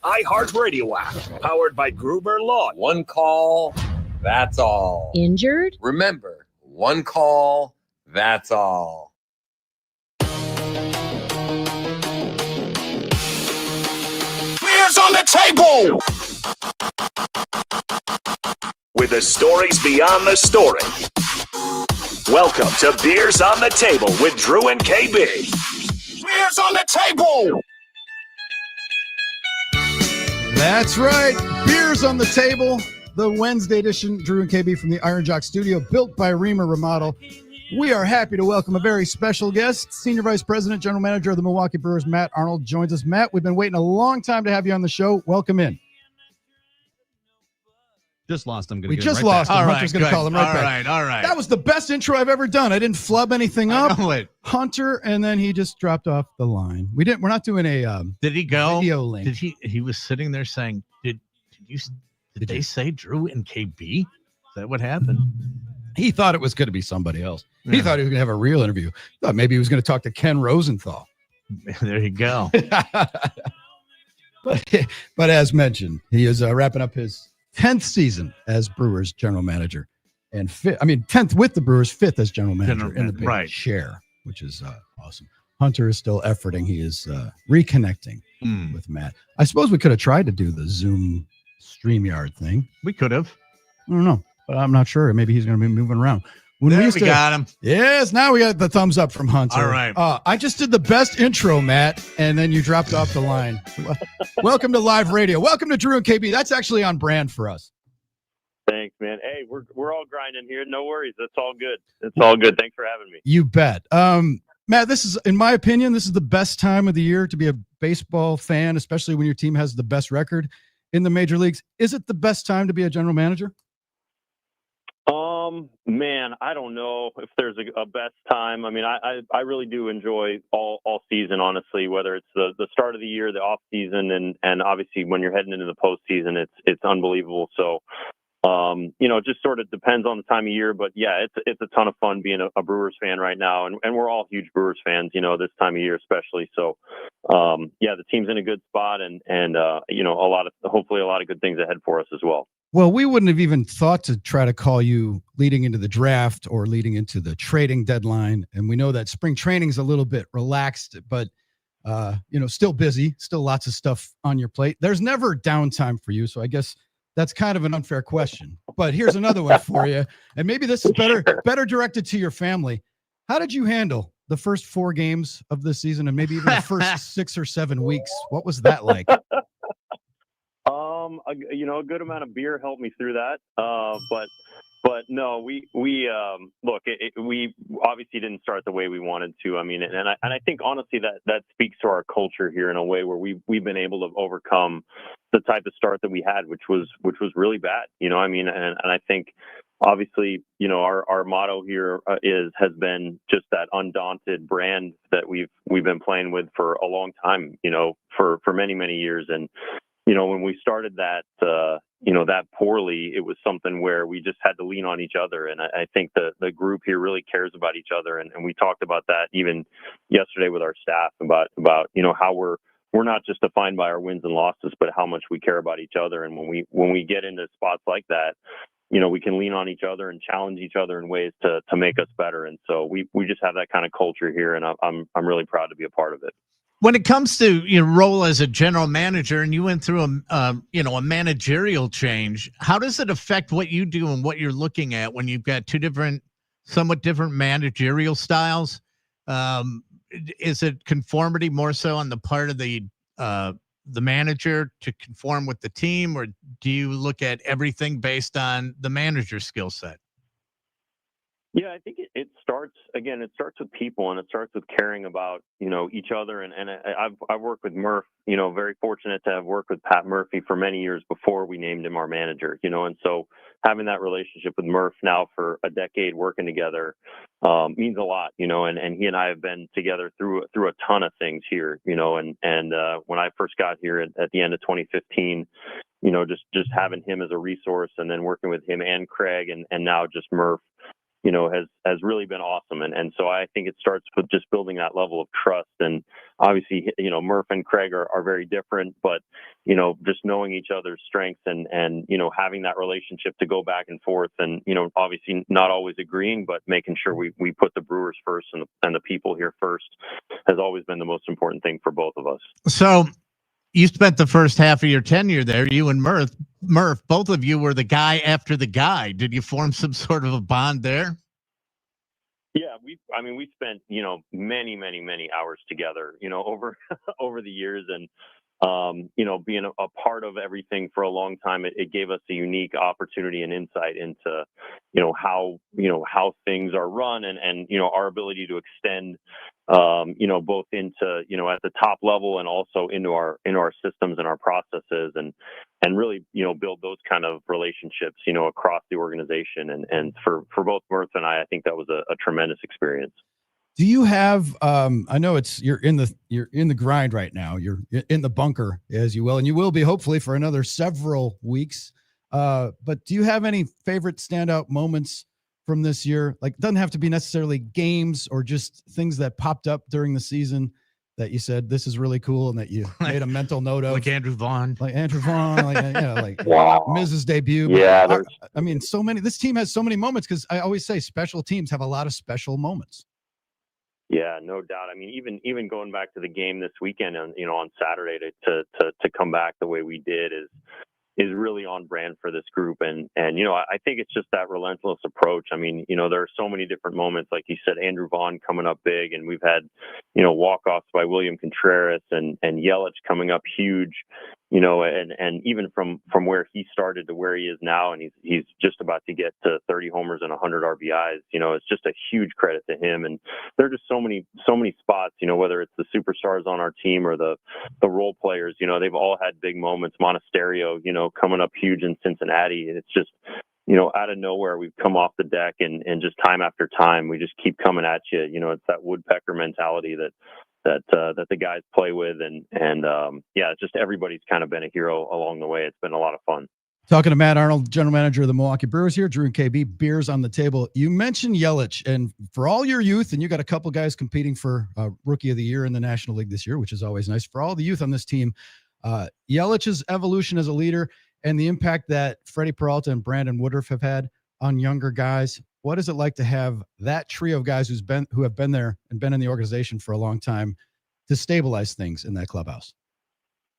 iHeartRadio app, powered by Gruber Law. One call, that's all. Injured? Remember, one call, that's all. Beers on the table! With the stories beyond the story. Welcome to Beers on the Table with Drew and KB. Beers on the table! That's right. Beers on the Table. The Wednesday edition, Drew and KB from the Iron Jock Studio, built by Reamer Remodel. We are happy to welcome a very special guest. Senior Vice President, General Manager of the Milwaukee Brewers, Matt Arnold, joins us. Matt, we've been waiting a long time to have you on the show. Welcome in. Just lost him. We just lost him. Hunter's going to call him right back. All right. That was the best intro I've ever done. I didn't flub anything up. Hunter, and then he just dropped off the line. We're not doing a Did he go? Video link. Did he was sitting there saying, Did they say Drew and KB? Is that what happened? He thought it was going to be somebody else. He thought he was going to have a real interview. Thought maybe he was going to talk to Ken Rosenthal. There you go. But as mentioned, he is wrapping up his 10th season as Brewers general manager, and 10th with the Brewers, 5th as general manager in the big share, which is awesome. Hunter is still efforting. He is reconnecting with Matt. I suppose we could have tried to do the Zoom StreamYard thing. We could have. I don't know, but I'm not sure. Maybe he's going to be moving around. We got him. Yes, now we got the thumbs up from Hunter. All right. I just did the best intro, Matt, and then you dropped off the line. Welcome to live radio. Welcome to Drew and KB. That's actually on brand for us. Thanks, man. Hey, we're all grinding here. No worries. That's all good. It's all good. Thanks for having me. You bet. Matt, this is, in my opinion, this is the best time of the year to be a baseball fan, especially when your team has the best record in the major leagues. Is it the best time to be a general manager? Man, I don't know if there's a best time. I mean, I really do enjoy all season, honestly, whether it's the start of the year, the off season, and obviously when you're heading into the postseason, it's unbelievable. So, it just sort of depends on the time of year, but yeah, it's a ton of fun being a Brewers fan right now. And we're all huge Brewers fans, this time of year, especially. So, the team's in a good spot and hopefully a lot of good things ahead for us as well. Well, we wouldn't have even thought to try to call you leading into the draft or leading into the trading deadline. And we know that spring training is a little bit relaxed, but, still busy, still lots of stuff on your plate. There's never downtime for you. So I guess that's kind of an unfair question. But here's another one for you. And maybe this is better directed to your family. How did you handle the first 4 games of this season and maybe even the first 6 or 7 weeks? What was that like? A good amount of beer helped me through that. But no, we obviously didn't start the way we wanted to. I mean, and I think honestly that speaks to our culture here in a way where we've been able to overcome the type of start that we had, which was really bad. And I think obviously, our motto here has been just that undaunted brand that we've been playing with for a long time, for many, many years. And when we started that poorly, it was something where we just had to lean on each other. And I think the group here really cares about each other. And we talked about that even yesterday with our staff about how we're not just defined by our wins and losses, but how much we care about each other. And when we get into spots like that, we can lean on each other and challenge each other in ways to make us better. And so we just have that kind of culture here. And I'm really proud to be a part of it. When it comes to your role as a general manager, and you went through a managerial change, how does it affect what you do and what you're looking at when you've got two somewhat different managerial styles? Is it conformity more so on the part of the manager to conform with the team, or do you look at everything based on the manager's skill set? Yeah, I think it starts with people, and it starts with caring about, each other. And I've worked with Murph, very fortunate to have worked with Pat Murphy for many years before we named him our manager, and so having that relationship with Murph now for a decade working together means a lot, and he and I have been together through a ton of things here, and when I first got here at the end of 2015, just having him as a resource, and then working with him and Craig and now just Murph, has really been awesome. And so I think it starts with just building that level of trust. And obviously, Murph and Craig are very different, but, just knowing each other's strengths and, having that relationship to go back and forth and, obviously not always agreeing, but making sure we put the Brewers first and the people here first has always been the most important thing for both of us. So you spent the first half of your tenure there, you and Murph, both of you were the guy after the guy. Did you form some sort of a bond there? Yeah, we spent, many hours together, over the years, and, being a part of everything for a long time, it gave us a unique opportunity and insight into, how things are run and, our ability to extend, both into, at the top level and also into our systems and our processes and really, build those kind of relationships, across the organization. And for both Murph and I think that was a tremendous experience. Do you have I know you're in the grind right now. You're in the bunker, as you will, and you will be hopefully for another several weeks. But do you have any favorite standout moments from this year? Like, it doesn't have to be necessarily games or just things that popped up during the season that you said this is really cool and that you made a mental note of, like Andrew Vaughn, like Wow. Mrs. debut. Yeah, But I mean, so many. This team has so many moments because I always say special teams have a lot of special moments. Yeah, no doubt. I mean, even going back to the game this weekend on Saturday to come back the way we did is really on brand for this group. And I think it's just that relentless approach. I mean, there are so many different moments, like you said, Andrew Vaughn coming up big, and we've had, walk-offs by William Contreras and Yelich coming up huge, and even from where he started to where he is now, and he's just about to get to 30 homers and 100 RBIs. It's just a huge credit to him. And there are just so many spots, whether it's the superstars on our team or the role players, they've all had big moments. Monasterio, coming up huge in Cincinnati. And it's just, out of nowhere, we've come off the deck and just time after time, we just keep coming at you. It's that woodpecker mentality that the guys play with. And it's just everybody's kind of been a hero along the way. It's been a lot of fun. Talking to Matt Arnold, general manager of the Milwaukee Brewers here, Drew and KB, beers on the table. You mentioned Yelich, and for all your youth, and you got a couple guys competing for Rookie of the Year in the National League this year, which is always nice. For all the youth on this team, Yelich's evolution as a leader and the impact that Freddie Peralta and Brandon Woodruff have had on younger guys. What is it like to have that trio of guys who have been there and been in the organization for a long time to stabilize things in that clubhouse?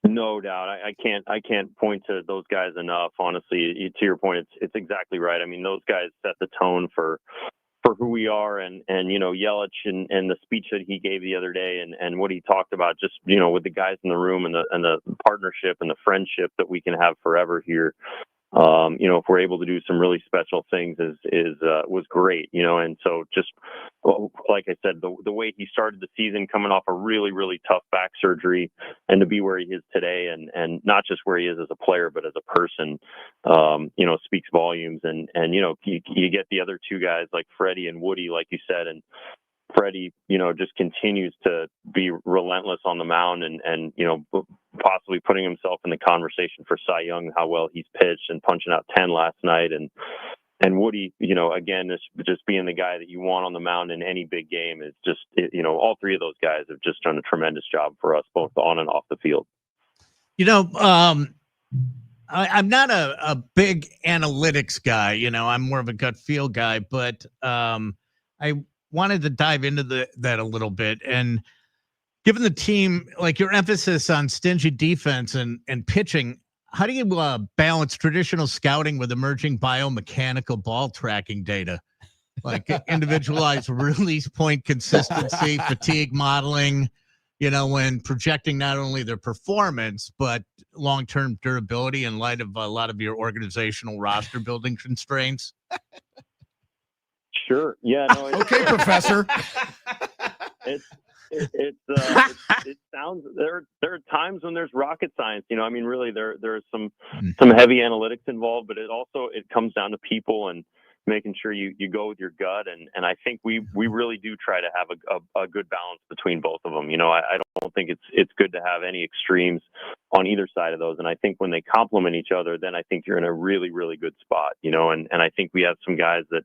No doubt. I can't point to those guys enough. Honestly, to your point, it's exactly right. I mean, those guys set the tone for who we are, and Yelich and the speech that he gave the other day and what he talked about, just with the guys in the room and the partnership and the friendship that we can have forever here. If we're able to do some really special things was great, and so just like I said, the way he started the season coming off a really, really tough back surgery and to be where he is today and not just where he is as a player, but as a person, speaks volumes. And you get the other two guys like Freddie and Woody, like you said, and Freddie, just continues to be relentless on the mound and possibly putting himself in the conversation for Cy Young, how well he's pitched and punching out 10 last night. And Woody, again, just being the guy that you want on the mound in any big game is just, all three of those guys have just done a tremendous job for us, both on and off the field. I'm not a big analytics guy, I'm more of a gut feel guy, but I wanted to dive into that a little bit. And given the team, like your emphasis on stingy defense and pitching, how do you balance traditional scouting with emerging biomechanical ball tracking data, like individualized release point consistency, fatigue modeling, when projecting not only their performance, but long-term durability in light of a lot of your organizational roster building constraints? Sure. Yeah. No. Okay, Professor. It sounds there are times when there's rocket science. Really there's some heavy analytics involved, but it comes down to people and making sure you go with your gut. And I think we really do try to have a good balance between both of them. I don't think it's good to have any extremes on either side of those. And I think when they complement each other, then I think you're in a really, really good spot, and I think we have some guys that,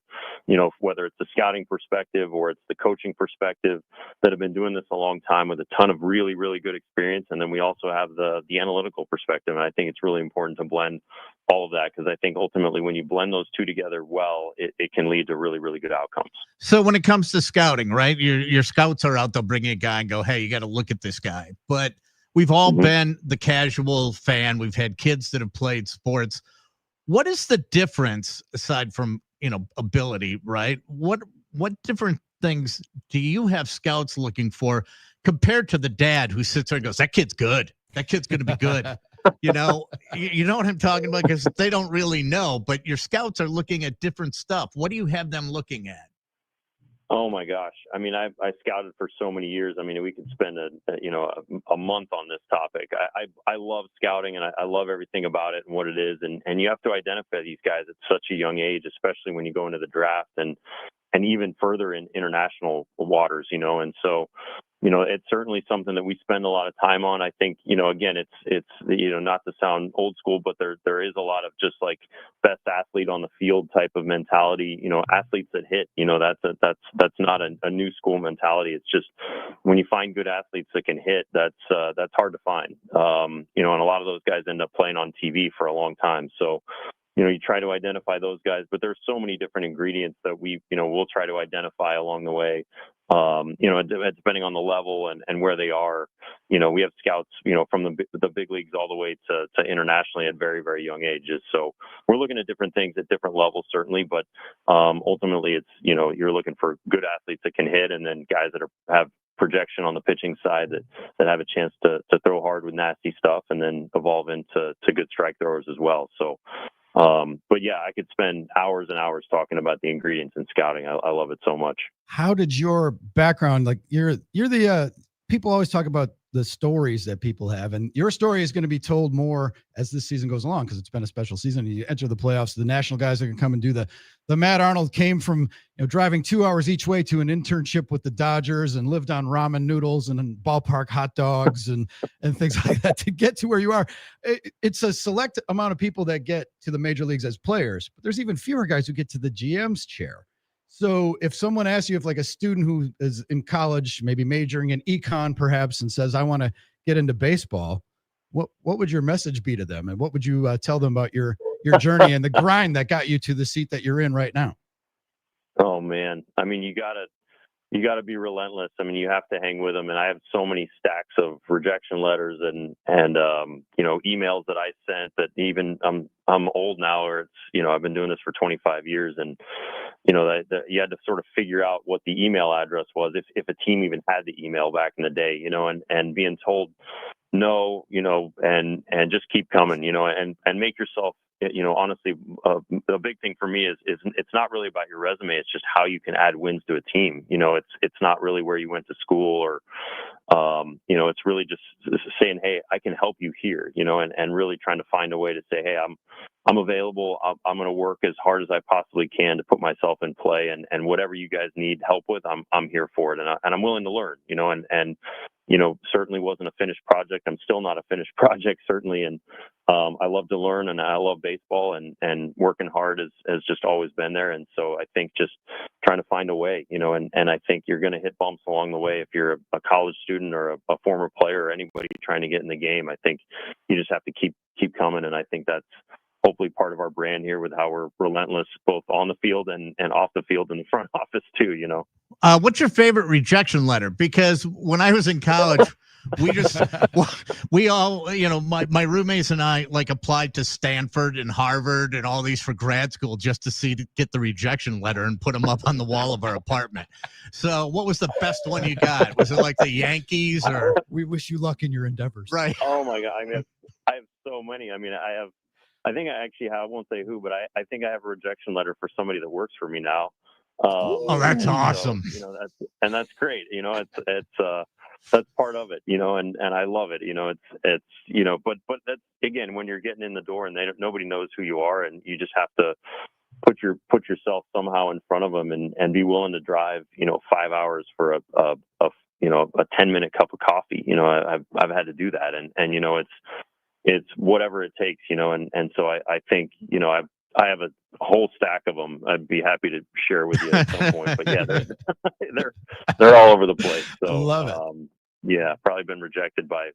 whether it's the scouting perspective or it's the coaching perspective, that have been doing this a long time with a ton of really, really good experience. And then we also have the analytical perspective. And I think it's really important to blend all of that, because I think ultimately when you blend those two together well, it can lead to really, really good outcomes. So when it comes to scouting, right, your scouts are out, they'll bring you a guy and go, hey, you got to look at this guy. But we've all been the casual fan. We've had kids that have played sports. What is the difference aside from, ability, right? What different things do you have scouts looking for compared to the dad who sits there and goes, that kid's good. That kid's going to be good. You know what I'm talking about? Because they don't really know, but your scouts are looking at different stuff. What do you have them looking at? Oh my gosh. I mean, I scouted for so many years. I mean, we could spend a month on this topic. I love scouting, and I love everything about it and what it is. And you have to identify these guys at such a young age, especially when you go into the draft and even further in international waters, and so, it's certainly something that we spend a lot of time on. I think, again, it's not to sound old school, but there is a lot of just like best athlete on the field type of mentality, athletes that hit, that's not a new school mentality. It's just when you find good athletes that can hit, that's hard to find. And a lot of those guys end up playing on TV for a long time. So, you try to identify those guys, but there's so many different ingredients that we'll try to identify along the way. Depending on the level and where they are, we have scouts, from the big leagues all the way to internationally at very, very young ages. So we're looking at different things at different levels, certainly, but ultimately it's, you're looking for good athletes that can hit, and then guys that have projection on the pitching side that have a chance to throw hard with nasty stuff and then evolve into good strike throwers as well. So, but yeah, I could spend hours and hours talking about the ingredients in scouting. I love it so much. How did your background, like you're the people always talk about the stories that people have, and your story is going to be told more as this season goes along, because it's been a special season. You enter the playoffs, the national guys are going to come and do the Matt Arnold came from driving 2 hours each way to an internship with the Dodgers and lived on ramen noodles and ballpark hot dogs and things like that to get to where you are. It's a select amount of people that get to the major leagues as players, but there's even fewer guys who get to the GM's chair. So if someone asks you, if like a student who is in college, maybe majoring in econ perhaps, and says, I want to get into baseball, what would your message be to them? And what would you tell them about your journey and the grind that got you to the seat that you're in right now? Oh man. I mean, you gotta be relentless. I mean, you have to hang with them. And I have so many stacks of rejection letters and emails that I sent that even I'm old now, or it's, I've been doing this for 25 years, and that you had to sort of figure out what the email address was, if a team even had the email back in the day, and being told no, and just keep coming, and make yourself, honestly, the big thing for me is it's not really about your resume. It's just how you can add wins to a team. It's not really where you went to school or, it's really just saying, hey, I can help you here, and really trying to find a way to say, hey, I'm available. I'm going to work as hard as I possibly can to put myself in play, and whatever you guys need help with, I'm here for it. And I'm willing to learn, and certainly wasn't a finished project. I'm still not a finished project, certainly. And I love to learn, and I love baseball, and working hard has just always been there. And so I think just trying to find a way, and I think you're going to hit bumps along the way if you're a college student or a former player or anybody trying to get in the game. I think you just have to keep coming. And I think that's hopefully part of our brand here with how we're relentless, both on the field and off the field in the front office too, What's your favorite rejection letter? Because when I was in college, we all, my roommates and I applied to Stanford and Harvard and all these for grad school just to get the rejection letter and put them up on the wall of our apartment. So what was the best one you got? Was it like the Yankees or? We wish you luck in your endeavors. Right. Oh my God. I mean, I have so many. I mean, I think I actually have, I won't say who, but I think I have a rejection letter for somebody that works for me now. Oh, that's awesome. So, that's great. That's part of it, and I love it. But that's, again, when you're getting in the door and nobody knows who you are, and you just have to put yourself somehow in front of them and be willing to drive 5 hours for a 10-minute cup of coffee. I've had to do that, and it's whatever it takes, and so I think I have a whole stack of them. I'd be happy to share with you at some point. But yeah, they're all over the place. So Love it. Yeah, probably been rejected by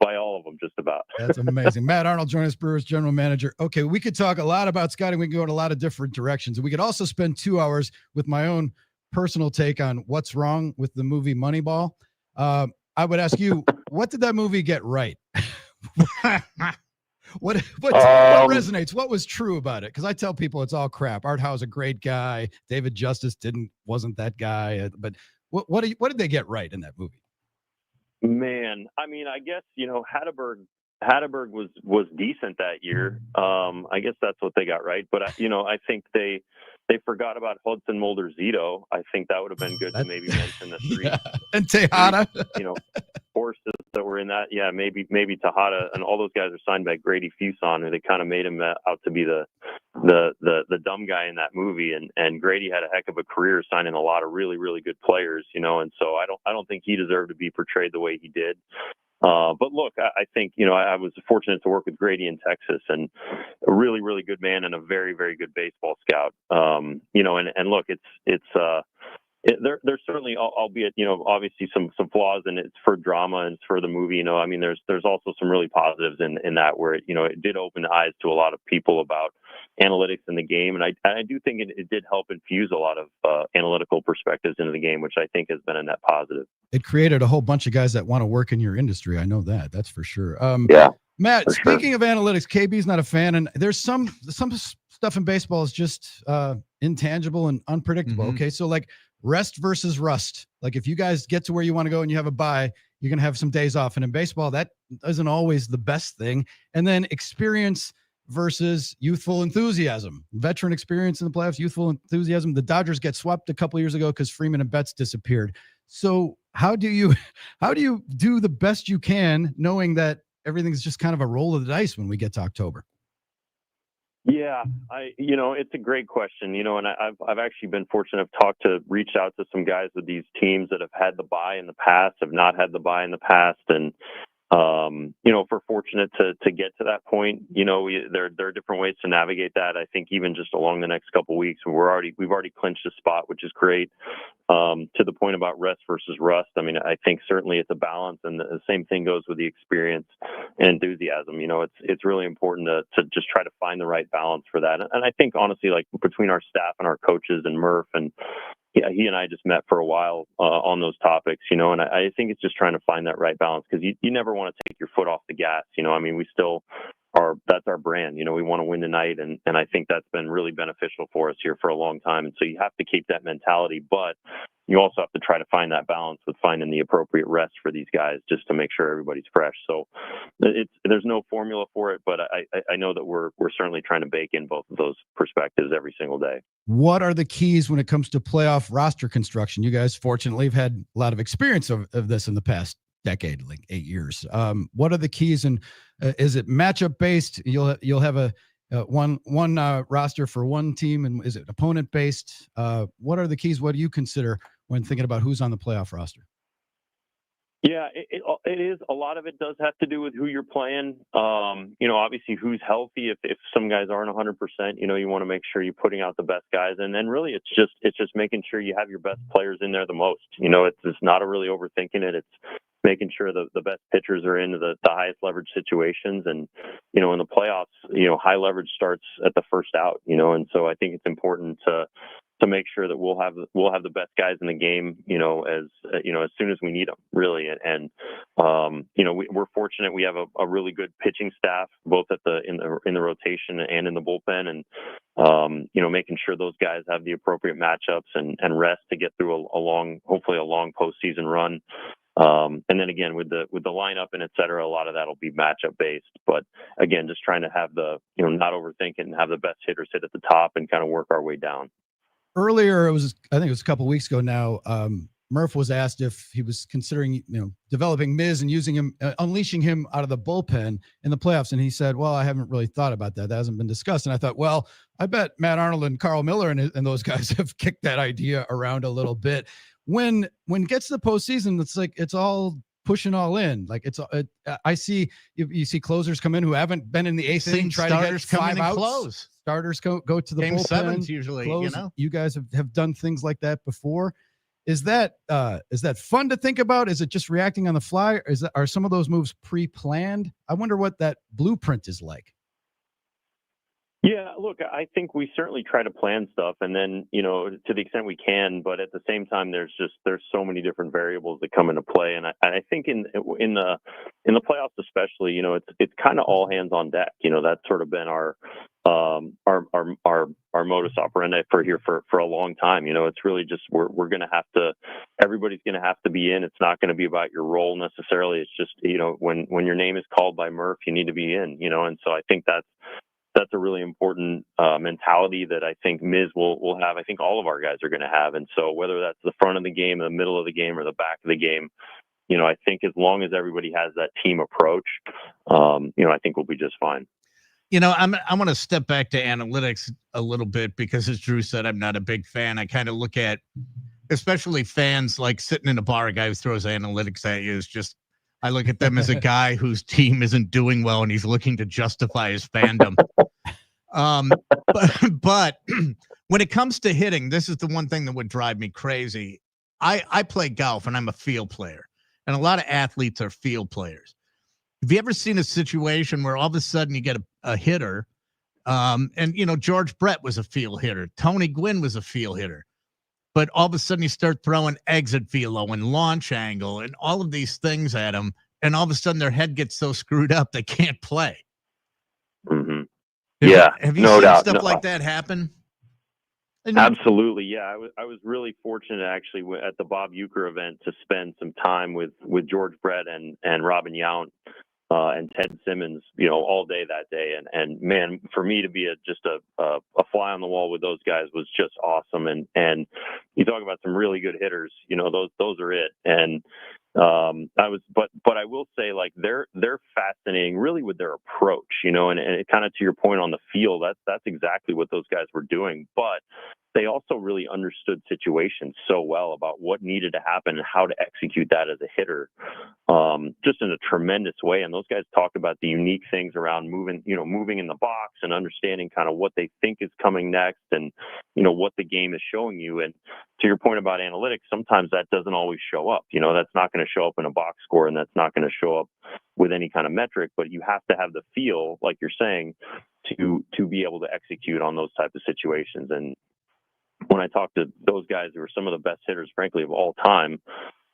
all of them, just about. That's amazing. Matt Arnold joining us, Brewers general manager. Okay, we could talk a lot about scouting. We can go in a lot of different directions. And we could also spend 2 hours with my own personal take on what's wrong with the movie Moneyball. I would ask you, what did that movie get right? What resonates? What was true about it? Because I tell people it's all crap. Art Howe's a great guy. David Justice wasn't that guy. But what did they get right in that movie? Man, I mean, I guess Hatteberg was decent that year. I guess that's what they got right. But I think they forgot about Hudson Mulder Zito. I think that would have been good to maybe mention the three. Yeah. And Tejada. Horses that were in that. Yeah, maybe Tejada, and all those guys are signed by Grady Fuson, and they kind of made him out to be the dumb guy in that movie. And Grady had a heck of a career signing a lot of really, really good players, and so I don't think he deserved to be portrayed the way he did. But look, I think, I was fortunate to work with Grady in Texas, and a really, really good man and a very, very good baseball scout. And look, there's certainly, albeit, obviously some flaws, and it's for drama and it's for the movie. I mean, there's also some really positives in that, where it did open the eyes to a lot of people about analytics in the game, and I do think it did help infuse a lot of analytical perspectives into the game, which I think has been a net positive. It created a whole bunch of guys that want to work in your industry. I know that's for sure. Yeah. Matt, speaking of analytics, KB's not a fan, and there's some stuff in baseball is just intangible and unpredictable. Mm-hmm. Okay, so like rest versus rust. Like if you guys get to where you want to go and you have a bye, you're going to have some days off. And in baseball, that isn't always the best thing. And then experience versus youthful enthusiasm. Veteran experience in the playoffs, youthful enthusiasm. The Dodgers get swept a couple years ago because Freeman and Betts disappeared. So how do you do the best you can, knowing that everything's just kind of a roll of the dice when we get to October? Yeah, it's a great question, and I've actually been fortunate to reach out to some guys with these teams that have had the bye in the past, have not had the bye in the past. And, if we're fortunate to get to that point, there are different ways to navigate that. I think even just along the next couple of weeks, we've already clinched a spot, which is great. To the point about rest versus rust, I mean, I think certainly it's a balance, and the same thing goes with the experience and enthusiasm. It's really important to just try to find the right balance for that. And I think honestly, like between our staff and our coaches and Murph, and he and I just met for a while on those topics, and I think it's just trying to find that right balance, because you never want to take your foot off the gas. I mean, we still that's our brand. We want to win tonight, and I think that's been really beneficial for us here for a long time. And so you have to keep that mentality, but you also have to try to find that balance with finding the appropriate rest for these guys, just to make sure everybody's fresh. So there's no formula for it, but I know that we're certainly trying to bake in both of those perspectives every single day. What are the keys when it comes to playoff roster construction? You guys fortunately have had a lot of experience of this in the past decade, like 8 years. What are the keys, and is it matchup based? You'll have a one roster for one team, and is it opponent based? What are the keys? What do you consider when thinking about who's on the playoff roster? Yeah, it is. A lot of it does have to do with who you're playing. Obviously who's healthy. If some guys aren't 100%, you want to make sure you're putting out the best guys. And then really it's just making sure you have your best players in there the most. It's not a really overthinking it. It's making sure the best pitchers are in the highest leverage situations. And, in the playoffs, high leverage starts at the first out, and so I think it's important to make sure that we'll have the best guys in the game, as soon as we need them, really. And we're fortunate. We have a really good pitching staff, both in the rotation and in the bullpen, and making sure those guys have the appropriate matchups and rest to get through hopefully a long postseason run. And then again, with the lineup and et cetera, a lot of that'll be matchup based, but again, just trying to have not overthink it and have the best hitters hit at the top and kind of work our way down. Earlier, I think it was a couple of weeks ago now, Murph was asked if he was considering, developing Miz and using him, unleashing him out of the bullpen in the playoffs. And he said, well, I haven't really thought about that. That hasn't been discussed. And I thought, well, I bet Matt Arnold and Carl Miller and those guys have kicked that idea around a little bit. When it gets to the postseason, it's like, it's all pushing all in. Like I see, you see closers come in who haven't been in the eighth inning, try to get 5 outs. Close. Starters go to the Game bullpen. sevens usually, close. You guys have done things like that before. Is that fun to think about? Is it just reacting on the fly? Are some of those moves pre-planned? I wonder what that blueprint is like. Yeah, look, I think we certainly try to plan stuff, and then to the extent we can. But at the same time, there's so many different variables that come into play, and I think in the playoffs especially, it's kind of all hands on deck. That's sort of been our modus operandi for a long time. It's really just we're going to have to, everybody's going to have to be in. It's not going to be about your role necessarily. It's just when your name is called by Murph, you need to be in. And so I think that's a really important mentality that I think Miz will have. I think all of our guys are going to have. And so whether that's the front of the game, the middle of the game, or the back of the game, I think as long as everybody has that team approach, I think we'll be just fine. I want to step back to analytics a little bit because, as Drew said, I'm not a big fan. I kind of look at, especially fans like sitting in a bar, a guy who throws analytics at you is just, I look at them as a guy whose team isn't doing well and he's looking to justify his fandom. But when it comes to hitting, this is the one thing that would drive me crazy. I play golf and I'm a field player, and a lot of athletes are field players. Have you ever seen a situation where all of a sudden you get a hitter, and George Brett was a field hitter, Tony Gwynn was a field hitter, but all of a sudden you start throwing exit velo and launch angle and all of these things at them, and all of a sudden their head gets so screwed up they can't play. Mm-hmm. Have you seen stuff like that happen? Absolutely, yeah. I was really fortunate actually at the Bob Uecker event to spend some time with George Brett and Robin Yount and Ted Simmons, all day that day. And man, for me to be just a fly on the wall with those guys was just awesome. And you talk about some really good hitters, those are it. And but I will say, like, they're fascinating really with their approach, and kind of to your point on the field, that's exactly what those guys were doing. But they also really understood situations so well about what needed to happen and how to execute that as a hitter, just in a tremendous way. And those guys talked about the unique things around moving in the box and understanding kind of what they think is coming next and, what the game is showing you. And to your point about analytics, sometimes that doesn't always show up. That's not going to show up in a box score, and that's not going to show up with any kind of metric, but you have to have the feel, like you're saying, to be able to execute on those type of situations. And when I talk to those guys who are some of the best hitters, frankly, of all time,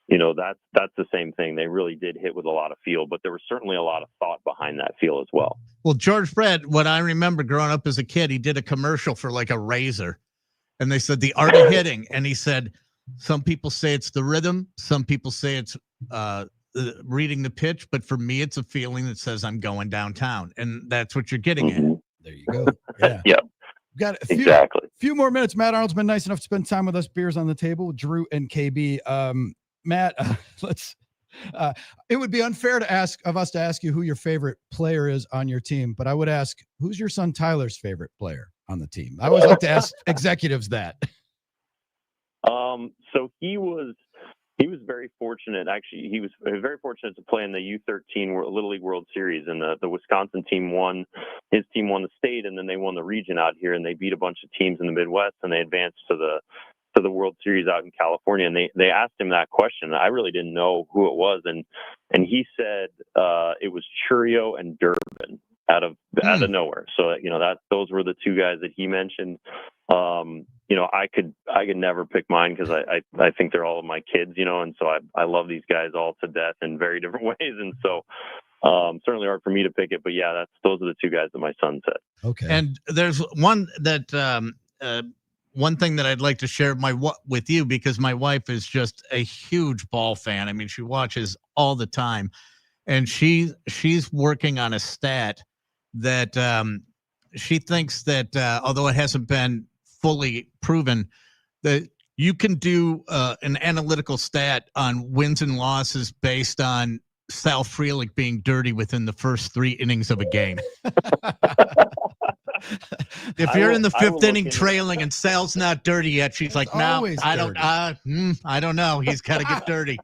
that's the same thing. They really did hit with a lot of feel, but there was certainly a lot of thought behind that feel as well. Well, George Brett, what I remember growing up as a kid, he did a commercial for like a razor, and they said the art of hitting, and he said some people say it's the rhythm, some people say it's reading the pitch, but for me, it's a feeling that says I'm going downtown, and that's what you're getting at. There you go. Yeah. Yep. Got a few more minutes. Matt Arnold's been nice enough to spend time with us. Beers on the Table with Drew and KB. Matt, it would be unfair to ask you who your favorite player is on your team, but I would ask, who's your son Tyler's favorite player on the team? I always like to ask executives that. So he was very fortunate. Actually, he was very fortunate to play in the U13 Little League World Series, and the Wisconsin team won. His team won the state, and then they won the region out here, and they beat a bunch of teams in the Midwest, and they advanced to the World Series out in California. And they asked him that question. I really didn't know who it was, and he said it was Churio and Durbin out of nowhere. So those were the two guys that he mentioned. I could never pick mine because I think they're all of my kids, and so I love these guys all to death in very different ways. And so certainly hard for me to pick it, but yeah, those are the two guys that my son said. Okay. And there's one that one thing that I'd like to share with you, because my wife is just a huge ball fan. I mean, she watches all the time, and she's working on a stat that she thinks that although it hasn't been fully proven, that you can do an analytical stat on wins and losses based on Sal Frelick being dirty within the first 3 innings of a game. If you're in the 5th inning trailing and Sal's not dirty yet, she's like, no, I don't know. He's got to get dirty.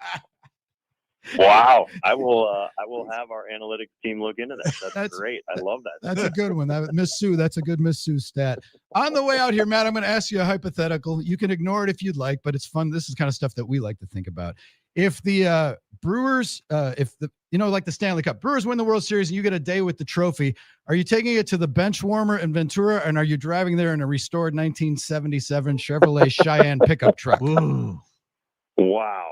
Wow. I will have our analytics team look into that. That's great. I love that. That's a good one. Miss Sue, that's a good Miss Sue stat. On the way out here, Matt, I'm going to ask you a hypothetical. You can ignore it if you'd like, but it's fun. This is kind of stuff that we like to think about. If the Brewers, like the Stanley Cup, Brewers win the World Series and you get a day with the trophy, are you taking it to the bench warmer in Ventura, and are you driving there in a restored 1977 Chevrolet Cheyenne pickup truck? Ooh. Wow.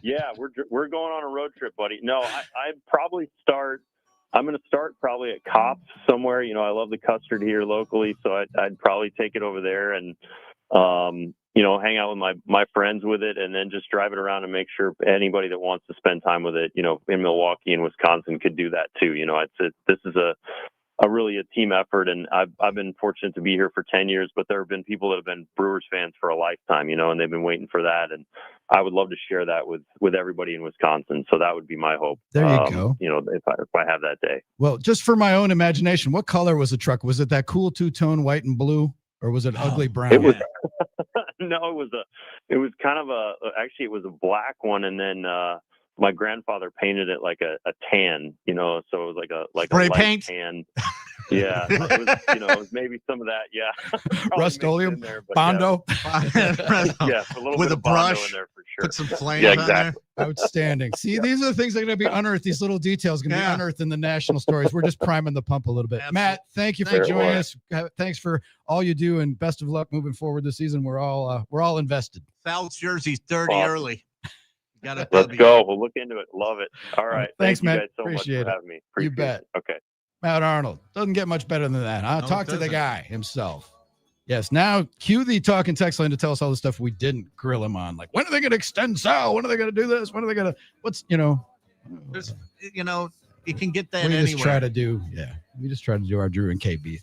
Yeah, we're going on a road trip, buddy. No, I'd probably I'm going to start probably at Cops somewhere. I love the custard here locally, so I'd probably take it over there and, hang out with my friends with it, and then just drive it around and make sure anybody that wants to spend time with it, in Milwaukee and Wisconsin could do that too. This is a really a team effort, and I've been fortunate to be here for 10 years, but there have been people that have been Brewers fans for a lifetime, and they've been waiting for that, and I would love to share that with everybody in Wisconsin. So that would be my hope. There you go. If I have that day. Well, just for my own imagination, what color was the truck? Was it that cool two-tone white and blue, or was it ugly brown? It was. No, it was kind of actually it was a black one, and then my grandfather painted it like a tan, so it was like spray a light paint tan. Yeah, it was maybe some of that. Yeah, Rust-Oleum, there, Bondo. Yeah, a little with bit a of Bondo brush. in there for sure. Put some flames on there. Outstanding. See, these are the things that are going to be unearthed. These little details going to be unearthed in the national stories. We're just priming the pump a little bit. Absolutely. Matt, thank you for joining us. Thanks for all you do, and best of luck moving forward this season. We're all invested. Sal's jersey's 30 early. Let's go. We'll look into it. Love it. All right. Thanks, Matt. You guys so Appreciate much for it. having me. You bet. It. Okay. Matt Arnold. Doesn't get much better than that. I'll talk to the guy himself. Yes. Now cue the talking text line to tell us all the stuff we didn't grill him on. Like, when are they going to extend Sal? When are they going to do this? When are they going to, There's, you can get that we anywhere. just try to do our Drew and KB thing.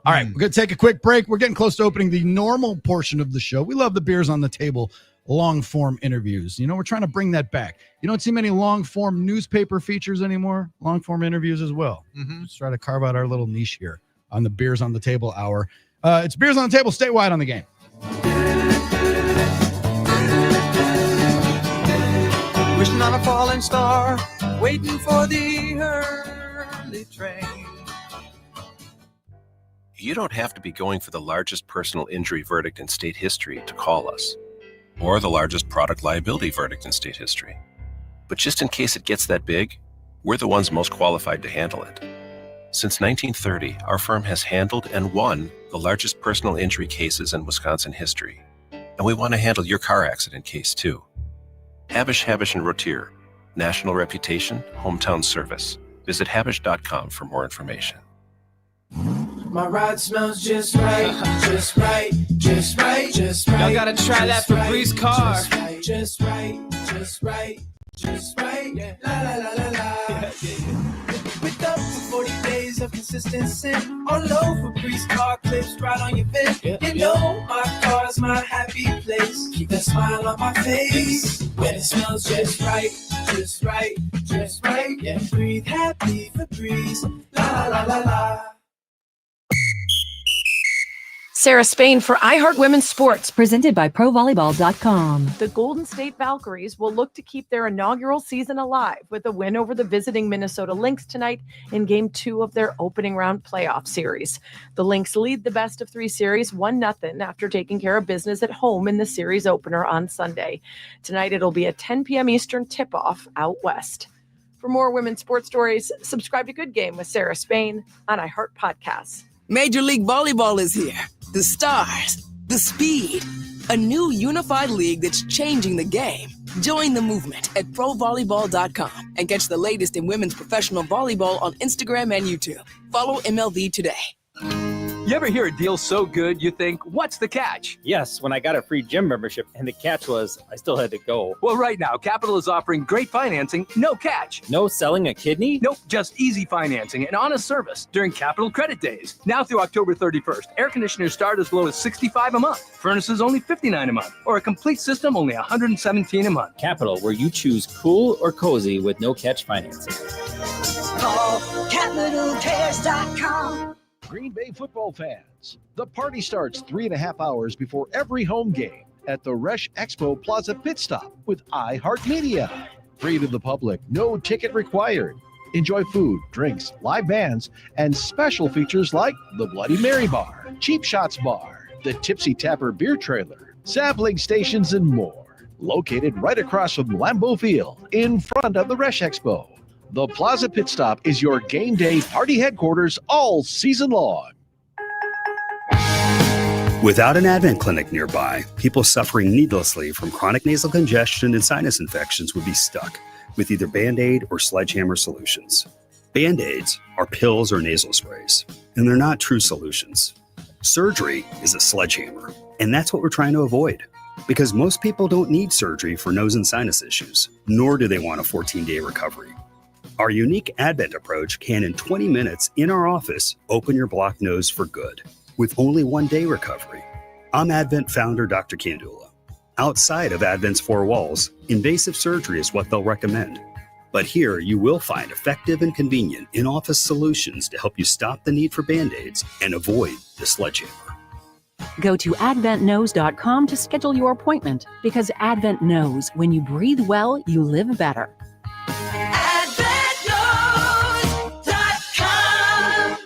All right. We're going to take a quick break. We're getting close to opening the normal portion of the show. We love the Beers on the Table long form interviews. We're trying to bring that back. You don't see many long form newspaper features anymore. Long form interviews as well. Just try to carve out our little niche here on the Beers on the Table hour. It's Beers on the Table statewide on the game. Wishing on a falling star, waiting for the early train. You don't have to be going for the largest personal injury verdict in state history to call us, or the largest product liability verdict in state history. But just in case it gets that big, we're the ones most qualified to handle it. Since 1930, our firm has handled and won the largest personal injury cases in Wisconsin history. And we want to handle your car accident case too. Habish, Habish & Rotier. National reputation, hometown service. Visit habish.com for more information. My ride smells just right, just right, just right, just right. Y'all gotta try that Febreze car. Just right, just right, just right, yeah. La la la la la. With up to 40 days of consistency, all over Febreze car clips right on your vent. My car's my happy place. Keep that smile on my face when it smells just right, just right, just right. Yeah, breathe happy Febreze. La la la la la. Sarah Spain for iHeart Women's Sports. Presented by ProVolleyball.com. The Golden State Valkyries will look to keep their inaugural season alive with a win over the visiting Minnesota Lynx tonight in Game 2 of their opening round playoff series. The Lynx lead the best-of-3 series 1-0 after taking care of business at home in the series opener on Sunday. Tonight it'll be a 10 p.m. Eastern tip-off out west. For more women's sports stories, subscribe to Good Game with Sarah Spain on iHeart Podcasts. Major League Volleyball is here. The stars, the speed, a new unified league that's changing the game. Join the movement at ProVolleyball.com and catch the latest in women's professional volleyball on Instagram and YouTube. Follow MLV today. You ever hear a deal so good you think, what's the catch? Yes, when I got a free gym membership, and the catch was I still had to go. Well, right now, Capital is offering great financing, no catch. No selling a kidney? Nope, just easy financing and honest service during Capital Credit Days. Now through October 31st, air conditioners start as low as $65 a month, furnaces only $59 a month, or a complete system only $117 a month. Capital, where you choose cool or cozy with no catch financing. Call CapitalCares.com. Green Bay football fans, the party starts 3.5 hours before every home game at the Resch Expo Plaza Pit Stop with iHeartMedia. Free to the public, no ticket required. Enjoy food, drinks, live bands, and special features like the Bloody Mary Bar, Cheap Shots Bar, the Tipsy Tapper Beer Trailer, sampling stations, and more. Located right across from Lambeau Field in front of the Resch Expo. The Plaza Pit Stop is your game day party headquarters all season long. Without an Advent clinic nearby, people suffering needlessly from chronic nasal congestion and sinus infections would be stuck with either Band-Aid or Sledgehammer solutions. Band-Aids are pills or nasal sprays, and they're not true solutions. Surgery is a sledgehammer, and that's what we're trying to avoid. Because most people don't need surgery for nose and sinus issues, nor do they want a 14-day recovery. Our unique Advent approach can, in 20 minutes in our office, open your blocked nose for good, with only 1 day recovery. I'm Advent founder Dr. Kandula. Outside of Advent's four walls, invasive surgery is what they'll recommend. But here you will find effective and convenient in-office solutions to help you stop the need for Band-Aids and avoid the sledgehammer. Go to adventknows.com to schedule your appointment, because Advent knows when you breathe well, you live better.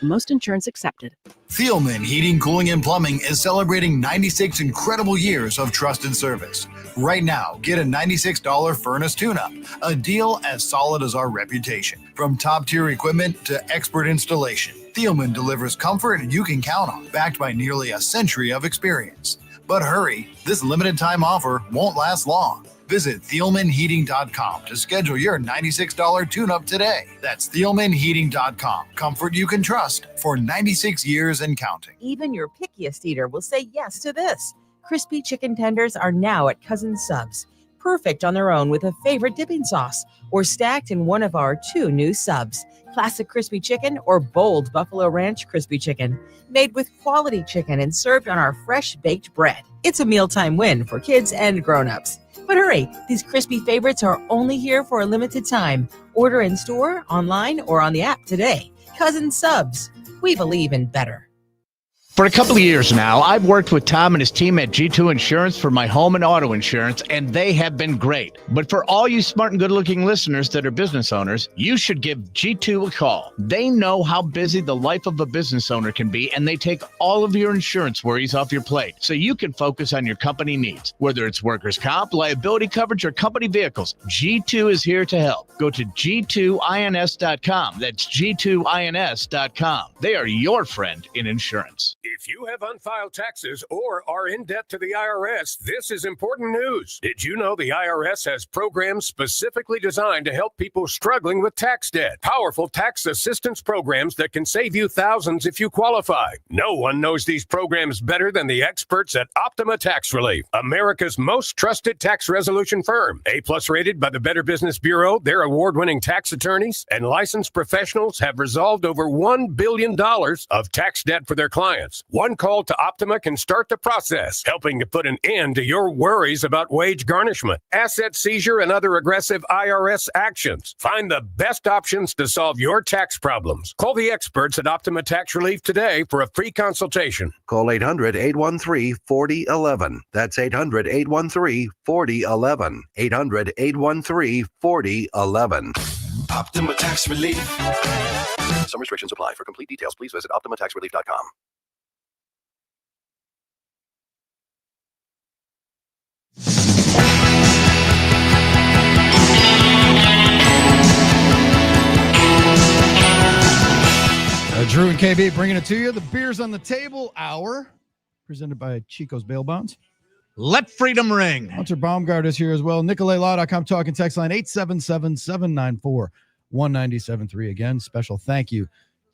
Most insurance accepted. Thielman Heating, Cooling, and Plumbing is celebrating 96 incredible years of trusted service. Right now, get a $96 furnace tune-up, a deal as solid as our reputation. From top-tier equipment to expert installation, Thielman delivers comfort you can count on, backed by nearly a century of experience. But hurry, this limited-time offer won't last long. Visit ThielmanHeating.com to schedule your $96 tune-up today. That's ThielmanHeating.com. Comfort you can trust for 96 years and counting. Even your pickiest eater will say yes to this. Crispy chicken tenders are now at Cousin Subs. Perfect on their own with a favorite dipping sauce, or stacked in one of our 2 new subs. Classic crispy chicken or bold Buffalo Ranch crispy chicken. Made with quality chicken and served on our fresh baked bread. It's a mealtime win for kids and grown-ups. But hurry, these crispy favorites are only here for a limited time. Order in store, online, or on the app today. Cousin Subs. We believe in better. For a couple of years now, I've worked with Tom and his team at G2 Insurance for my home and auto insurance, and they have been great. But for all you smart and good-looking listeners that are business owners, you should give G2 a call. They know how busy the life of a business owner can be, and they take all of your insurance worries off your plate so you can focus on your company needs. Whether it's workers' comp, liability coverage, or company vehicles, G2 is here to help. Go to G2INS.com. That's G2INS.com. They are your friend in insurance. If you have unfiled taxes or are in debt to the IRS, this is important news. Did you know the IRS has programs specifically designed to help people struggling with tax debt? Powerful tax assistance programs that can save you thousands if you qualify. No one knows these programs better than the experts at Optima Tax Relief, America's most trusted tax resolution firm. A+ rated by the Better Business Bureau, their award-winning tax attorneys and licensed professionals have resolved over $1 billion of tax debt for their clients. One call to Optima can start the process, helping to put an end to your worries about wage garnishment, asset seizure, and other aggressive IRS actions. Find the best options to solve your tax problems. Call the experts at Optima Tax Relief today for a free consultation. Call 800-813-4011. That's 800-813-4011. 800-813-4011. Optima Tax Relief. Some restrictions apply. For complete details, please visit OptimaTaxRelief.com. Drew and KB bringing it to you. The Beers on the Table Hour, presented by Chico's Bail Bonds. Let freedom ring. Hunter Baumgart is here as well. NicoletLaw.com talking text line 877-794-1973. Again, special thank you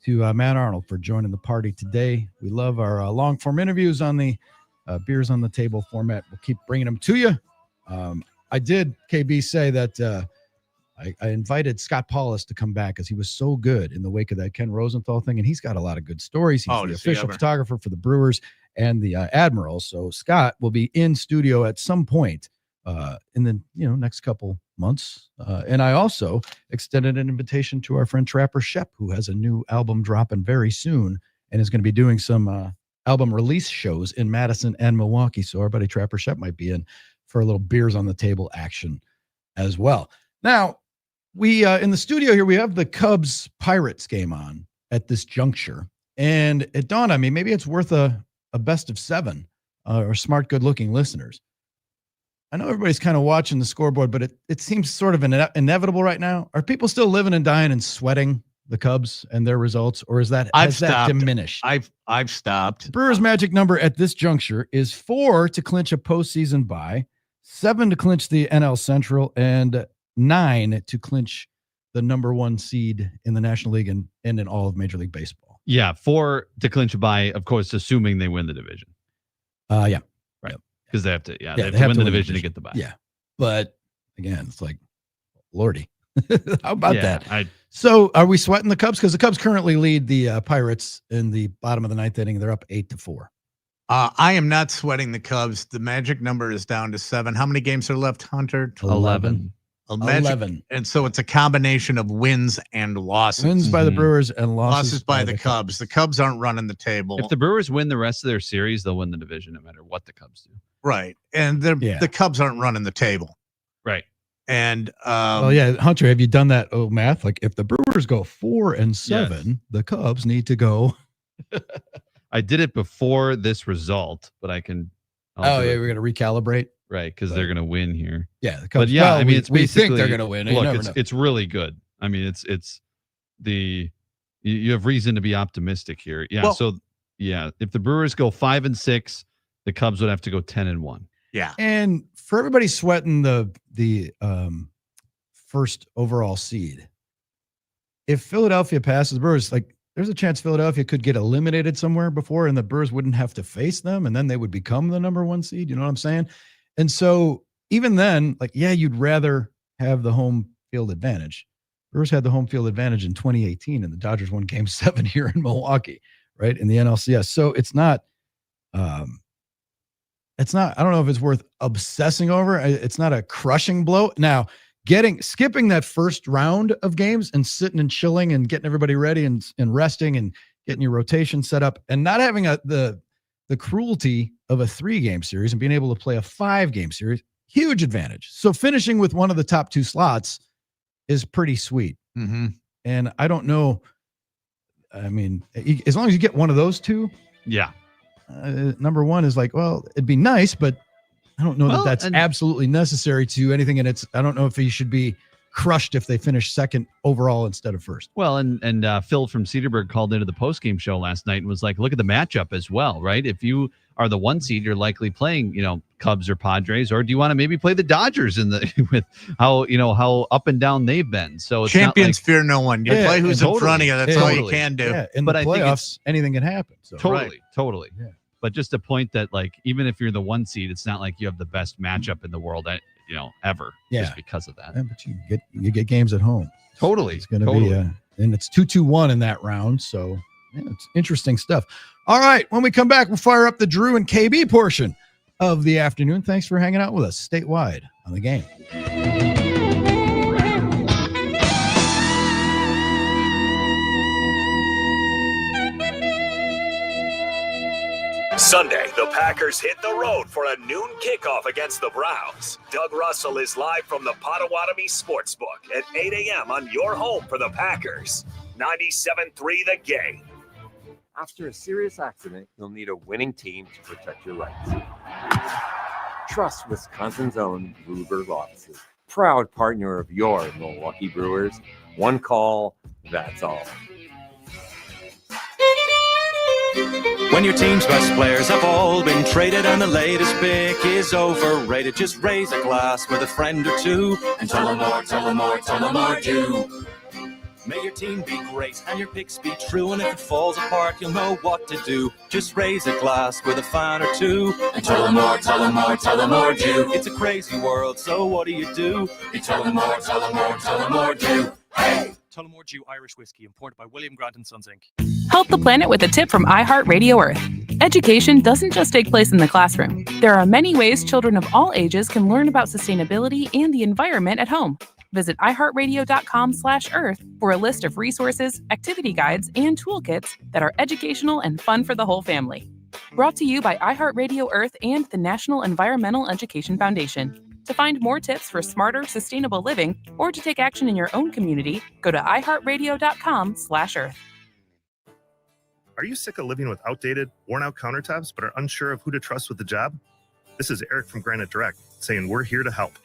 to Matt Arnold for joining the party today. We love our long-form interviews on the Beers on the Table format. We'll keep bringing them to you. I did, KB, say that I invited Scott Paulus to come back because he was so good in the wake of that Ken Rosenthal thing, and he's got a lot of good stories. He's the official photographer for the Brewers and the Admirals. So Scott will be in studio at some point in the next couple months. And I also extended an invitation to our friend Trapper Shep, who has a new album dropping very soon and is going to be doing some album release shows in Madison and Milwaukee. So our buddy Trapper Shep might be in for a little Beers on the Table action as well. Now, we in the studio here, we have the Cubs Pirates game on at this juncture. And it dawned on me, maybe it's worth a best of 7 or smart, good looking listeners. I know everybody's kind of watching the scoreboard, but it seems sort of inevitable right now. Are people still living and dying and sweating the Cubs and their results, or has that diminished? I've stopped. Brewers' magic number at this juncture is 4 to clinch a postseason bye, 7 to clinch the NL Central, and 9 to clinch the number 1 seed in the National League and in all of Major League Baseball. Yeah, 4 to clinch a bye, of course, assuming they win the division. Yeah. Right. Because they have to, they have to win the division to get the bye. Yeah. But again, it's like, Lordy. How about that? So are we sweating the Cubs? Because the Cubs currently lead the Pirates in the bottom of the 9th inning. They're up 8-4. I am not sweating the Cubs. The magic number is down to 7. How many games are left, Hunter? 11. 11. And so it's a combination of wins and losses. Wins by the Brewers and losses by the Cubs. The Cubs aren't running the table. If the Brewers win the rest of their series, they'll win the division no matter what the Cubs do. Right. And the Cubs aren't running the table. Right. And Hunter, have you done that math? Like if the Brewers go 4-7, the Cubs need to go. I did it before this result, but I can. We're going to recalibrate. Right, because they're going to win here. Yeah, the but Cubs, yeah, I mean, it's we think basically they're going to win. Look, it's really good. I mean, it's you have reason to be optimistic here. Yeah, if the Brewers go 5-6, the Cubs would have to go 10-1. Yeah, and for everybody sweating the first overall seed, if Philadelphia passes the Brewers, like there's a chance Philadelphia could get eliminated somewhere before, and the Brewers wouldn't have to face them, and then they would become the number 1 seed. You know what I'm saying? And so even then, you'd rather have the home field advantage. Brewers had the home field advantage in 2018, and the Dodgers won Game 7 here in Milwaukee, right, in the NLCS. So it's not. I don't know if it's worth obsessing over. It's not a crushing blow. Now, skipping that first round of games and sitting and chilling and getting everybody ready and resting and getting your rotation set up and not having the cruelty of a 3-game series and being able to play a 5-game series, huge advantage. So finishing with one of the top 2 slots is pretty sweet. Mm-hmm. And I don't know. I mean, as long as you get one of those 2. Yeah. Number 1 is it'd be nice, but I don't know that's absolutely necessary to anything. And I don't know if he should be crushed if they finish second overall instead of first. Well, and Phil from Cedarburg called into the postgame show last night and was like, look at the matchup as well, right? If you are the 1 seed, you're likely playing, Cubs or Padres, or do you want to maybe play the Dodgers with how up and down they've been? So it's champions fear no one. You play who's in front of you. That's all you can do. Yeah, in the playoffs, anything can happen. So. Totally. Yeah. But just a point that even if you're the 1 seed, it's not like you have the best matchup in the world, ever. Yeah. Just because of that. Yeah, but you get games at home. Totally. It's going to be and it's 2-2-1 in that round. So it's interesting stuff. All right. When we come back, we'll fire up the Drew and KB portion of the afternoon. Thanks for hanging out with us statewide on The Game. Sunday, the Packers hit the road for a noon kickoff against the Browns. Doug Russell is live from the Potawatomi Sportsbook at 8 a.m. on your home for the Packers. 97.3 The Game. After a serious accident, you'll need a winning team to protect your rights. Trust Wisconsin's own Ruber's offices. Proud partner of your Milwaukee Brewers. One call, that's all. When your team's best players have all been traded and the latest pick is overrated, just raise a glass with a friend or two and tell them more do. May your team be great and your picks be true. And if it falls apart, you'll know what to do. Just raise a glass with a fan or two and tell them more, tell them more, tell them more, do. It's a crazy world, so what do? You tell them more, tell them more, tell them more, do. Hey! Tullamore Dew Irish Whiskey, imported by William Grant & Sons, Inc. Help the planet with a tip from iHeartRadio Earth. Education doesn't just take place in the classroom. There are many ways children of all ages can learn about sustainability and the environment at home. Visit iHeartRadio.com/Earth for a list of resources, activity guides, and toolkits that are educational and fun for the whole family. Brought to you by iHeartRadio Earth and the National Environmental Education Foundation. To find more tips for smarter, sustainable living, or to take action in your own community, go to iHeartRadio.com/Earth. Are you sick of living with outdated, worn-out countertops but are unsure of who to trust with the job? This is Eric from Granite Direct saying we're here to help.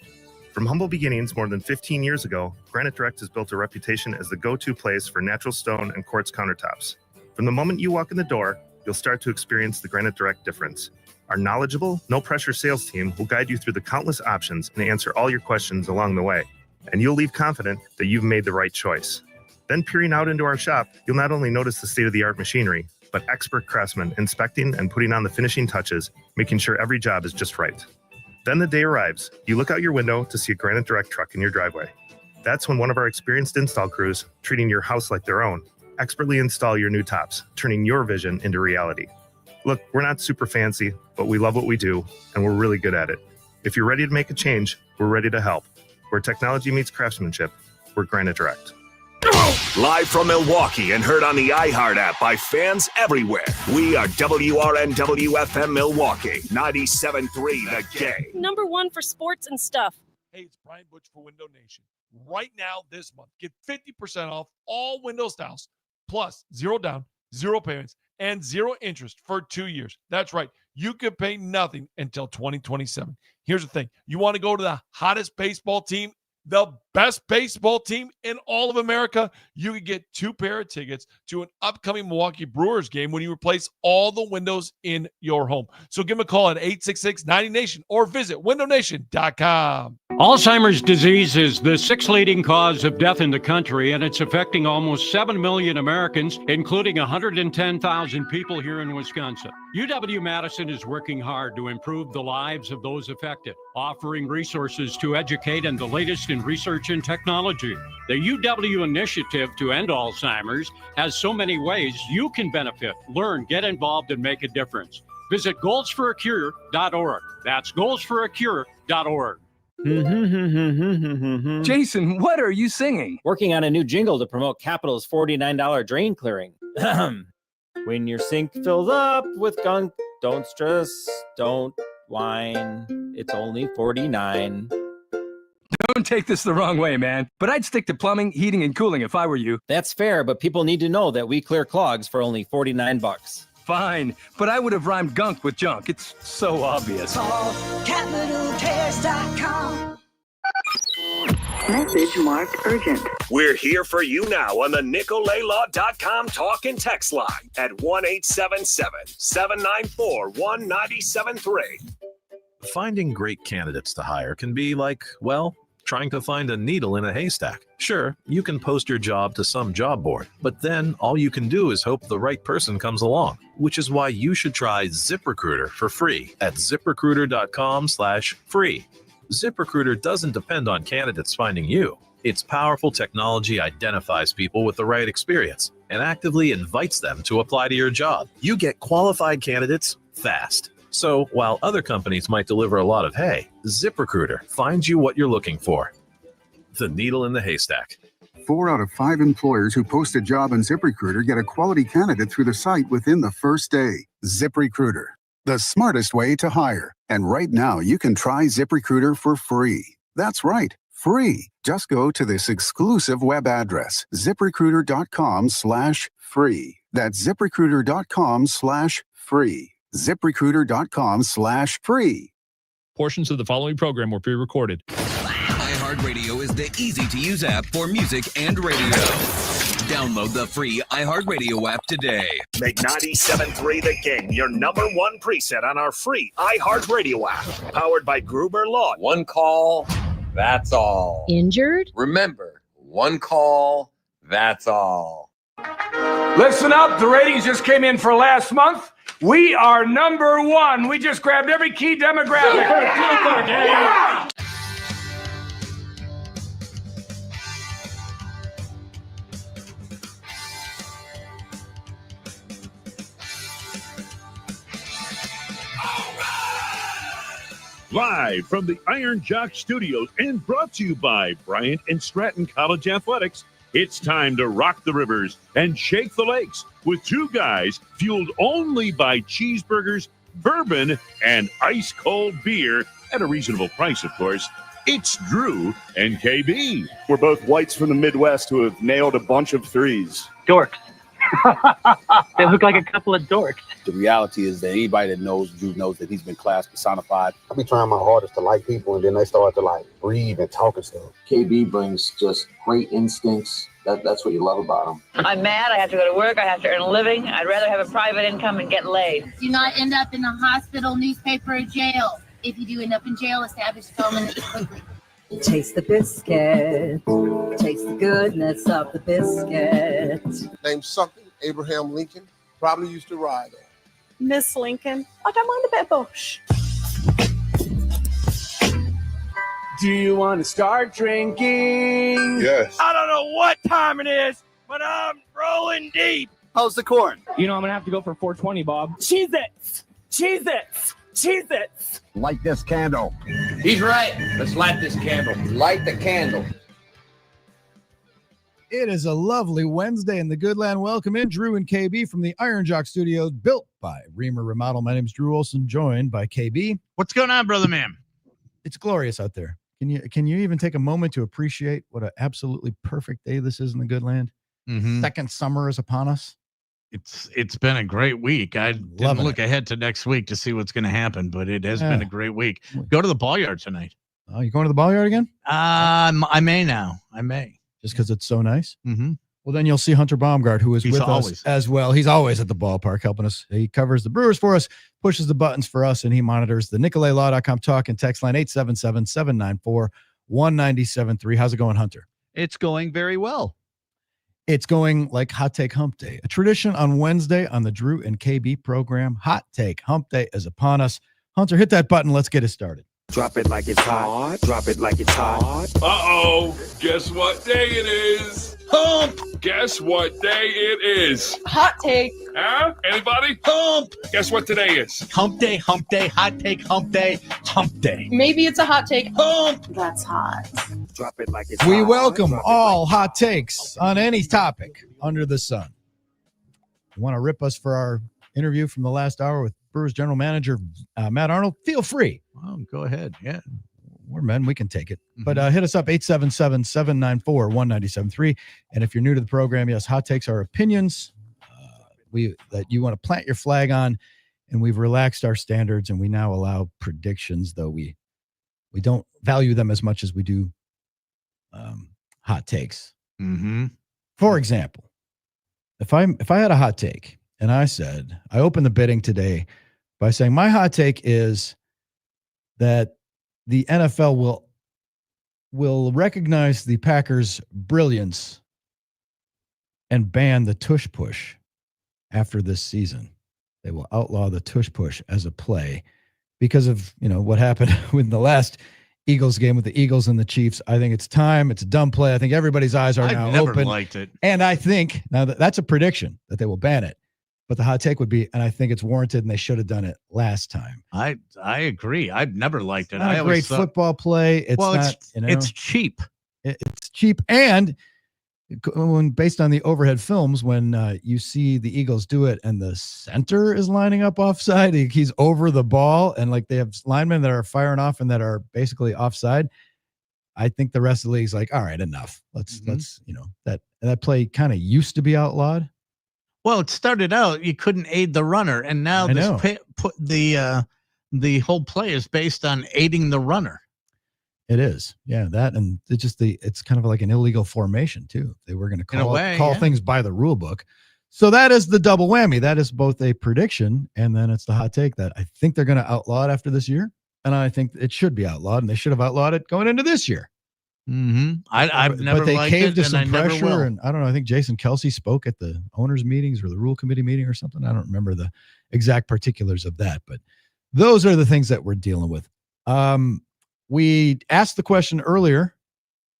From humble beginnings more than 15 years ago, Granite Direct has built a reputation as the go-to place for natural stone and quartz countertops. From the moment you walk in the door, you'll start to experience the Granite Direct difference. Our knowledgeable, no-pressure sales team will guide you through the countless options and answer all your questions along the way. And you'll leave confident that you've made the right choice. Then peering out into our shop, you'll not only notice the state-of-the-art machinery, but expert craftsmen inspecting and putting on the finishing touches, making sure every job is just right. Then the day arrives. You look out your window to see a Granite Direct truck in your driveway. That's when one of our experienced install crews, treating your house like their own, expertly install your new tops, turning your vision into reality. Look, we're not super fancy, but we love what we do, and we're really good at it. If you're ready to make a change, we're ready to help. Where technology meets craftsmanship, we're Granite Direct. Live from Milwaukee and heard on the iHeart app by fans everywhere. We are WRNW-FM Milwaukee, 97.3 The Game. Number one for sports and stuff. Hey, it's Brian Butch for Window Nation. Right now, this month, get 50% off all window styles, plus 0 down, 0 payments, and 0 interest for 2 years. That's right. You can pay nothing until 2027. Here's the thing. You want to go to the hottest baseball team, the best baseball team in all of America? You can get 2 pair of tickets to an upcoming Milwaukee Brewers game when you replace all the windows in your home. So give them a call at 866-90NATION or visit windownation.com. Alzheimer's disease is the 6th leading cause of death in the country, and it's affecting almost 7 million Americans, including 110,000 people here in Wisconsin. UW-Madison is working hard to improve the lives of those affected, offering resources to educate and the latest in research and technology. The UW Initiative to End Alzheimer's has so many ways you can benefit, learn, get involved, and make a difference. Visit goalsforacure.org. That's goalsforacure.org. Jason, what are you singing? Working on a new jingle to promote Capital's $49 drain clearing. When your sink fills up with gunk, don't stress, don't whine. It's only $49. Don't take this the wrong way, man, but I'd stick to plumbing, heating, and cooling if I were you. That's fair, but people need to know that we clear clogs for only $49. Fine, but I would have rhymed gunk with junk. It's so obvious. Call CapitalCares.com. Message marked urgent. We're here for you now on the NicolayLaw.com talk and text line at 1-877-794-1973. Finding great candidates to hire can be like, well, trying to find a needle in a haystack. Sure, you can post your job to some job board, but then all you can do is hope the right person comes along, which is why you should try ZipRecruiter for free at ZipRecruiter.com/free. ZipRecruiter doesn't depend on candidates finding you. Its powerful technology identifies people with the right experience and actively invites them to apply to your job. You get qualified candidates fast. So while other companies might deliver a lot of hay, ZipRecruiter finds you what you're looking for. The needle in the haystack. 4 out of 5 employers who post a job on ZipRecruiter get a quality candidate through the site within the first day. ZipRecruiter, the smartest way to hire. And right now, you can try ZipRecruiter for free. That's right, free. Just go to this exclusive web address, ZipRecruiter.com/free. That's ZipRecruiter.com/free. ZipRecruiter.com/free. Portions of the following program were pre-recorded. iHeartRadio is the easy-to-use app for music and radio. Download the free iHeartRadio app today. Make 97.3 The Game your #1 preset on our free iHeartRadio app. Powered by Gruber Law. One call, that's all. Injured? Remember, one call, That's all. Listen up. The ratings just came in for last month. We are number one. We just grabbed every key demographic. Yeah! Live from the Iron Jock Studios and brought to you by Bryant and Stratton College Athletics, it's time to rock the rivers and shake the lakes with two guys fueled only by cheeseburgers, bourbon, and ice-cold beer at a reasonable price, of course. It's Drew and KB. We're both whites from the Midwest who have nailed a bunch of threes. Dorks. They look like a couple of dorks. The reality is that anybody that knows Drew knows that he's been class personified. I be trying my hardest to like people, and then they start to like breathe and talk and stuff. KB brings just great instincts. That's what you love about him. I'm mad. I have to go to work. I have to earn a living. I'd rather have a private income and get laid. Do not end up in a hospital, newspaper, or jail. If you do end up in jail, establish permanently quickly. Taste the biscuit. Taste the goodness of the biscuit. Name something Abraham Lincoln probably used to ride on. Miss Lincoln, like I'm on the bed bush. Do you want to start drinking? Yes. I don't know what time it is, but I'm rolling deep. How's the corn? You know, I'm going to have to go for 420, Bob. Cheez-Its. Cheez-Its. Cheez-Its. Light this candle. He's right. Let's light this candle. Light the candle. It is a lovely Wednesday in the Goodland. Welcome in Drew and KB from the Iron Jock Studios, built by Reamer Remodel. My name is Drew Olson, joined by KB. What's going on, brother man? It's glorious out there. Can you even take a moment to appreciate what an absolutely perfect day this is in the Goodland? Mm-hmm. Second summer is upon us. It's been a great week. I didn't look ahead to next week to see what's going to happen, but it has been a great week. Go to the ball yard tonight. Oh, you going to the ball yard again? I may now. I may. Just because it's so nice? Mm-hmm. Well, then you'll see Hunter Baumgart, who is He's with always us as well. He's always at the ballpark helping us. He covers the Brewers for us, pushes the buttons for us, and he monitors the NicoletLaw.com talk and text line 877-794-1973. How's it going, Hunter? It's going very well. It's going like Hot Take Hump Day, a tradition on Wednesday on the Drew and KB program. Hot Take Hump Day is upon us. Hunter, hit that button. Let's get it started. Drop it like it's hot. Drop it like it's hot. Uh-oh. Guess what day it is? Hump. Guess what day it is? Hot take. Huh? Anybody? Hump. Guess what today is? Hump day, hot take, hump day, hump day. Maybe it's a hot take. Hump. That's hot. Drop it like it's We hot. welcome all hot takes on any topic under the sun. You want to rip us for our interview from the last hour with Brewers general manager Matt Arnold? Feel free. Well, go ahead. Yeah. We're men. We can take it. But hit us up, 877-794-1973. And if you're new to the program, yes, hot takes are opinions that you want to plant your flag on. And we've relaxed our standards, and we now allow predictions, though we don't value them as much as we do hot takes. Mm-hmm. For example, if I had a hot take and I said, I opened the bidding today by saying my hot take is that the NFL will recognize the Packers' brilliance and ban the tush push after this season. They will outlaw the tush push as a play because of, what happened with the last Eagles game with the Eagles and the Chiefs. I think it's time. It's a dumb play. I think everybody's eyes are now never open. Liked it. And I think now that's a prediction that they will ban it. But the hot take would be, and I think it's warranted, and they should have done it last time. I agree. I've never liked it. It's not a great football play. It's cheap. It's cheap, and when based on the overhead films, when you see the Eagles do it, and the center is lining up offside, he's over the ball, and like they have linemen that are firing off and that are basically offside. I think the rest of the league's like, all right, enough. Let's that play kind of used to be outlawed. Well, it started out you couldn't aid the runner, and now the whole play is based on aiding the runner. It is, yeah. That and it's kind of like an illegal formation too. They were going to call things by the rule book, so that is the double whammy. That is both a prediction and then it's the hot take that I think they're going to outlaw it after this year, and I think it should be outlawed, and they should have outlawed it going into this year. I've never but they liked caved it, to and I some never will. pressure. And I don't know. I think Jason Kelsey spoke at the owners' meetings or the rule committee meeting or something. I don't remember the exact particulars of that, but those are the things that we're dealing with. We asked the question earlier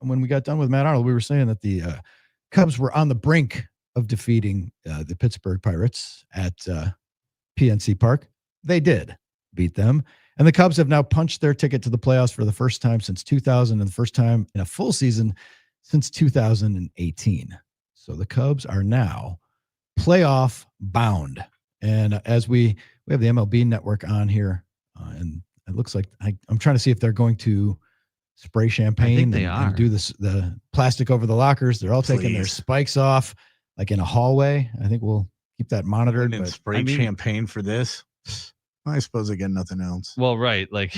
when we got done with Matt Arnold. We were saying that the Cubs were on the brink of defeating the Pittsburgh Pirates at PNC Park. They did beat them. And the Cubs have now punched their ticket to the playoffs for the first time since 2000 and the first time in a full season since 2018. So the Cubs are now playoff bound. And as we have the MLB network on here, and it looks like I'm trying to see if they're going to spray champagne and do the plastic over the lockers. They're all taking their spikes off like in a hallway. I think we'll keep that monitored. And spray champagne for this. I suppose they get nothing else. Well, right. Like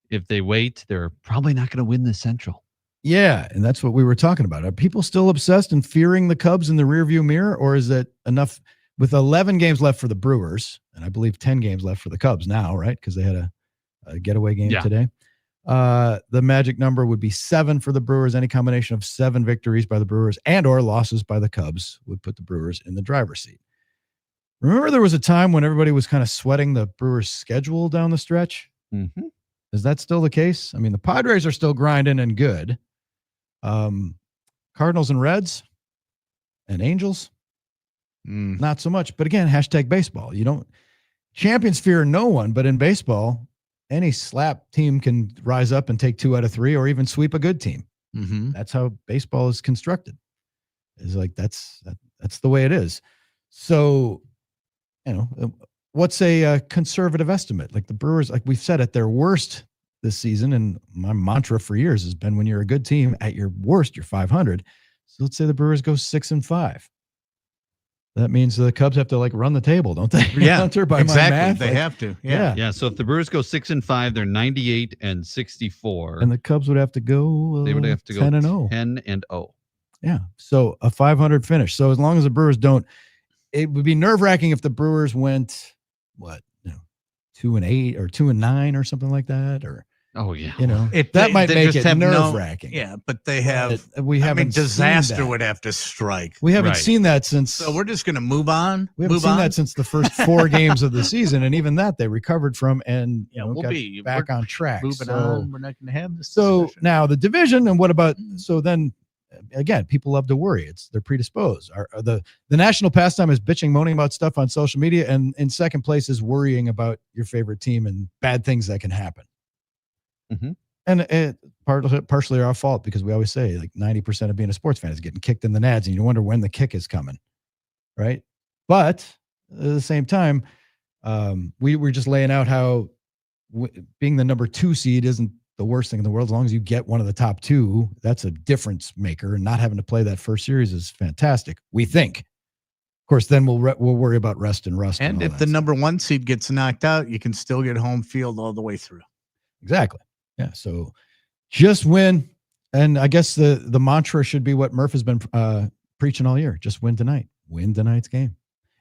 if they wait, they're probably not going to win the Central. Yeah. And that's what we were talking about. Are people still obsessed and fearing the Cubs in the rearview mirror? Or is it enough with 11 games left for the Brewers? And I believe 10 games left for the Cubs now, right? Because they had a getaway game today. The magic number would be 7 for the Brewers. Any combination of 7 victories by the Brewers and or losses by the Cubs would put the Brewers in the driver's seat. Remember there was a time when everybody was kind of sweating the Brewers' schedule down the stretch? Mm-hmm. Is that still the case? I mean, the Padres are still grinding and good. Cardinals and Reds and Angels, not so much. But again, hashtag baseball. Champions fear no one, but in baseball, any slap team can rise up and take 2 out of 3 or even sweep a good team. Mm-hmm. That's how baseball is constructed. It's like that's the way it is. So, what's a conservative estimate? Like the Brewers, like we've said, at their worst this season, and my mantra for years has been when you're a good team, at your worst, you're 500. So let's say the Brewers go 6-5. That means the Cubs have to run the table, don't they? Yeah, Hunter, by exactly. my math, They have to. Yeah. So if the Brewers go 6-5, they're 98-64. And the Cubs would have to go. They would have to go 10-0. 10-0. Yeah. So a 500 finish. So as long as the Brewers don't, it would be nerve wracking if the Brewers went 2-8 or 2-9 or something like that, or. Oh yeah, that might make it nerve-wracking. But they have. We haven't. Disaster would have to strike. We haven't seen that since. So we're just going to move on. We haven't seen that since the first 4 games of the season, and even that they recovered from, and we'll got be back on track. Moving on. We're not going to have this. So discussion. now the division, and what about? So then, again, people love to worry. They're predisposed. The national pastime is bitching, moaning about stuff on social media, and in second place is worrying about your favorite team and bad things that can happen. Mm-hmm. And it partially our fault, because we always say 90% of being a sports fan is getting kicked in the nads, and you wonder when the kick is coming, right? But at the same time, we were just laying out how being the number 2 seed isn't the worst thing in the world. As long as you get one of the top 2, that's a difference maker, and not having to play that first series is fantastic, we think. Of course, then we'll worry about rest and rust. And if the number 1 seed gets knocked out, you can still get home field all the way through. Exactly. Yeah. So just win. And I guess the mantra should be what Murph has been preaching all year. Just win tonight. Win tonight's game.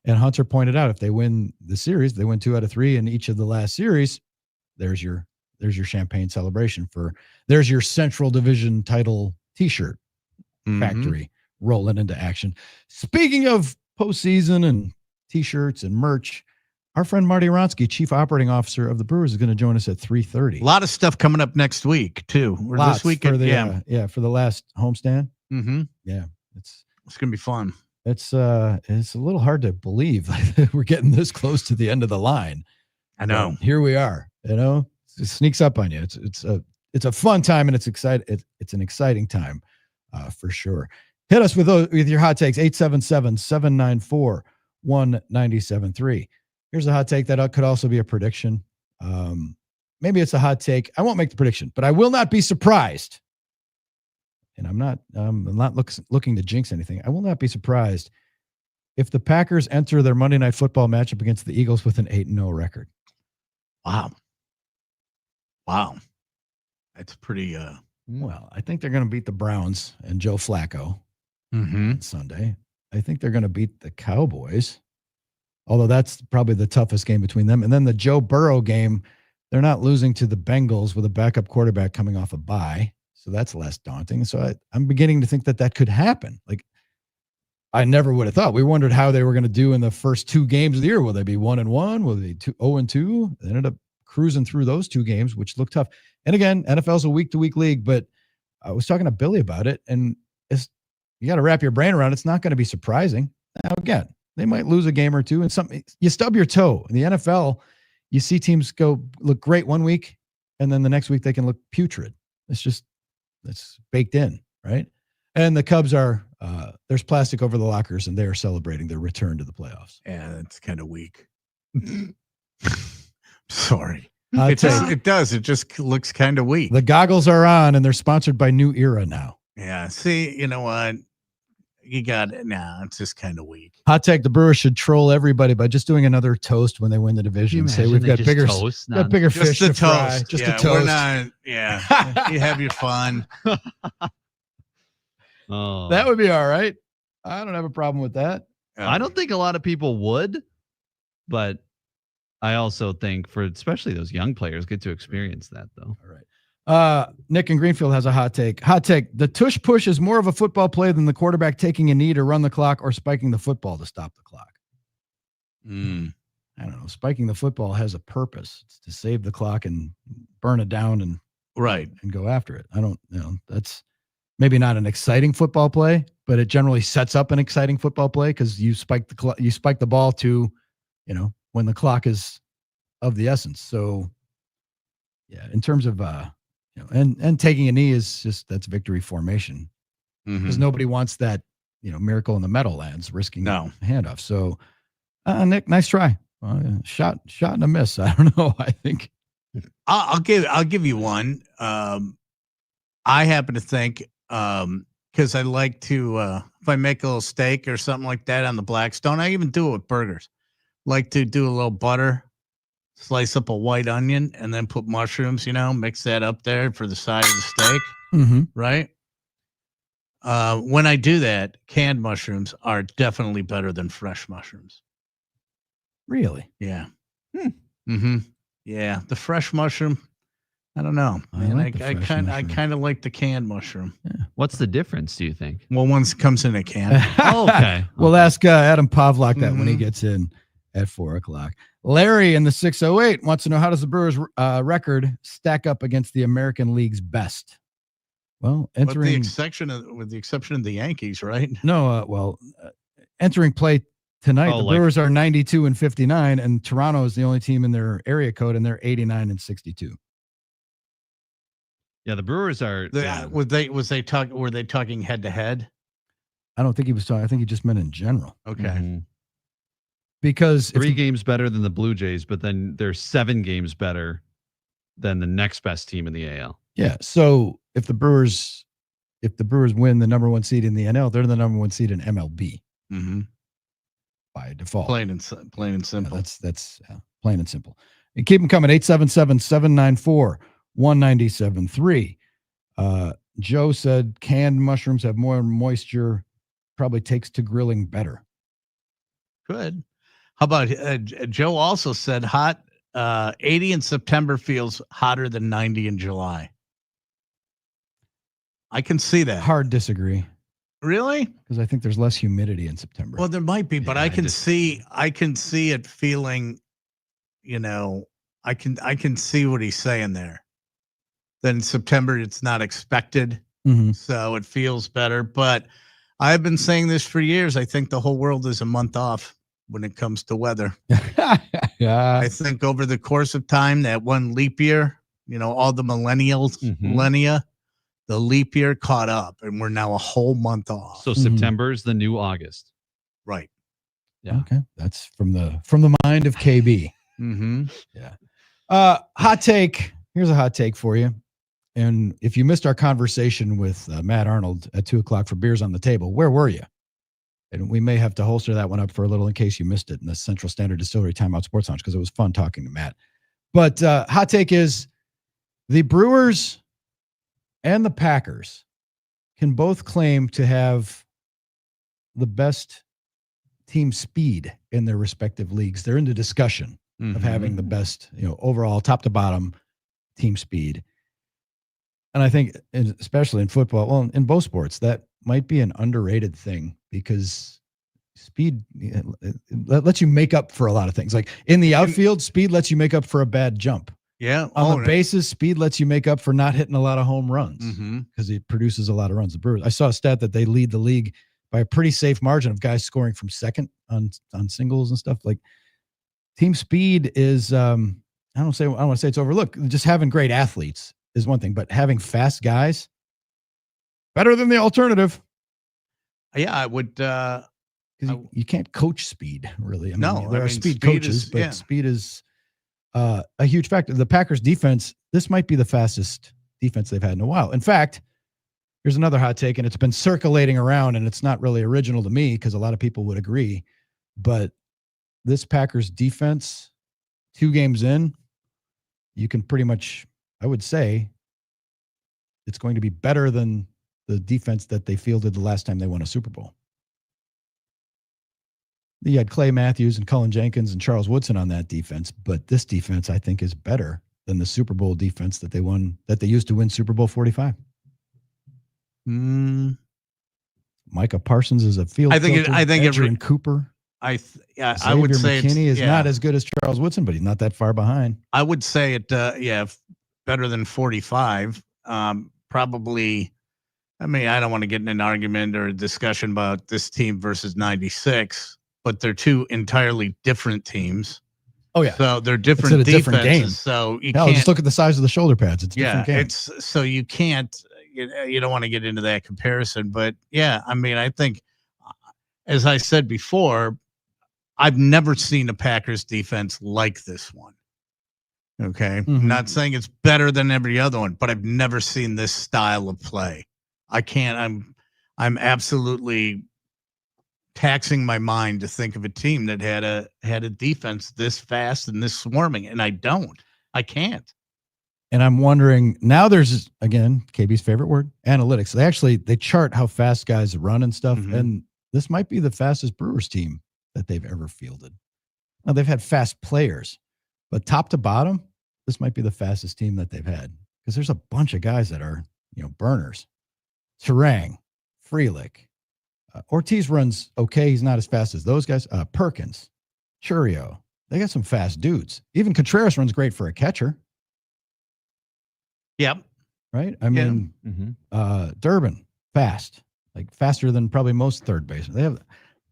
And Hunter pointed out, if they win the series, they win 2 out of 3 in each of the last series. There's your champagne celebration there's your Central Division title t-shirt factory rolling into action. Speaking of postseason and t-shirts and merch, our friend Marti Wronski, Chief Operating Officer of the Brewers, is going to join us at 3:30. A lot of stuff coming up next week too. Or this weekend, for the last homestand. Mm-hmm. Yeah, it's going to be fun. It's a little hard to believe we're getting this close to the end of the line. I know. But here we are. It sneaks up on you. It's a fun time, and it's exciting. It's an exciting time, for sure. Hit us with your hot takes. 877-794-1973. Here's a hot take that could also be a prediction. Maybe it's a hot take. I won't make the prediction, but I will not be surprised. And I'm not looking to jinx anything. I will not be surprised if the Packers enter their Monday Night Football matchup against the Eagles with an 8-0 record. Wow. That's pretty. Well, I think they're going to beat the Browns and Joe Flacco on Sunday. I think they're going to beat the Cowboys, although that's probably the toughest game between them. And then the Joe Burrow game, they're not losing to the Bengals with a backup quarterback coming off a bye. So that's less daunting. So I'm beginning to think that could happen. Like, I never would have thought. We wondered how they were going to do in the first 2 games of the year. Will they be 1-1? Will they be 0-2? They ended up cruising through those 2 games, which looked tough. And again, NFL's a week-to-week league, but I was talking to Billy about it, and you got to wrap your brain around. It's not going to be surprising. Now, again, they might lose a game or 2, and you stub your toe. In the NFL, you see teams look great one week, and then the next week they can look putrid. It's baked in, right? And the Cubs there's plastic over the lockers, and they are celebrating their return to the playoffs. Yeah, that's kind of weak. Sorry. It does. It just looks kind of weak. The goggles are on, and they're sponsored by New Era now. Yeah. See, you know what? You got it. Nah, it's just kind of weak. Hot take: the Brewers should troll everybody by just doing another toast when they win the division. Say we've got bigger fish to fry. Just a toast. We're not. Yeah. You have your fun. Oh, that would be all right. I don't have a problem with that. I don't think a lot of people would, but I also think especially those young players get to experience that though. All right. Nick in Greenfield has a hot take. The tush push is more of a football play than the quarterback taking a knee to run the clock or spiking the football to stop the clock. I don't know. Spiking the football has a purpose. It's to save the clock and burn it down and go after it. I don't know. That's maybe not an exciting football play, but it generally sets up an exciting football play because you spike the ball to, when the clock is of the essence. So, yeah, in terms of and taking a knee that's victory formation because nobody wants that miracle in the Meadowlands risking a handoff. So, Nick, nice try. Shot and a miss. I don't know. I think I'll give you one. I happen to think because I like to if I make a little steak or something like that on the Blackstone, I even do it with burgers. Like to do a little butter, slice up a white onion, and then put mushrooms. Mix that up there for the side of the steak. Right. When I do that, canned mushrooms are definitely better than fresh mushrooms. Really? Yeah. Yeah. The fresh mushroom, I don't know. I kind of like the canned mushroom. Yeah. What's the difference, do you think? Well, one comes in a can. Okay. We'll ask Adam Pawlak that when he gets in at 4:00. Larry in the 608 wants to know, how does the Brewers record stack up against the American League's best? Well, with the exception of the Yankees, right? No, entering play tonight, the Brewers are 92-59, and Toronto is the only team in their area code, and they're 89-62. Yeah, the Brewers are. Were they talking head to head? I don't think he was talking. I think he just meant in general. Okay. Because 3 games better than the Blue Jays, but then they're 7 games better than the next best team in the AL. Yeah. So if the Brewers win the number 1 seed in the NL, they're the number 1 seed in MLB. By default. Plain and simple. Yeah, that's plain and simple. And keep them coming. 877-794-1973. Joe said canned mushrooms have more moisture, probably takes to grilling better. Good. How about Joe also said hot 80 in September feels hotter than 90 in July. I can see that. Hard disagree. Really? Because I think there's less humidity in September. Well, there might be, but I can see it feeling, I can see what he's saying there. Then September, it's not expected. So it feels better. But I've been saying this for years. I think the whole world is a month off when it comes to weather. Yeah. I think over the course of time, that one leap year, all the millennia, the leap year caught up, and we're now a whole month off. So September is the new August. Right. Yeah. Okay. That's from the mind of KB. Yeah. Hot take. Here's a hot take for you. And if you missed our conversation with Matt Arnold at 2:00 for Beers on the Table, where were you? And we may have to holster that one up for a little in case you missed it in the Central Standard Distillery Timeout Sports Lounge, because it was fun talking to Matt. But hot take is the Brewers and the Packers can both claim to have the best team speed in their respective leagues. They're in the discussion of having the best, overall top to bottom team speed. And I think, especially in football, well, in both sports, that might be an underrated thing because speed lets you make up for a lot of things. Like in the outfield, speed lets you make up for a bad jump. Yeah. On the bases, speed lets you make up for not hitting a lot of home runs because it produces a lot of runs. The Brewers, I saw a stat that they lead the league by a pretty safe margin of guys scoring from second on singles and stuff. Like team speed is, I don't want to say it's overlooked. Just having great athletes is one thing, but having fast guys better than the alternative. Yeah, I would. Because you can't coach speed, really. I mean, there are speed coaches, but speed is a huge factor. The Packers defense, this might be the fastest defense they've had in a while. In fact, here's another hot take, and it's been circulating around, and it's not really original to me because a lot of people would agree. But this Packers defense, 2 games in, you can pretty much, I would say, it's going to be better than the defense that they fielded the last time they won a Super Bowl. You had Clay Matthews and Cullen Jenkins and Charles Woodson on that defense, but this defense, I think, is better than the Super Bowl defense that they used to win Super Bowl 45. Micah Parsons is a field. I think Edgerrin Cooper. I would say McKinney is not as good as Charles Woodson, but he's not that far behind. I would say it. Better than 45. Probably. I mean, I don't want to get in an argument or a discussion about this team versus 96, but they're 2 entirely different teams. Oh yeah. So they're different defenses. Different game. So you can't just look at the size of the shoulder pads. It's a different game. It's so you can't. You don't want to get into that comparison, but yeah, I mean, I think, as I said before, I've never seen a Packers defense like this one. Okay. I'm not saying it's better than every other one, but I've never seen this style of play. I can't, I'm absolutely taxing my mind to think of a team that had a defense this fast and this swarming. And I can't. And I'm wondering now there's, again, KB's favorite word, analytics. They chart how fast guys run and stuff. And this might be the fastest Brewers team that they've ever fielded. Now they've had fast players, but top to bottom, this might be the fastest team that they've had because there's a bunch of guys that are, burners. Terang, Frelick, Ortiz runs okay. He's not as fast as those guys. Perkins, Churio, they got some fast dudes. Even Contreras runs great for a catcher. Yep. Right. I mean, Durbin, fast, like faster than probably most third basemen.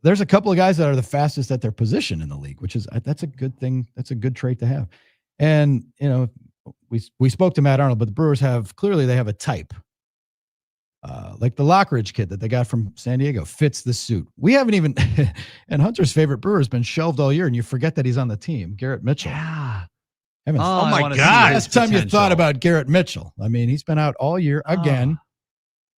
There's a couple of guys that are the fastest at their position in the league, which is, that's a good thing. That's a good trait to have. And, we spoke to Matt Arnold, but the Brewers they have a type. Like the Lockridge kid that they got from San Diego fits the suit. We haven't even, and Hunter's favorite Brewer has been shelved all year, and you forget that he's on the team, Garrett Mitchell. Yeah. Oh my God. Last time you thought about Garrett Mitchell. I mean, he's been out all year again.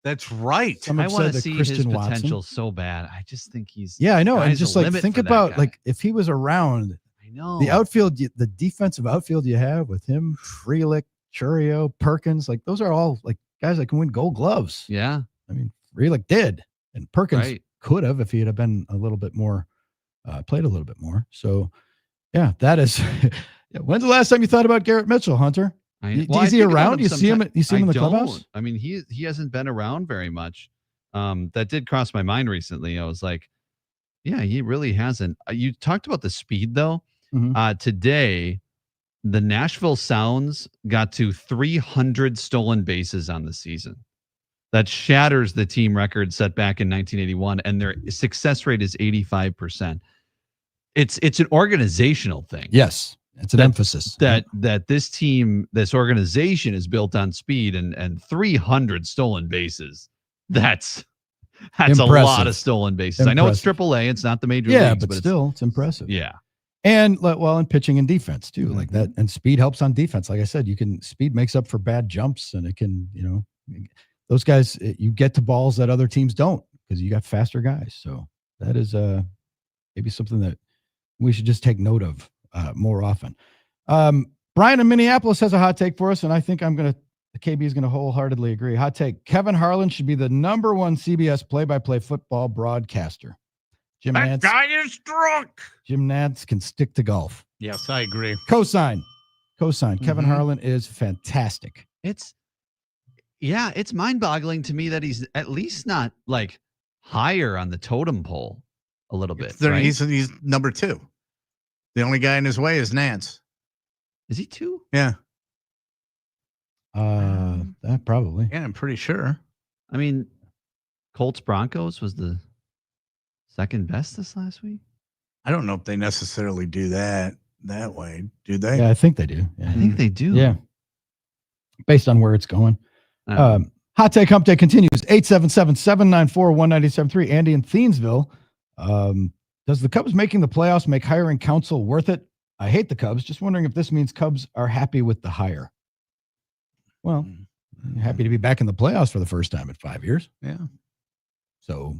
That's right. I want to see Christian his potential so bad. I just think he's. Yeah, I know. And just like think about like if he was around. I know the outfield, the defensive outfield you have with him, Frelick, Churio, Perkins, like those are all like guys that can win Gold Gloves. Yeah, I mean, Frelick did, and Perkins could have if he had been a little bit more, played a little bit more. So, yeah, that is. When's the last time you thought about Garrett Mitchell, Hunter? Is he around? You see him? You see him in the clubhouse? I mean, he hasn't been around very much. That did cross my mind recently. I was like, yeah, he really hasn't. You talked about the speed though. Today, the Nashville Sounds got to 300 stolen bases on the season. That shatters the team record set back in 1981, and their success rate is 85%. It's an organizational thing. Yes. It's an emphasis that this team, this organization is built on speed and 300 stolen bases. That's a lot of stolen bases. I know it's AAA. It's not the major leagues, but still it's impressive. Yeah. And in pitching and defense too, like that. And speed helps on defense. Like I said, speed makes up for bad jumps, and it can, those guys, you get to balls that other teams don't because you got faster guys. So that is maybe something that we should just take note of more often. Brian in Minneapolis has a hot take for us, and I think KB is going to wholeheartedly agree. Hot take: Kevin Harlan should be the number 1 CBS play-by-play football broadcaster. That guy is drunk. Jim Nantz can stick to golf. Yes, I agree. Cosign. Kevin Harlan is fantastic. Yeah, it's mind-boggling to me that he's at least not like higher on the totem pole a little bit. Right? He's number 2. The only guy in his way is Nance. Is he 2? Yeah. Probably. Yeah, I'm pretty sure. I mean, Colts Broncos was the second best this last week. I don't know if they necessarily do that way. Do they? Yeah, I think they do. Yeah. I think they do. Yeah. Based on where it's going. Hot Take Hump Day continues. 877-794-1973. Andy in Thiensville. Does the Cubs making the playoffs make hiring counsel worth it? I hate the Cubs. Just wondering if this means Cubs are happy with the hire. Well, happy to be back in the playoffs for the first time in 5 years. Yeah. So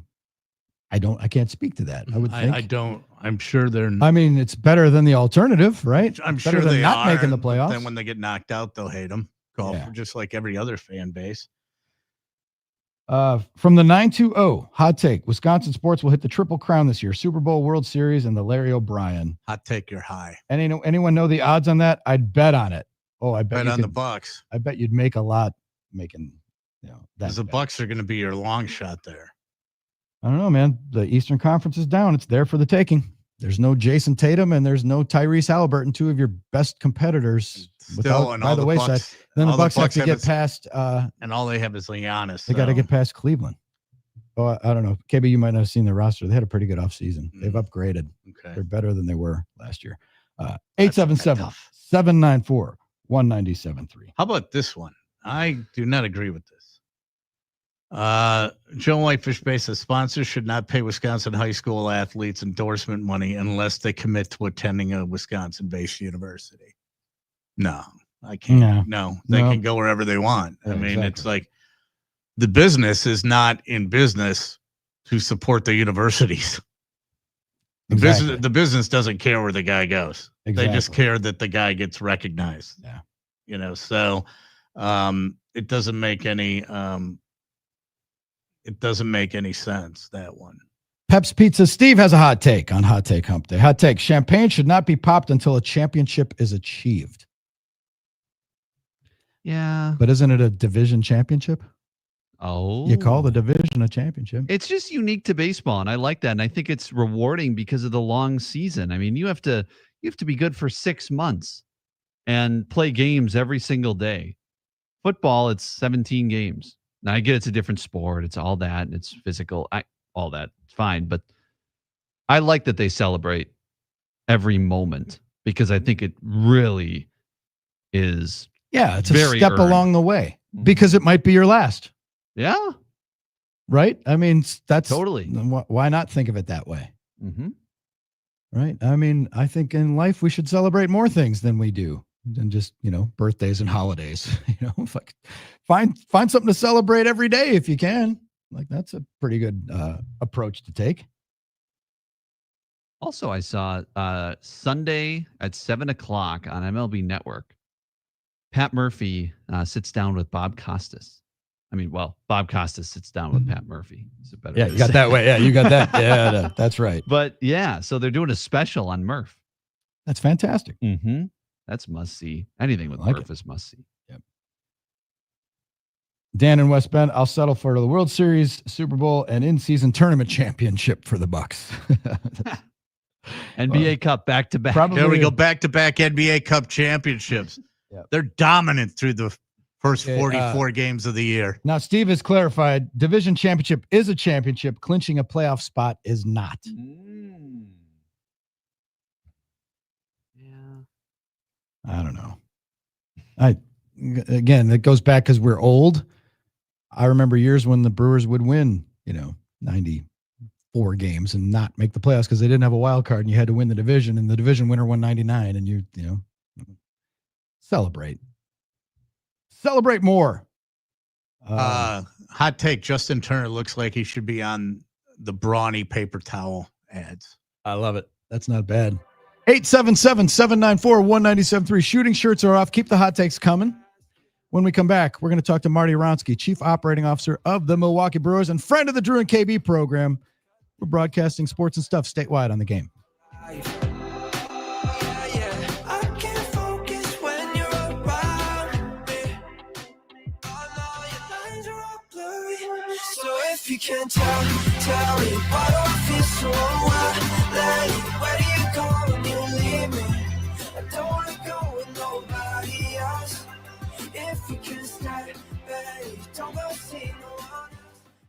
I can't speak to that. I would think. I don't. I'm sure they're. I mean, it's better than the alternative, right? I'm It's sure better than they not are. making the playoffs. Then when they get knocked out, they'll hate them. Golfer, just like every other fan base. From the 920 Hot Take, Wisconsin sports will hit the Triple Crown this year: Super Bowl, World Series, and the Larry O'Brien. Hot Take, you're high. Anyone know the odds on that? I'd bet on it. Oh, I bet on the Bucks. I bet you'd make a lot making, that. Because the Bucks are going to be your long shot there. I don't know, man. The Eastern Conference is down. It's there for the taking. There's no Jason Tatum and there's no Tyrese Halliburton, 2 of your best competitors. By the wayside. Then the Bucks have to get past. And all they have is Giannis. They got to get past Cleveland. Oh, I don't know. KB, you might not have seen their roster. They had a pretty good offseason. They've upgraded. Okay. They're better than they were last year. 877-794-1973. How about this one? I do not agree with this. Joe Whitefish basis sponsors should not pay Wisconsin high school athletes endorsement money unless they commit to attending a Wisconsin-based university. No, I can't. No, they can go wherever they want. I mean, It's like the business is not in business to support the universities. The business doesn't care where the guy goes. They just care that the guy gets recognized. Yeah. So it doesn't make any sense, that one. Pep's Pizza. Steve has a hot take on Hot Take Hump Day. Hot take: champagne should not be popped until a championship is achieved. Yeah. But isn't it a division championship? Oh. You call the division a championship. It's just unique to baseball, and I like that. And I think it's rewarding because of the long season. I mean, you have to be good for 6 months and play games every single day. Football, it's 17 games. Now I get it's a different sport. It's all that, and it's physical. All that, it's fine. But I like that they celebrate every moment because I think it really is. Yeah, it's a step along the way because it might be your last. Yeah. Right? I mean, that's totally. Why not think of it that way? Mm-hmm. Right? I mean, I think in life we should celebrate more things than we do than just, birthdays and holidays. Like find something to celebrate every day if you can. Like that's a pretty good approach to take. Also, I saw Sunday at 7:00 on MLB Network. Pat Murphy sits down with Bob Costas. Bob Costas sits down with Pat Murphy. Yeah, you got that way. Yeah, you got that. Yeah, that's right. But yeah, so they're doing a special on Murph. That's fantastic. Mm-hmm. That's must see. Anything with Murph is must see. Yep. Dan in West Bend, I'll settle for the World Series, Super Bowl, and in-season tournament championship for the Bucks. NBA Cup back to back. There we go, back to back NBA Cup championships. Yep. They're dominant through the first 44 games of the year. Now, Steve has clarified division championship is a championship. Clinching a playoff spot is not. Yeah. I don't know. Again, it goes back because we're old. I remember years when the Brewers would win, 94 games and not make the playoffs because they didn't have a wild card and you had to win the division and the division winner won 99 and you celebrate more. Hot take: Justin Turner looks like he should be on the Brawny paper towel ads. I love it. That's not bad. 877-794-1973. Shooting shirts are off. Keep the hot takes coming. When we come back, we're going to talk to Marti Wronski, Chief Operating Officer of the Milwaukee Brewers and friend of the Drew and KB program. We're broadcasting sports and stuff statewide on the Game. you can't tell me why do I feel so violated? Where do you go when you leave me? I don't wanna go with nobody else. If you can stay, babe, don't go see no one else.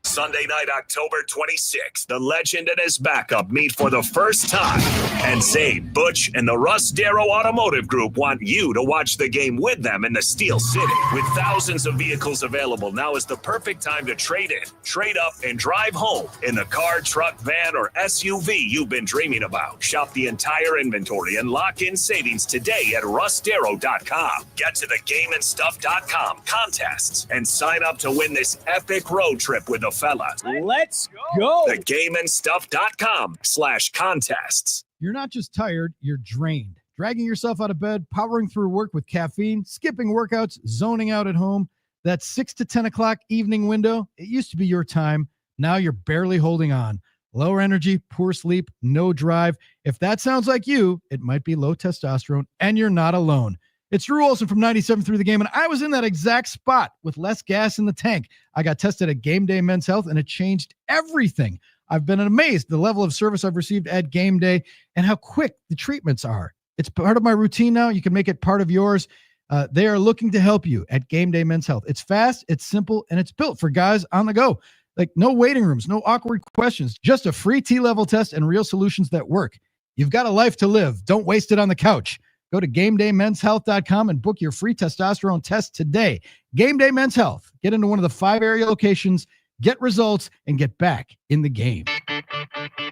Sunday night, October 26th, the legend and his backup meet for the first time. And Zabe, Butch, and the Russ Darrow Automotive Group want you to watch the game with them in the Steel City. With thousands of vehicles available, now is the perfect time to trade in, trade up, and drive home in the car, truck, van, or SUV you've been dreaming about. Shop the entire inventory and lock in savings today at russdarrow.com. Get to thegameandstuff.com contests and sign up to win this epic road trip with the fellas. Let's go. Thegameandstuff.com/contests. You're not just tired, you're drained. Dragging yourself out of bed, powering through work with caffeine, skipping workouts, zoning out at home. That 6 to 10 o'clock evening window, it used to be your time. Now you're barely holding on. Lower energy, poor sleep, no drive. If that sounds like you, it might be low testosterone, and you're not alone. It's Drew Olson from 97 Through the Game, and I was in that exact spot with less gas in the tank. I got tested at Game Day Men's Health, and it changed everything. I've been amazed at the level of service I've received at Game Day and how quick the treatments are. It's part of my routine now. You can make it part of yours. They are looking to help you at Game Day Men's Health. It's fast, it's simple, and it's built for guys on the go. Like no waiting rooms, no awkward questions, just a free T-level test and real solutions that work. You've got a life to live. Don't waste it on the couch. Go to GameDayMen'sHealth.com and book your free testosterone test today. Game Day Men's Health. Get into one of the 5 area locations, get results, and get back in the game.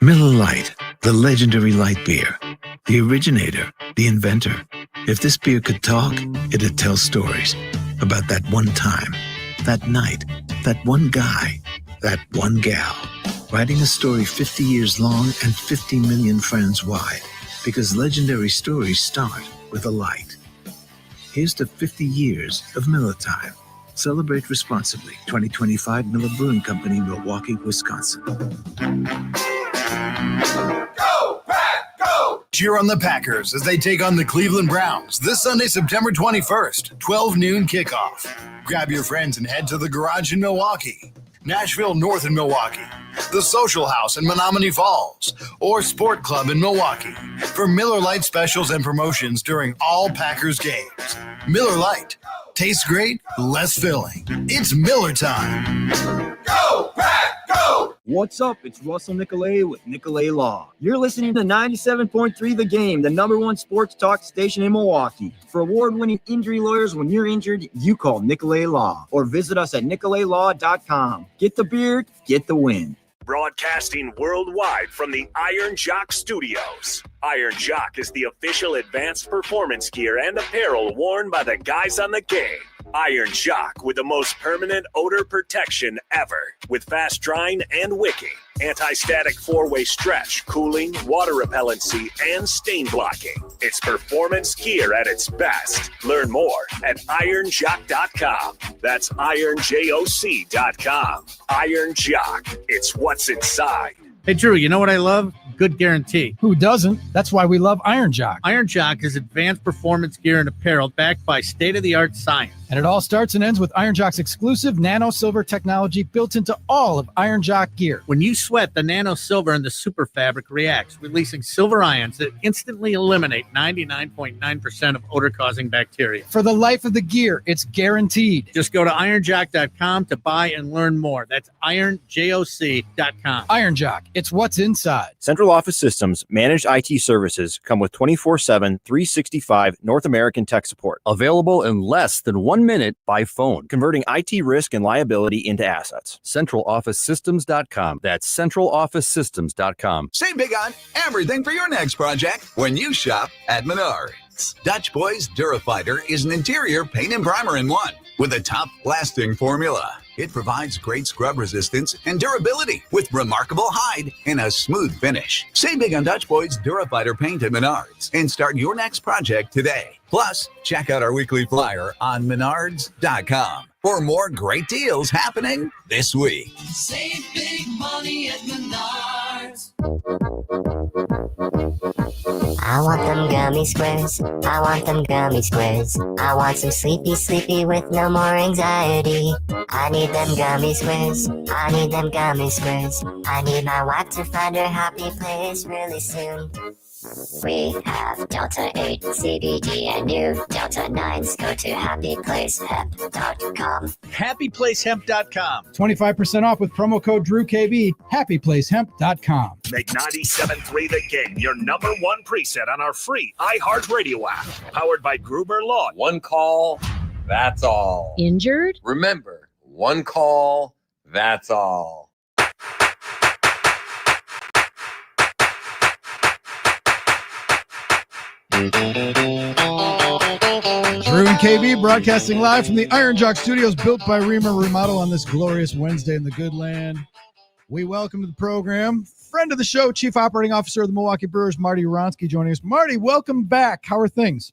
Miller Lite, the legendary light beer. The originator, the inventor. If this beer could talk, it'd tell stories about that one time, that night, that one guy, that one gal. Writing a story 50 years long and 50 million friends wide. Because legendary stories start with a light. Here's to 50 years of Miller Time. Celebrate responsibly. 2025 Miller Brewing Company, Milwaukee, Wisconsin. Go, Pack, go! Cheer on the Packers as they take on the Cleveland Browns this Sunday, September 21st, 12 noon kickoff. Grab your friends and head to the Garage in Milwaukee, Nashville North in Milwaukee, the Social House in Menominee Falls, or Sport Club in Milwaukee for Miller Lite specials and promotions during all Packers games. Miller Lite. Tastes great, less filling. It's Miller time. Go, Pack, go! What's up? It's Russell Nicolay with Nicolay Law. You're listening to 97.3 The Game, the #1 sports talk station in Milwaukee. For award-winning injury lawyers when you're injured, you call Nicolay Law or visit us at nicolaylaw.com. Get the beard, get the win. Broadcasting worldwide from the Iron Jock Studios. Iron Jock is the official advanced performance gear and apparel worn by the guys on the game. Iron Jock with the most permanent odor protection ever. With fast drying and wicking, anti-static 4-way stretch, cooling, water repellency, and stain blocking. It's performance gear at its best. Learn more at ironjock.com. That's ironjoc.com. Iron Jock. It's what's inside. Hey, Drew, you know what I love? Good guarantee. Who doesn't? That's why we love Iron Jock. Iron Jock is advanced performance gear and apparel backed by state-of-the-art science. And it all starts and ends with Iron Jock's exclusive nano silver technology built into all of Iron Jock gear. When you sweat, the nano silver in the super fabric reacts, releasing silver ions that instantly eliminate 99.9% of odor-causing bacteria. For the life of the gear, it's guaranteed. Just go to ironjock.com to buy and learn more. That's ironjoc.com. Iron Jock, it's what's inside. Central Office Systems managed IT services come with 24/7, 365 North American tech support. Available in less than 1 minute by phone, converting IT risk and liability into assets. CentralOfficeSystems.com. That's CentralOfficeSystems.com. Save big on everything for your next project when you shop at Menards. Dutch Boys Durafighter is an interior paint and primer in one with a top lasting formula. It provides great scrub resistance and durability with remarkable hide and a smooth finish. Save big on Dutch Boys Durafighter paint at Menards and start your next project today. Plus, check out our weekly flyer on Menards.com. for more great deals happening this week. Save big money at Menards. I want them gummy squares. I want them gummy squares. I want some sleepy with no more anxiety. I need them gummy squares. I need them gummy squares. I need my wife to find her happy place really soon. We have Delta 8 CBD and new Delta 9s. Go to happyplacehemp.com. Happyplacehemp.com. 25% off with promo code DrewKB. Happyplacehemp.com. Make 97.3 The Game your number one preset on our free iHeartRadio app. Powered by Gruber Law. One call, that's all. Injured? Remember, one call, that's all. Drew and KB broadcasting live from the Iron Jock Studios, built by Reamer Remodel on this glorious Wednesday in the good land. We welcome to the program friend of the show, Chief Operating Officer of the Milwaukee Brewers, Marti Wronski, joining us. Marty, welcome back. How are things?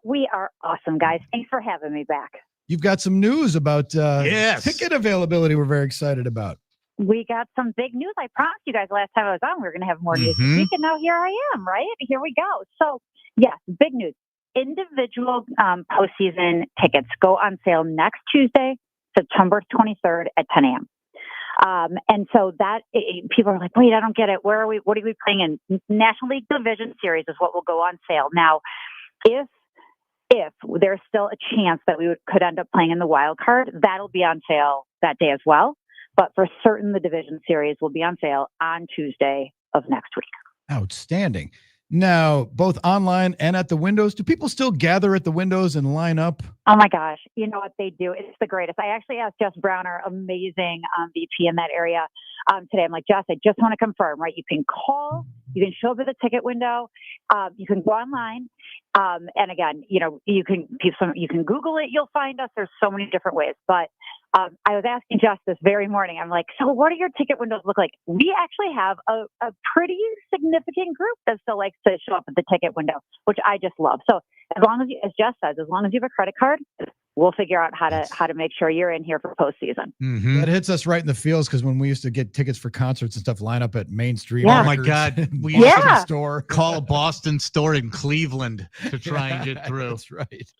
We are awesome, guys. Thanks for having me back. You've got some news about Yes. ticket availability we're very excited about. We got some big news. I promised you guys last time I was on we were going to have more news this week, and now here I am, right? Here we go. So, yes, big news. Individual postseason tickets go on sale next Tuesday, September 23rd at 10 a.m. And so that people are like, wait, I don't get it. Where are we? What are we playing in? National League Division Series is what will go on sale. Now, if there's still a chance that we could end up playing in the wild card, that'll be on sale that day as well. But for certain, the division series will be on sale on Tuesday of next week. Outstanding. Now, both online and at the windows, do people still gather at the windows and line up? Oh my gosh. You know what they do? It's the greatest. I actually asked Jess Brown, our amazing VP in that area today. I'm like, Jess, I just want to confirm, right? You can call, you can show up at the ticket window, you can go online. And again, you know, you can Google it. You'll find us. There's so many different ways, but I was asking Jess this very morning. I'm like, so what do your ticket windows look like? We actually have a pretty significant group that still likes to show up at the ticket window, which I just love. So as long as as Jess says, as long as you have a credit card, we'll figure out how to make sure you're in here for postseason. Mm-hmm. That hits us right in the feels because when we used to get tickets for concerts and stuff, line up at Main Street. Yeah. Oh my God. We used to call a Boston store in Cleveland to try and get through. That's right.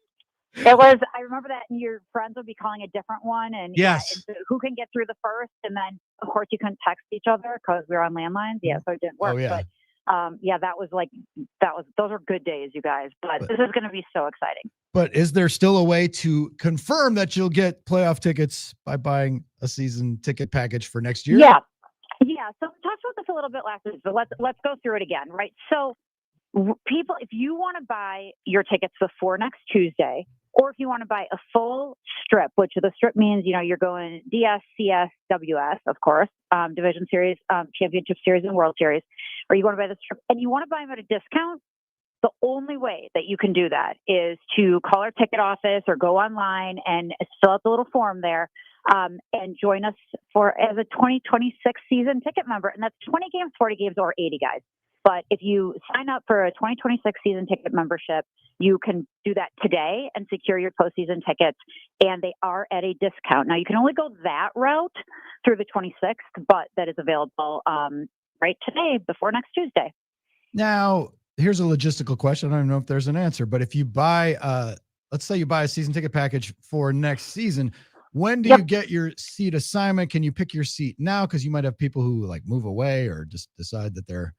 It was, I remember that, and your friends would be calling a different one, and yes, and who can get through the first, and then of course you couldn't text each other because we were on landlines. Yeah, so it didn't work. Oh, yeah. But those were good days, you guys. But this is going to be so exciting. But is there still a way to confirm that you'll get playoff tickets by buying a season ticket package for next year? Yeah. So we talked about this a little bit last week, but let's go through it again, right? So people, if you want to buy your tickets before next Tuesday, or if you want to buy a full strip, which the strip means, you know, you're going DS, CS, WS, of course, Division Series, Championship Series, and World Series, or you want to buy the strip and you want to buy them at a discount, the only way that you can do that is to call our ticket office or go online and fill out the little form there and join us as a 2026 season ticket member. And that's 20 games, 40 games, or 80 guys. But if you sign up for a 2026 season ticket membership, you can do that today and secure your postseason tickets, and they are at a discount. Now, you can only go that route through the 26th, but that is available right today before next Tuesday. Now, here's a logistical question. I don't know if there's an answer, but if you buy, let's say you buy a season ticket package for next season, when do you get your seat assignment? Can you pick your seat now? Because you might have people who like move away or just decide that they're,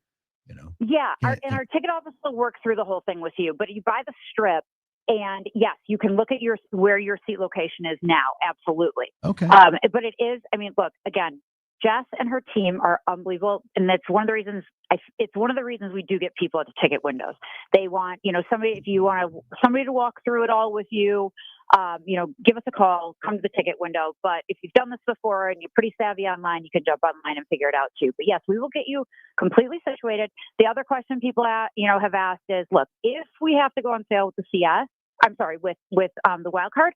you know. Yeah, our ticket office will work through the whole thing with you. But you buy the strip, and yes, you can look at where your seat location is now. Absolutely. Okay. But it is. I mean, look again. Jess and her team are unbelievable, and that's one of the reasons. It's one of the reasons we do get people at the ticket windows. They want, you know, somebody. If you want somebody to walk through it all with you, you know, give us a call. Come to the ticket window. But if you've done this before and you're pretty savvy online, you can jump online and figure it out too. But yes, we will get you completely situated. The other question people have asked is, look, if we have to go on sale with the CS, with the wild card,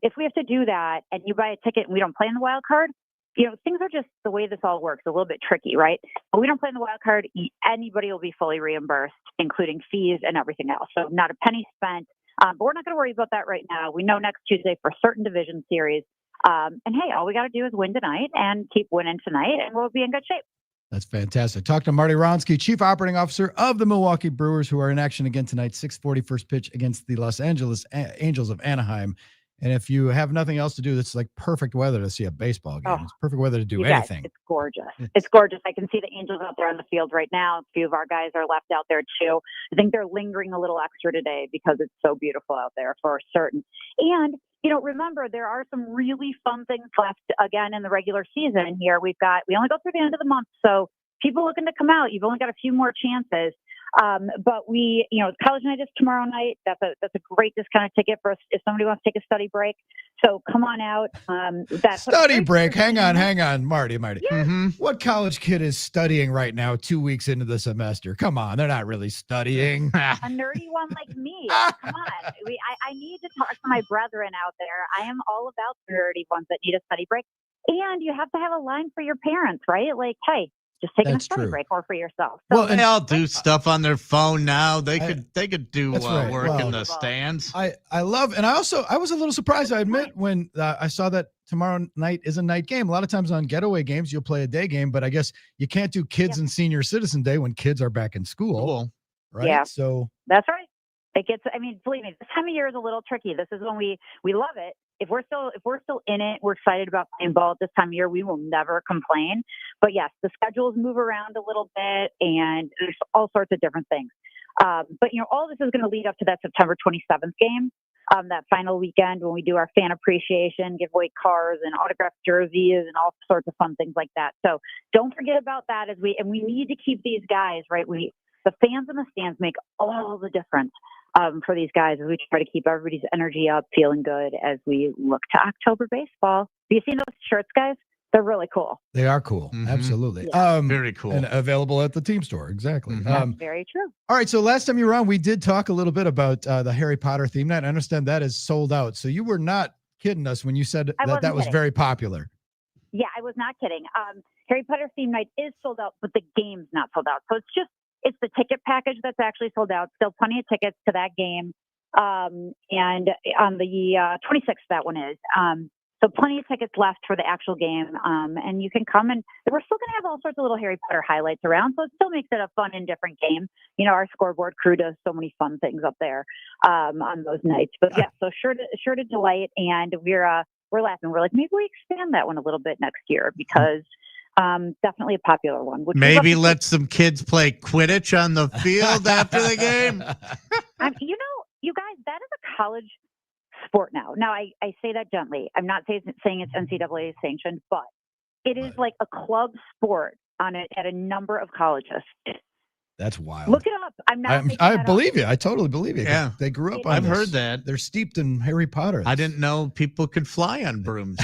if we have to do that and you buy a ticket and we don't play in the wild card, you know, things are just the way this all works, a little bit tricky, right? But we don't play in the wild card. Anybody will be fully reimbursed, including fees and everything else. So not a penny spent But we're not going to worry about that right now. We know next Tuesday for certain division series. And hey, all we got to do is win tonight and keep winning tonight, and we'll be in good shape. That's fantastic. Talk to Marti Wronski, Chief Operating Officer of the Milwaukee Brewers, who are in action again tonight, 6:40 first pitch against the Los Angeles Angels of Anaheim. And if you have nothing else to do, it's like perfect weather to see a baseball game. It's perfect weather to do anything. Guys, it's gorgeous. It's gorgeous. I can see the Angels out there on the field right now. A few of our guys are left out there too. I think they're lingering a little extra today because it's so beautiful out there for certain. And remember, there are some really fun things left again in the regular season here. We only go through the end of the month. So people looking to come out, you've only got a few more chances. But college night is tomorrow night. That's a great discounted ticket for us if somebody wants to take a study break. So come on out. Study break. Hang on, Marty. Yeah. What college kid is studying right now 2 weeks into the semester? Come on, they're not really studying. A nerdy one like me. Come on. I need to talk to my brethren out there. I am all about the nerdy ones that need a study break. And you have to have a line for your parents, right? Like, hey, just taking a study break or for yourself. So, well, they all do stuff on their phone now. They could do work in the stands. I love, and I was a little surprised, I admit, when I saw that tomorrow night is a night game. A lot of times on getaway games, you'll play a day game, but I guess you can't do kids and senior citizen day when kids are back in school. Cool. Right? Yeah. So that's right. Believe me, this time of year is a little tricky. This is when we love it. If we're still in it, we're excited about playing ball at this time of year. We will never complain. But yes, the schedules move around a little bit, and there's all sorts of different things. But all this is going to lead up to that September 27th game, that final weekend when we do our fan appreciation, give away cars and autographed jerseys and all sorts of fun things like that. So don't forget about that we need to keep these guys right. The fans in the stands make all the difference. For these guys as we try to keep everybody's energy up, feeling good as we look to October baseball. Have you seen those shirts, guys? They're really cool. They are cool. Mm-hmm. Absolutely. Yeah. Very cool. And available at the team store. Exactly. Mm-hmm. That's very true. All right. So last time you were on, we did talk a little bit about the Harry Potter theme night. I understand that is sold out. So you were not kidding us when you said that was very popular. Yeah, I was not kidding. Harry Potter theme night is sold out, but the game's not sold out. So it's the ticket package that's actually sold out. Still plenty of tickets to that game. And on the 26th, that one is. So plenty of tickets left for the actual game. And you can come, and we're still going to have all sorts of little Harry Potter highlights around. So it still makes it a fun and different game. Our scoreboard crew does so many fun things up there on those nights. But yeah, so sure to delight. And we're laughing. We're like, maybe we expand that one a little bit next year because definitely a popular one. Maybe let some kids play Quidditch on the field after the game. You guys, that is a college sport now. Now, I say that gently. I'm not saying it's NCAA sanctioned, but it is like a club sport at a number of colleges. That's wild. Look it up. I believe you. I totally believe you. Yeah. They grew up on I've this. heard that. They're steeped in Harry Potter. I didn't know people could fly on brooms.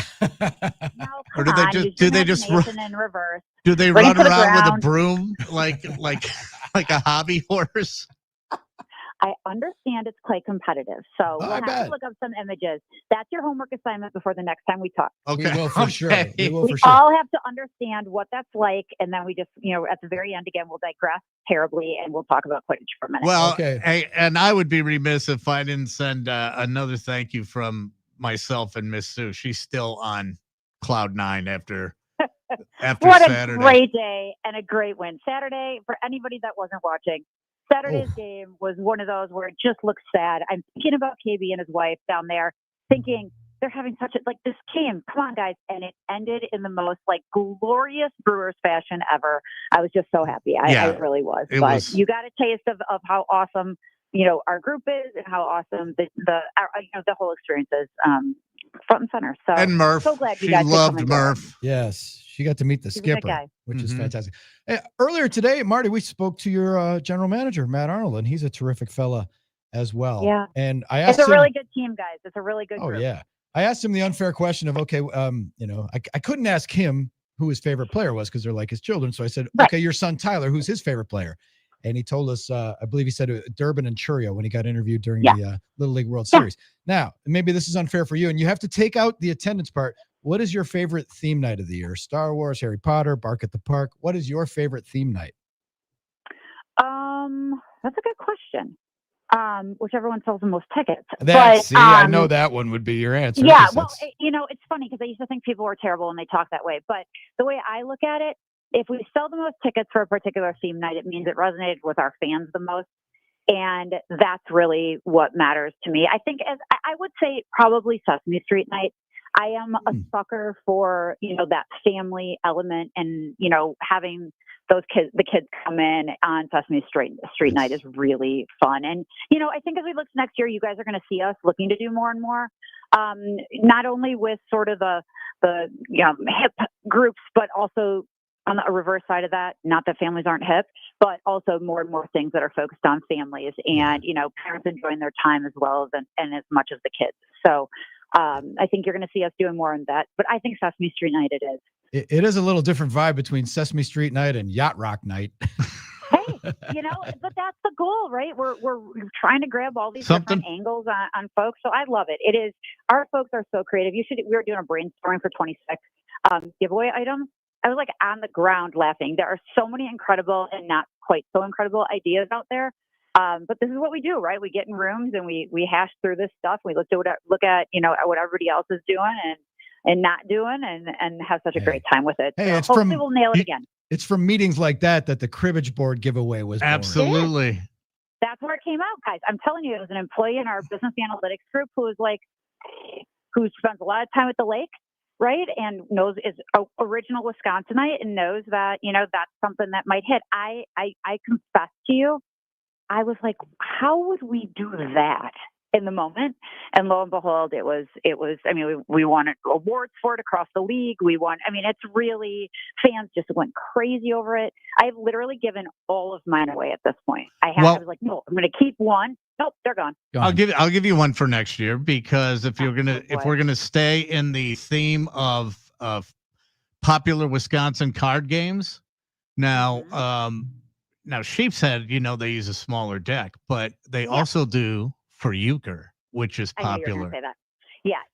Or do they just run in reverse? Do they run around with a broom like a hobby horse? I understand it's quite competitive. So we'll have to look up some images. That's your homework assignment before the next time we talk. Okay. We will for sure. We all have to understand what that's like. And then we just, at the very end, again, we'll digress terribly and we'll talk about Quidditch for a minute. Well, okay. And I would be remiss if I didn't send another thank you from myself and Miss Sue. She's still on cloud nine after what Saturday. A great day and a great win. Saturday, for anybody that wasn't watching, Saturday's game was one of those where it just looks sad. I'm thinking about KB and his wife down there, thinking they're having such this game. Come on, guys. And it ended in the most glorious Brewers fashion ever. I was just so happy. I really was. But you got a taste of how awesome, our group is and how awesome the whole experience is front and center. So, and Murph. So glad you she guys loved Murph. Yes. She got to meet the skipper, which is Mm-hmm. fantastic. Hey, earlier today, Marty, we spoke to your general manager, Matt Arnold, and he's a terrific fella as well. Yeah. And I asked It's a really good team, guys. It's a really good group. Oh, yeah. I asked him the unfair question of, I couldn't ask him who his favorite player was because they're like his children. So I said, okay, your son, Tyler, who's his favorite player? And he told us, I believe he said Durbin and Churio when he got interviewed during the Little League World Series. Now, maybe this is unfair for you, and you have to take out the attendance part. What is your favorite theme night of the year? Star Wars, Harry Potter, Bark at the Park. What is your favorite theme night? That's a good question. Whichever one sells the most tickets. I know that one would be your answer. Yeah, 'cause well, that's- it's funny because I used to think people were terrible and they talk that way. But the way I look at it, if we sell the most tickets for a particular theme night, it means it resonated with our fans the most. And that's really what matters to me. I think I would say probably Sesame Street night. I am a sucker for, that family element and, having the kids come in on Sesame Street night is really fun. And, I think as we look to next year, you guys are going to see us looking to do more and more, not only with sort of the hip groups, but also on the reverse side of that, not that families aren't hip, but also more and more things that are focused on families and, parents enjoying their time as well and as much as the kids. So I think you're going to see us doing more on that, but I think Sesame Street night it is. It is a little different vibe between Sesame Street night and Yacht Rock night. Hey, but that's the goal, right? We're trying to grab all these different angles on folks. So I love it. It is, our folks are so creative. We were doing a brainstorming for 26 giveaway items. I was like on the ground laughing. There are so many incredible and not quite so incredible ideas out there. But this is what we do, right? We get in rooms and we hash through this stuff. We look at what everybody else is doing and not doing and have such a great time with it. Hey, so hopefully we'll nail it again. It's from meetings like that the cribbage board giveaway was born. Absolutely. That's where it came out, guys. I'm telling you, it was an employee in our business analytics group who spends a lot of time at the lake, right? And is original Wisconsinite and knows that, that's something that might hit. I confess to you, I was like, how would we do that in the moment? And lo and behold, it was, we won awards for it across the league. It's really, fans just went crazy over it. I've literally given all of mine away at this point. I was like, no, I'm going to keep one. Nope, they're gone. I'll give you one for next year because if we're gonna stay in the theme of popular Wisconsin card games, now Sheep's Head, they use a smaller deck, but they also do for euchre, which is popular. I knew you were gonna say that.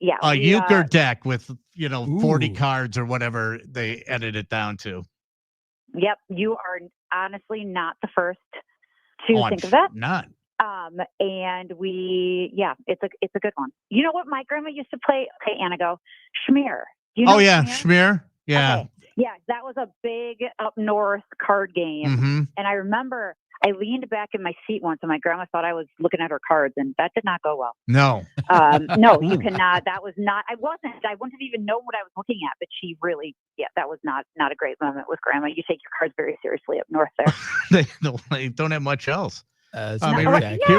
Yeah. A euchre deck with 40 cards or whatever they edit it down to. Yep, you are honestly not the first to think of that. Not. And it's a good one. You know what my grandma used to play? Okay, Anna, go. Schmear. Do you know Schmear? Yeah. Okay. Yeah, that was a big up north card game. Mm-hmm. And I remember I leaned back in my seat once and my grandma thought I was looking at her cards and that did not go well. No. No, you cannot. That was not, I wouldn't have even known what I was looking at, but she really, that was not a great moment with grandma. You take your cards very seriously up north there. They don't have much else. Here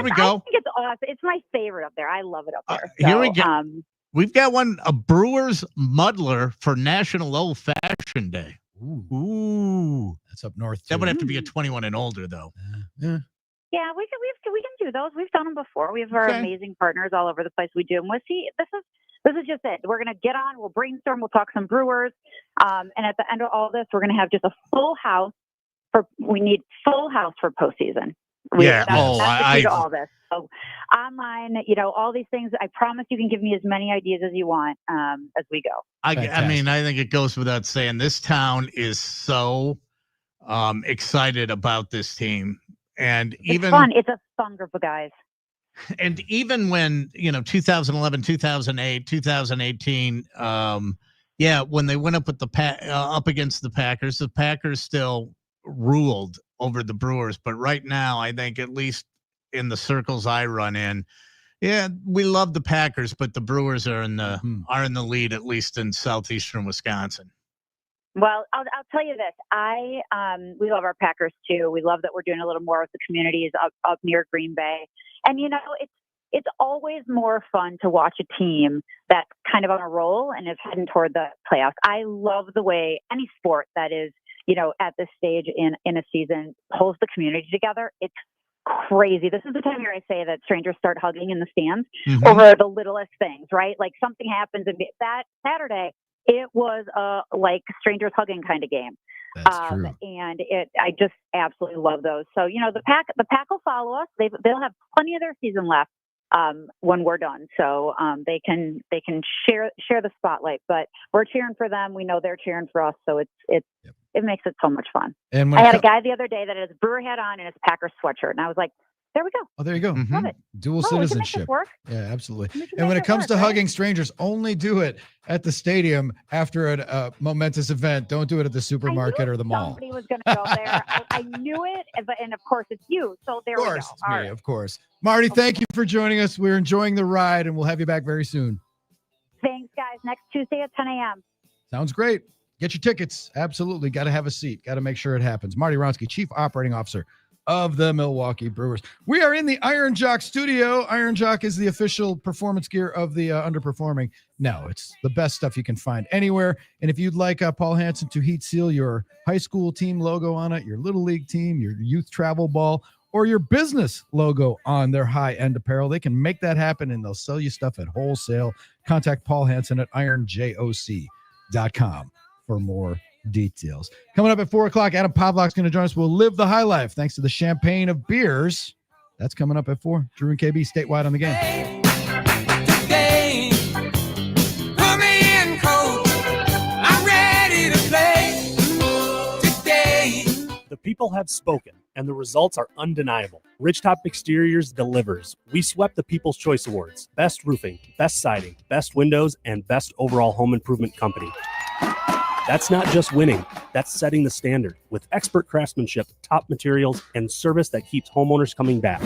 we go. I think it's awesome. It's my favorite up there. I love it up there. Here we go. We've got a Brewers muddler for National Old Fashioned Day. Ooh. That's up north. That would have to be a 21 and older, though. Yeah, we can do those. We've done them before. We have our amazing partners all over the place. We do them. We'll see. This is just it. We're going to get on. We'll brainstorm. We'll talk some Brewers. And at the end of all this, we're going to have just a full house. We need full house for postseason. That's the key to all this. So online, all these things. I promise you can give me as many ideas as you want as we go. I think it goes without saying this town is so excited about this team, and it's fun. It's a fun group of guys. And even when 2011, 2008, 2018, when they went up with up against the Packers still ruled over the Brewers. But right now, I think at least in the circles I run in, we love the Packers, but the Brewers are in the lead, at least in southeastern Wisconsin. Well, I'll tell you this. We love our Packers too. We love that we're doing a little more with the communities up near Green Bay. And it's always more fun to watch a team that's kind of on a roll and is heading toward the playoffs. I love the way any sport that is, at this stage in a season pulls the community together. It's crazy. This is the time where I say that strangers start hugging in the stands over the littlest things, right? Like something happens, and that Saturday, it was like strangers hugging kind of game. That's true. And I just absolutely love those. So, the Pack will follow us. They'll have plenty of their season left when we're done. So they can share the spotlight, but we're cheering for them. We know they're cheering for us. So it makes it so much fun. And I had a guy the other day that had his Brewer hat on and his Packers sweatshirt. And I was like, There we go. Oh, there you go. Love it. Dual Oh, we can make this citizenship. work. Yeah, absolutely. We can And when make it it comes work, to right? hugging strangers, only do it at the stadium after a momentous event. Don't do it at the supermarket or the mall. Somebody was going to go there. I knew it, and of course it's you. So there we go. It's All me, right. of course. Marty, thank you for joining us. We're enjoying the ride, and we'll have you back very soon. Thanks, guys. Next Tuesday at 10 a.m. Sounds great. Get your tickets. Absolutely. Got to have a seat. Got to make sure it happens. Marty Wronski, Chief Operating Officer of the Milwaukee Brewers. We are in the Iron Jock studio. Iron Jock is the official performance gear of the underperforming. No, it's the best stuff you can find anywhere. And if you'd like Paul Hansen to heat seal your high school team logo on it, your little league team, your youth travel ball, or your business logo on their high-end apparel, they can make that happen, and they'll sell you stuff at wholesale. Contact Paul Hansen at ironjoc.com for more details. Coming up at 4 o'clock, Adam Pawlak's going to join us. We'll live the high life thanks to the champagne of beers. That's coming up at 4. Drew and KB statewide on the game. Put me in, coach. I'm ready to play today. The people have spoken, and the results are undeniable. Ridgetop Exteriors delivers. We swept the People's Choice Awards: Best Roofing, Best Siding, Best Windows, and Best Overall Home Improvement Company. That's not just winning, that's setting the standard with expert craftsmanship, top materials, and service that keeps homeowners coming back.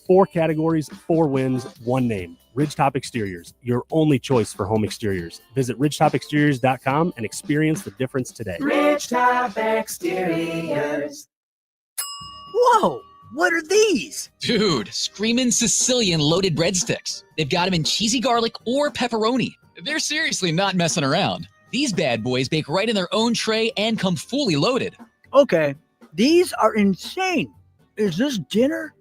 4 categories, 4 wins, 1 name. Ridgetop Exteriors, your only choice for home exteriors. Visit ridgetopexteriors.com and experience the difference today. Ridgetop Exteriors. Whoa, what are these? Dude, Screamin' Sicilian loaded breadsticks. They've got them in cheesy garlic or pepperoni. They're seriously not messing around. These bad boys bake right in their own tray and come fully loaded. Okay, these are insane. Is this dinner?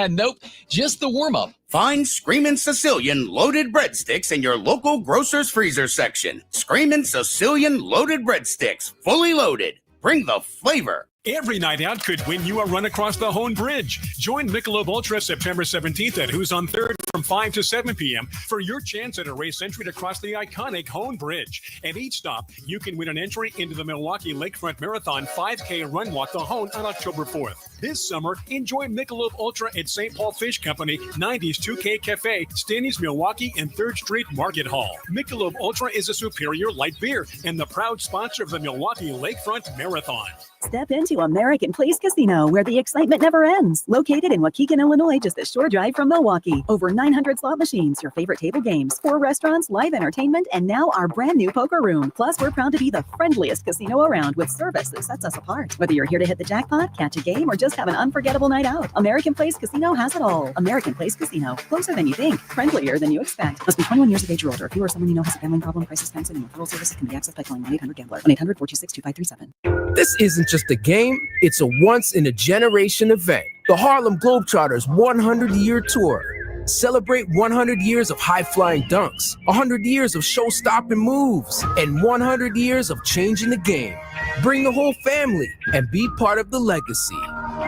Nope, just the warm-up. Find Screamin' Sicilian loaded breadsticks in your local grocer's freezer section. Screamin' Sicilian loaded breadsticks, fully loaded. Bring the flavor. Every night out could win you a run across the Hone Bridge. Join Michelob Ultra September 17th at Who's on 3rd from 5 to 7 p.m. for your chance at a race entry to cross the iconic Hone Bridge. At each stop, you can win an entry into the Milwaukee Lakefront Marathon 5K Run Walk the Hone on October 4th. This summer, enjoy Michelob Ultra at St. Paul Fish Company, 90s 2K Cafe, Stanley's Milwaukee, and 3rd Street Market Hall. Michelob Ultra is a superior light beer and the proud sponsor of the Milwaukee Lakefront Marathon. Step into American Place Casino, where the excitement never ends. Located in Waukegan, Illinois, just a short drive from Milwaukee. Over 900 slot machines, your favorite table games, 4 restaurants, live entertainment, and now our brand new poker room. Plus, we're proud to be the friendliest casino around with service that sets us apart. Whether you're here to hit the jackpot, catch a game, or just have an unforgettable night out, American Place Casino has it all. American Place Casino. Closer than you think. Friendlier than you expect. Must be 21 years of age or older. If you or someone you know has a gambling problem, crisis counseling, and referral services can be accessed by calling 1-800-GAMBLER. 1-800-426-2537. This isn't just a game, it's a once-in-a-generation event. The Harlem Globetrotters 100-year tour. Celebrate 100 years of high-flying dunks, 100 years of show-stopping moves, and 100 years of changing the game. Bring the whole family and be part of the legacy.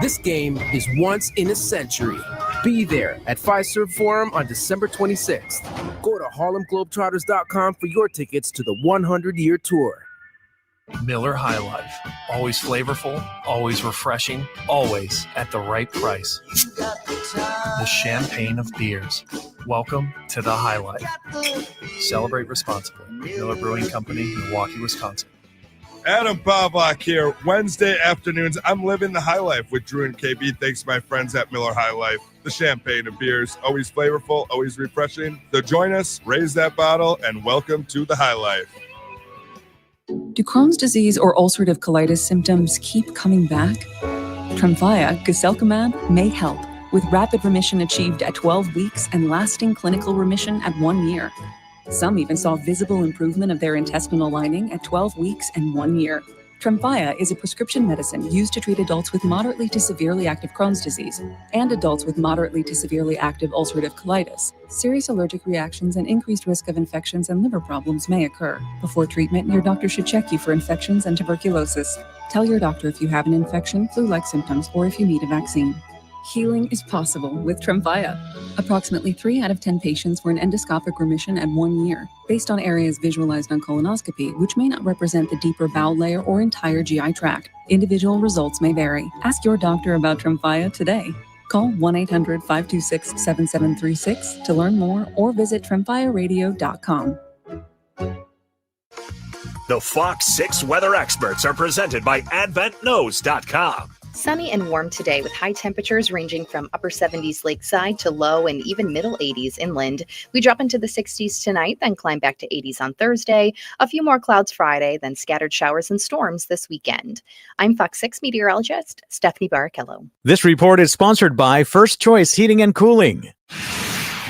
This game is once in a century. Be there at Fiserv Forum on December 26th. Go to harlemglobetrotters.com for your tickets to the 100-year tour. Miller High Life. Always flavorful, always refreshing, always at the right price. The champagne of beers. Welcome to the High Life. Celebrate responsibly. Miller Brewing Company, Milwaukee, Wisconsin. Adam Pawlak here. Wednesday afternoons, I'm living the high life with Drew and KB. Thanks to my friends at Miller High Life. The champagne of beers, always flavorful, always refreshing. So join us, raise that bottle, and welcome to the high life. Do Crohn's disease or ulcerative colitis symptoms keep coming back? Tremfya, guselkumab, may help, with rapid remission achieved at 12 weeks and lasting clinical remission at 1 year. Some even saw visible improvement of their intestinal lining at 12 weeks and 1 year. Tremfya is a prescription medicine used to treat adults with moderately to severely active Crohn's disease and adults with moderately to severely active ulcerative colitis. Serious allergic reactions and increased risk of infections and liver problems may occur. Before treatment, your doctor should check you for infections and tuberculosis. Tell your doctor if you have an infection, flu-like symptoms, or if you need a vaccine. Healing is possible with Tremfya. Approximately 3 out of 10 patients were in endoscopic remission at 1 year, based on areas visualized on colonoscopy, which may not represent the deeper bowel layer or entire GI tract. Individual results may vary. Ask your doctor about Tremfya today. Call 1-800-526-7736 to learn more or visit TrimFireRadio.com. The Fox 6 weather experts are presented by AdventKnows.com. Sunny and warm today with high temperatures ranging from upper 70s lakeside to low and even middle 80s inland. We drop into the 60s tonight, then climb back to 80s on Thursday. A few more clouds Friday, then scattered showers and storms this weekend. I'm Fox 6 meteorologist Stephanie Barrichello. This report is sponsored by First Choice Heating and Cooling.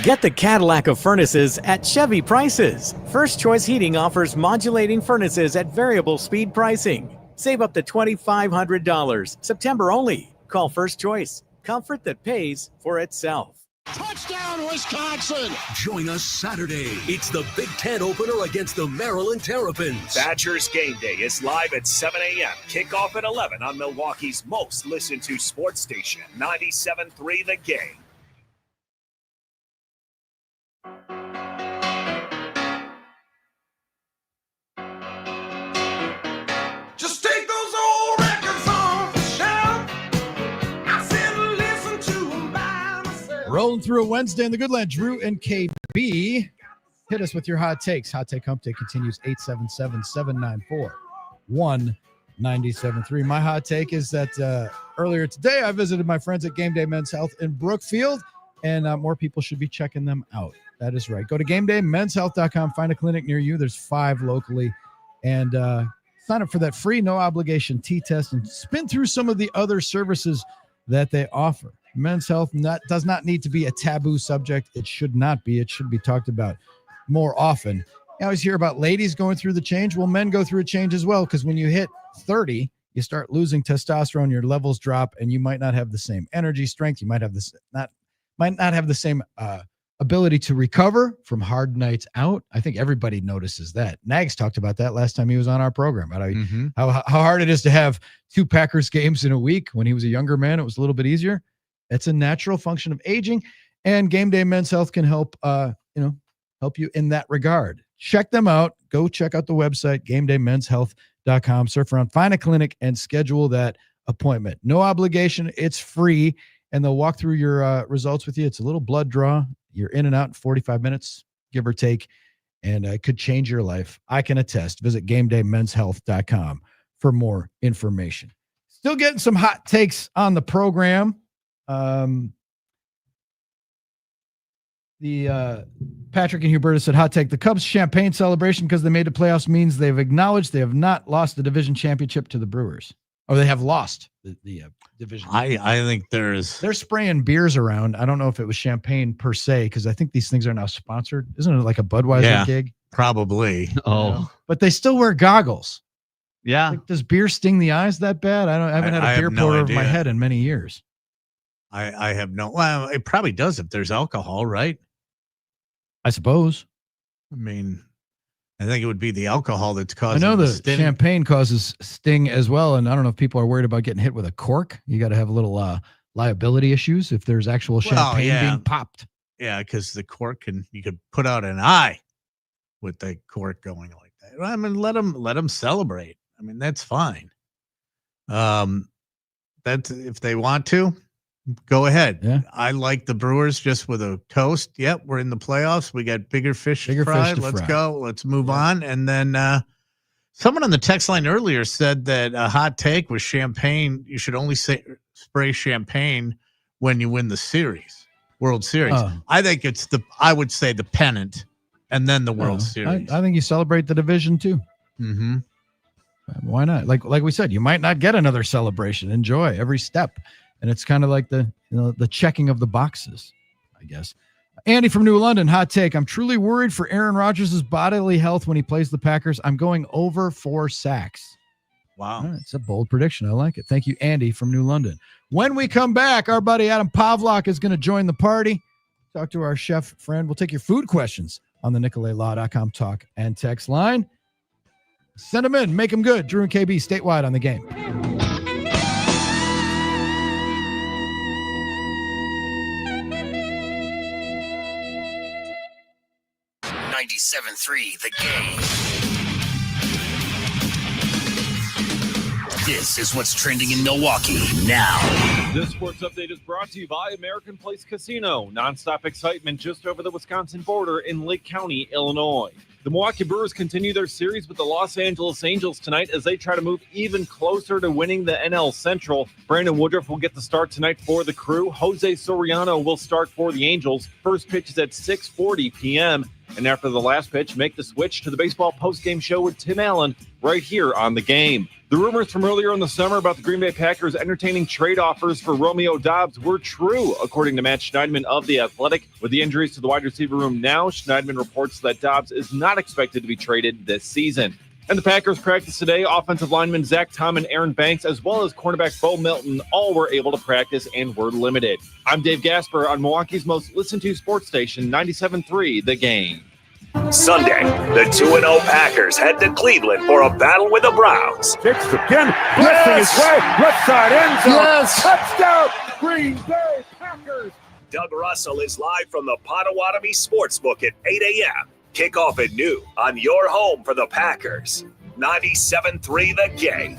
Get the Cadillac of furnaces at Chevy prices. First Choice Heating offers modulating furnaces at variable speed pricing. Save up to $2,500. September only. Call First Choice. Comfort that pays for itself. Touchdown, Wisconsin! Join us Saturday. It's the Big Ten opener against the Maryland Terrapins. Badgers Game Day is live at 7 a.m. Kickoff at 11 on Milwaukee's most listened to sports station, 97.3 The Game. Just take those old records off the shelf. I said listen to them by myself. Rolling through a Wednesday in the Good Land. Drew and KB. Hit us with your hot takes. Hot Take Hump Day continues 877-794-1973. My hot take is that earlier today I visited my friends at Game Day Men's Health in Brookfield, and more people should be checking them out. That is right. Go to GameDayMen'sHealth.com. Find a clinic near you. There's 5 locally. And sign up for that free, no obligation T-test and spin through some of the other services that they offer. Men's health does not need to be a taboo subject. It should not be. It should be talked about more often. I always hear about ladies going through the change. Well, men go through a change as well, because when you hit 30, you start losing testosterone, your levels drop, and you might not have the same energy, strength. You might have this might not have the same ability to recover from hard nights out. I think everybody notices that. Nags talked about that last time he was on our program, about how hard it is to have 2 Packers games in a week. When he was a younger man, it was a little bit easier. It's a natural function of aging, and Game Day Men's Health can help you in that regard. Check them out. Go check out the website, GameDayMen'sHealth.com. Surf around, find a clinic, and schedule that appointment. No obligation. It's free, and they'll walk through your results with you. It's a little blood draw. You're in and out in 45 minutes, give or take, and it could change your life. I can attest. Visit GameDayMen'sHealth.com for more information. Still getting some hot takes on the program. Patrick and Huberta said, hot take, the Cubs champagne celebration because they made the playoffs means they've acknowledged they have not lost the division championship to the Brewers. Or they have lost the division. I think they're spraying beers around. I don't know if it was champagne per se, because I think these things are now sponsored. Isn't it like a Budweiser gig? Probably. But they still wear goggles. Yeah. Like, does beer sting the eyes that bad? I haven't had a beer pour over my head in many years. I have no. Well, it probably does if there's alcohol, right? I suppose. I mean, I think it would be the alcohol that's causing. I know the sting. champagne causes sting as well, and I don't know if people are worried about getting hit with a cork. You got to have a little liability issues if there's actual champagne being popped. Yeah, because the cork you could put out an eye with the cork going like that. I mean, let them celebrate. I mean, that's fine. That's if they want to. Go ahead. Yeah. I like the Brewers just with a toast. Yep, we're in the playoffs. We got bigger fish to fry. Let's go. Let's move on. And then someone on the text line earlier said that a hot take was champagne. You should only spray champagne when you win the World Series. I think I would say the pennant and then the World Series. I think you celebrate the division too. Mm-hmm. Why not? Like we said, you might not get another celebration. Enjoy every step. And it's kind of like the checking of the boxes, I guess. Andy from New London, hot take. I'm truly worried for Aaron Rodgers' bodily health when he plays the Packers. I'm going over 4 sacks. Wow. It's a bold prediction. I like it. Thank you, Andy from New London. When we come back, our buddy Adam Pawlak is going to join the party. Talk to our chef friend. We'll take your food questions on the NicoletLaw.com talk and text line. Send them in. Make them good. Drew and KB statewide on the game. 97.3 The Game. This is what's trending in Milwaukee now. This sports update is brought to you by American Place Casino. Nonstop excitement just over the Wisconsin border in Lake County, Illinois. The Milwaukee Brewers continue their series with the Los Angeles Angels tonight as they try to move even closer to winning the NL Central. Brandon Woodruff will get the start tonight for the Crew. Jose Soriano will start for the Angels. First pitch is at 6:40 p.m. And after the last pitch, make the switch to the baseball postgame show with Tim Allen right here on The Game. The rumors from earlier in the summer about the Green Bay Packers entertaining trade offers for Romeo Doubs were true, according to Matt Schneidman of The Athletic. With the injuries to the wide receiver room now, Schneidman reports that Doubs is not expected to be traded this season. And the Packers practiced today. Offensive linemen Zach Tom and Aaron Banks, as well as cornerback Bo Milton, all were able to practice and were limited. I'm Dave Gasper on Milwaukee's most listened to sports station, 97.3 The Game. Sunday, the 2-0 Packers head to Cleveland for a battle with the Browns. Kicks again, blitzing his way, left side end zone. Yes. Touchdown, Green Bay Packers. Doug Russell is live from the Potawatomi Sportsbook at 8 a.m. Kickoff at noon on your home for the Packers. 97.3 The Game.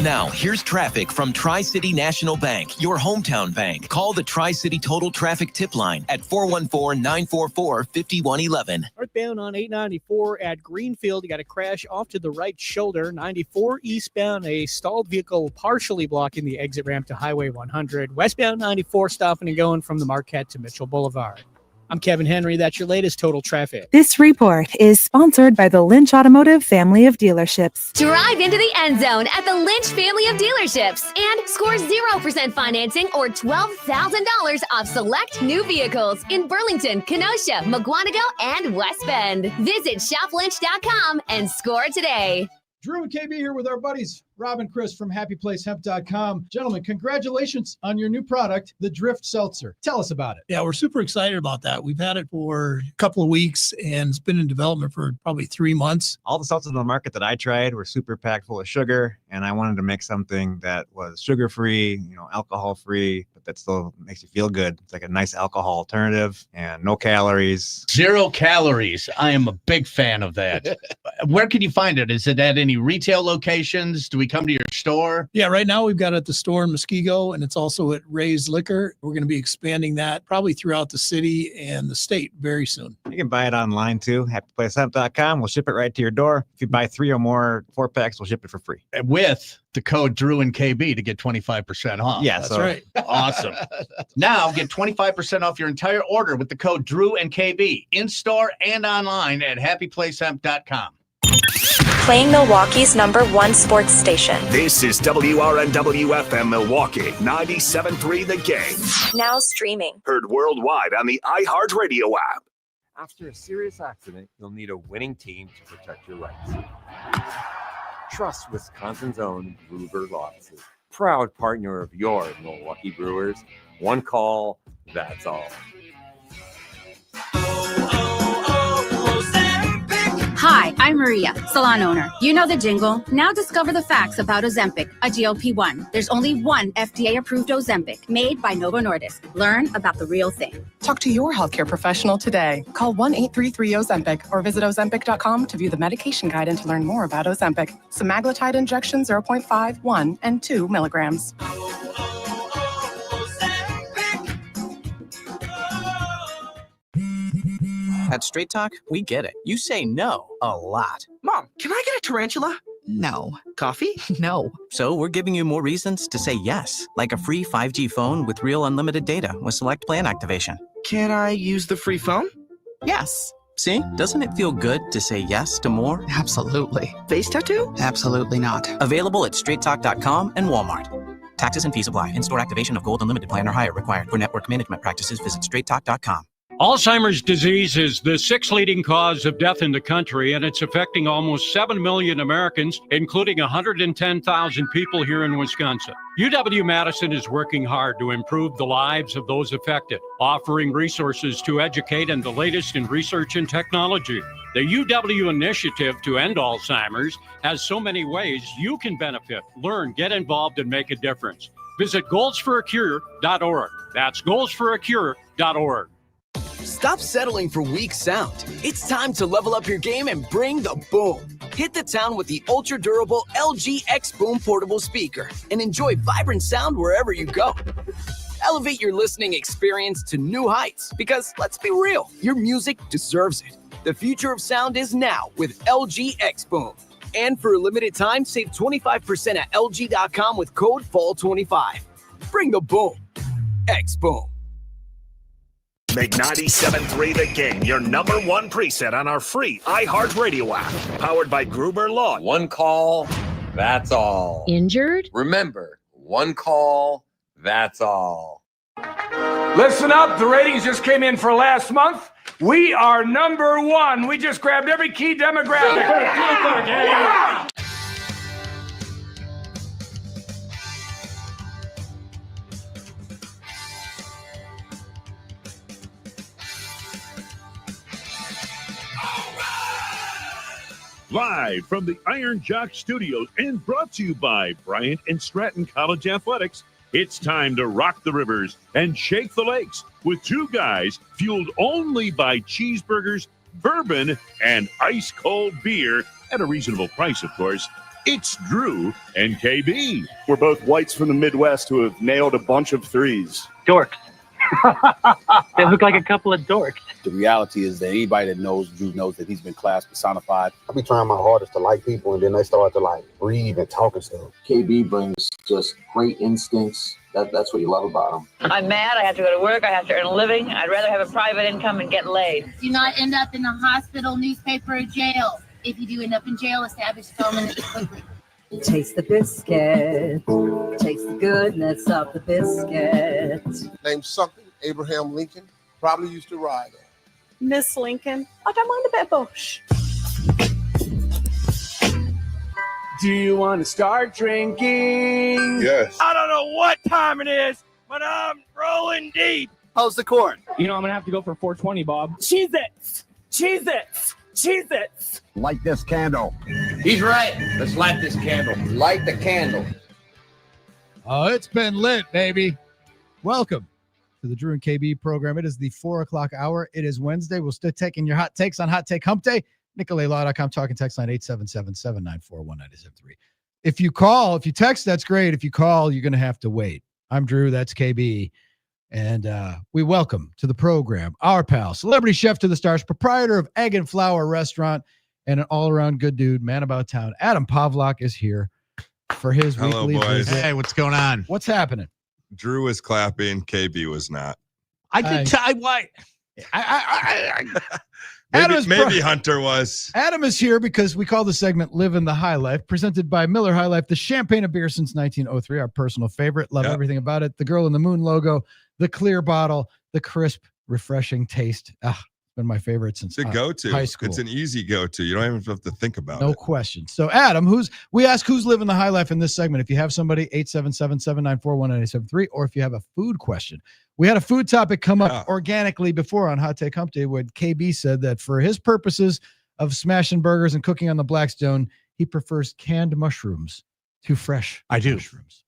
Now, here's traffic from Tri-City National Bank, your hometown bank. Call the Tri-City Total Traffic Tip Line at 414-944-5111. Northbound on 894 at Greenfield, you got a crash off to the right shoulder. 94 eastbound, a stalled vehicle partially blocking the exit ramp to Highway 100. Westbound 94 stopping and going from the Marquette to Mitchell Boulevard. I'm Kevin Henry. That's your latest Total Traffic. This report is sponsored by the Lynch Automotive family of dealerships. Drive into the end zone at the Lynch family of dealerships and score 0% financing or $12,000 off select new vehicles in Burlington, Kenosha, McGuanago, and West Bend. Visit shoplynch.com and score today. Drew and KB here with our buddies, Rob and Chris from happyplacehemp.com. Gentlemen, congratulations on your new product, the Drift Seltzer. Tell us about it. Yeah, we're super excited about that. We've had it for a couple of weeks and it's been in development for probably 3 months. All the seltzers on the market that I tried were super packed full of sugar, and I wanted to make something that was sugar-free, alcohol-free, but that still makes you feel good. It's like a nice alcohol alternative and no calories. 0 calories. I am a big fan of that. Where can you find it? Is it at any retail locations? Do we come to your store? Yeah, right now we've got it at the store in Muskego, and it's also at Ray's Liquor. We're going to be expanding that probably throughout the city and the state very soon. You can buy it online too, happyplacehemp.com. We'll ship it right to your door. If you buy 3 or more 4-packs, we'll ship it for free. With the code Drew and KB to get 25% off. Yeah, that's right. Awesome. Now get 25% off your entire order with the code Drew and KB in store and online at happyplacehemp.com. Playing Milwaukee's #1 sports station. This is WRNW-FM Milwaukee, 97.3 The Game. Now streaming. Heard worldwide on the iHeartRadio app. After a serious accident, you'll need a winning team to protect your rights. Trust Wisconsin's own Ruger Law Offices, proud partner of your Milwaukee Brewers. One call, that's all. Hi, I'm Maria, salon owner. You know the jingle. Now discover the facts about Ozempic, a GLP-1. There's only one FDA-approved Ozempic made by Novo Nordisk. Learn about the real thing. Talk to your healthcare professional today. Call 1-833-OZEMPIC or visit Ozempic.com to view the medication guide and to learn more about Ozempic. Semaglutide injection 0.5, 1, and 2 milligrams. At Straight Talk, we get it. You say no a lot. Mom, can I get a tarantula? No. Coffee? No. So we're giving you more reasons to say yes, like a free 5G phone with real unlimited data with select plan activation. Can I use the free phone? Yes. See? Doesn't it feel good to say yes to more? Absolutely. Face tattoo? Absolutely not. Available at straighttalk.com and Walmart. Taxes and fees apply. In-store activation of Gold Unlimited plan or higher required. For network management practices, visit straighttalk.com. Alzheimer's disease is the 6th leading cause of death in the country, and it's affecting almost 7 million Americans, including 110,000 people here in Wisconsin. UW-Madison is working hard to improve the lives of those affected, offering resources to educate and the latest in research and technology. The UW initiative to end Alzheimer's has so many ways you can benefit, learn, get involved, and make a difference. Visit goalsforacure.org. That's goalsforacure.org. Stop settling for weak sound. It's time to level up your game and bring the boom. Hit the town with the ultra-durable LG X Boom portable speaker and enjoy vibrant sound wherever you go. Elevate your listening experience to new heights because, let's be real, your music deserves it. The future of sound is now with LG X Boom. And for a limited time, save 25% at LG.com with code FALL25. Bring the boom. X Boom. Make 97.3 The Game your number one preset on our free iHeartRadio app. Powered by Gruber Law. One call, that's all. Injured? Remember, one call, that's all. Listen up, the ratings just came in for last month. We are number one. We just grabbed every key demographic. Yeah. Live from the Iron Jock Studios and brought to you by Bryant and Stratton College Athletics, it's time to rock the rivers and shake the lakes with two guys fueled only by cheeseburgers, bourbon, and ice-cold beer at a reasonable price, of course. It's Drew and KB. We're both whites from the Midwest who have nailed a bunch of threes. Dorks. They look like a couple of dorks. The reality is that anybody that knows Drew knows that he's been class personified. I be trying my hardest to like people, and then they start to like breathe and talk and stuff. KB brings just great instincts. That's what you love about him. I'm mad. I have to go to work. I have to earn a living. I'd rather have a private income and get laid. Do not end up in a hospital, newspaper, or jail. If you do end up in jail, establish permanently quickly. Taste the biscuit. Taste the goodness of the biscuit. Named something Abraham Lincoln. Probably used to ride on. Miss Lincoln. Like I'm on the bed bush. Do you want to start drinking? Yes. I don't know what time it is, but I'm rolling deep. How's the court? You know, I'm going to have to go for 420, Bob. Cheez-Its. Cheez-Its. Cheez-Its. Light this candle. He's right. Let's light this candle. Light the candle. Oh, it's been lit, baby. Welcome to the Drew and KB program. It is the 4 o'clock hour. It is Wednesday. We'll still taking your hot takes on Hot Take Hump Day. NicoleLaw.com, talking text line 877-794-1973. If you text, that's great. If you call, you're going to have to wait. I'm Drew. That's KB. And we welcome to the program our pal, celebrity chef to the stars, proprietor of Egg and Flour Restaurant, and an all-around good dude, man about town. Adam Pawlak is here for his weekly visit. Hey, what's going on? What's happening? Drew was clapping. KB was not. I did. Why? Maybe Hunter was. Adam is here because we call the segment Living the High Life, presented by Miller High Life, the champagne of beer since 1903, our personal favorite. Love everything about it. The Girl in the Moon logo, the clear bottle, the crisp, refreshing taste. It's been my favorite since it's a go-to. High school. It's an easy go-to. You don't even have to think about it. No question. So, Adam, we ask who's living the high life in this segment. If you have somebody, 877-794-1973, or if you have a food question. We had a food topic come up organically before on Hot Take Hump Day when KB said that for his purposes of smashing burgers and cooking on the Blackstone, he prefers canned mushrooms to fresh mushrooms.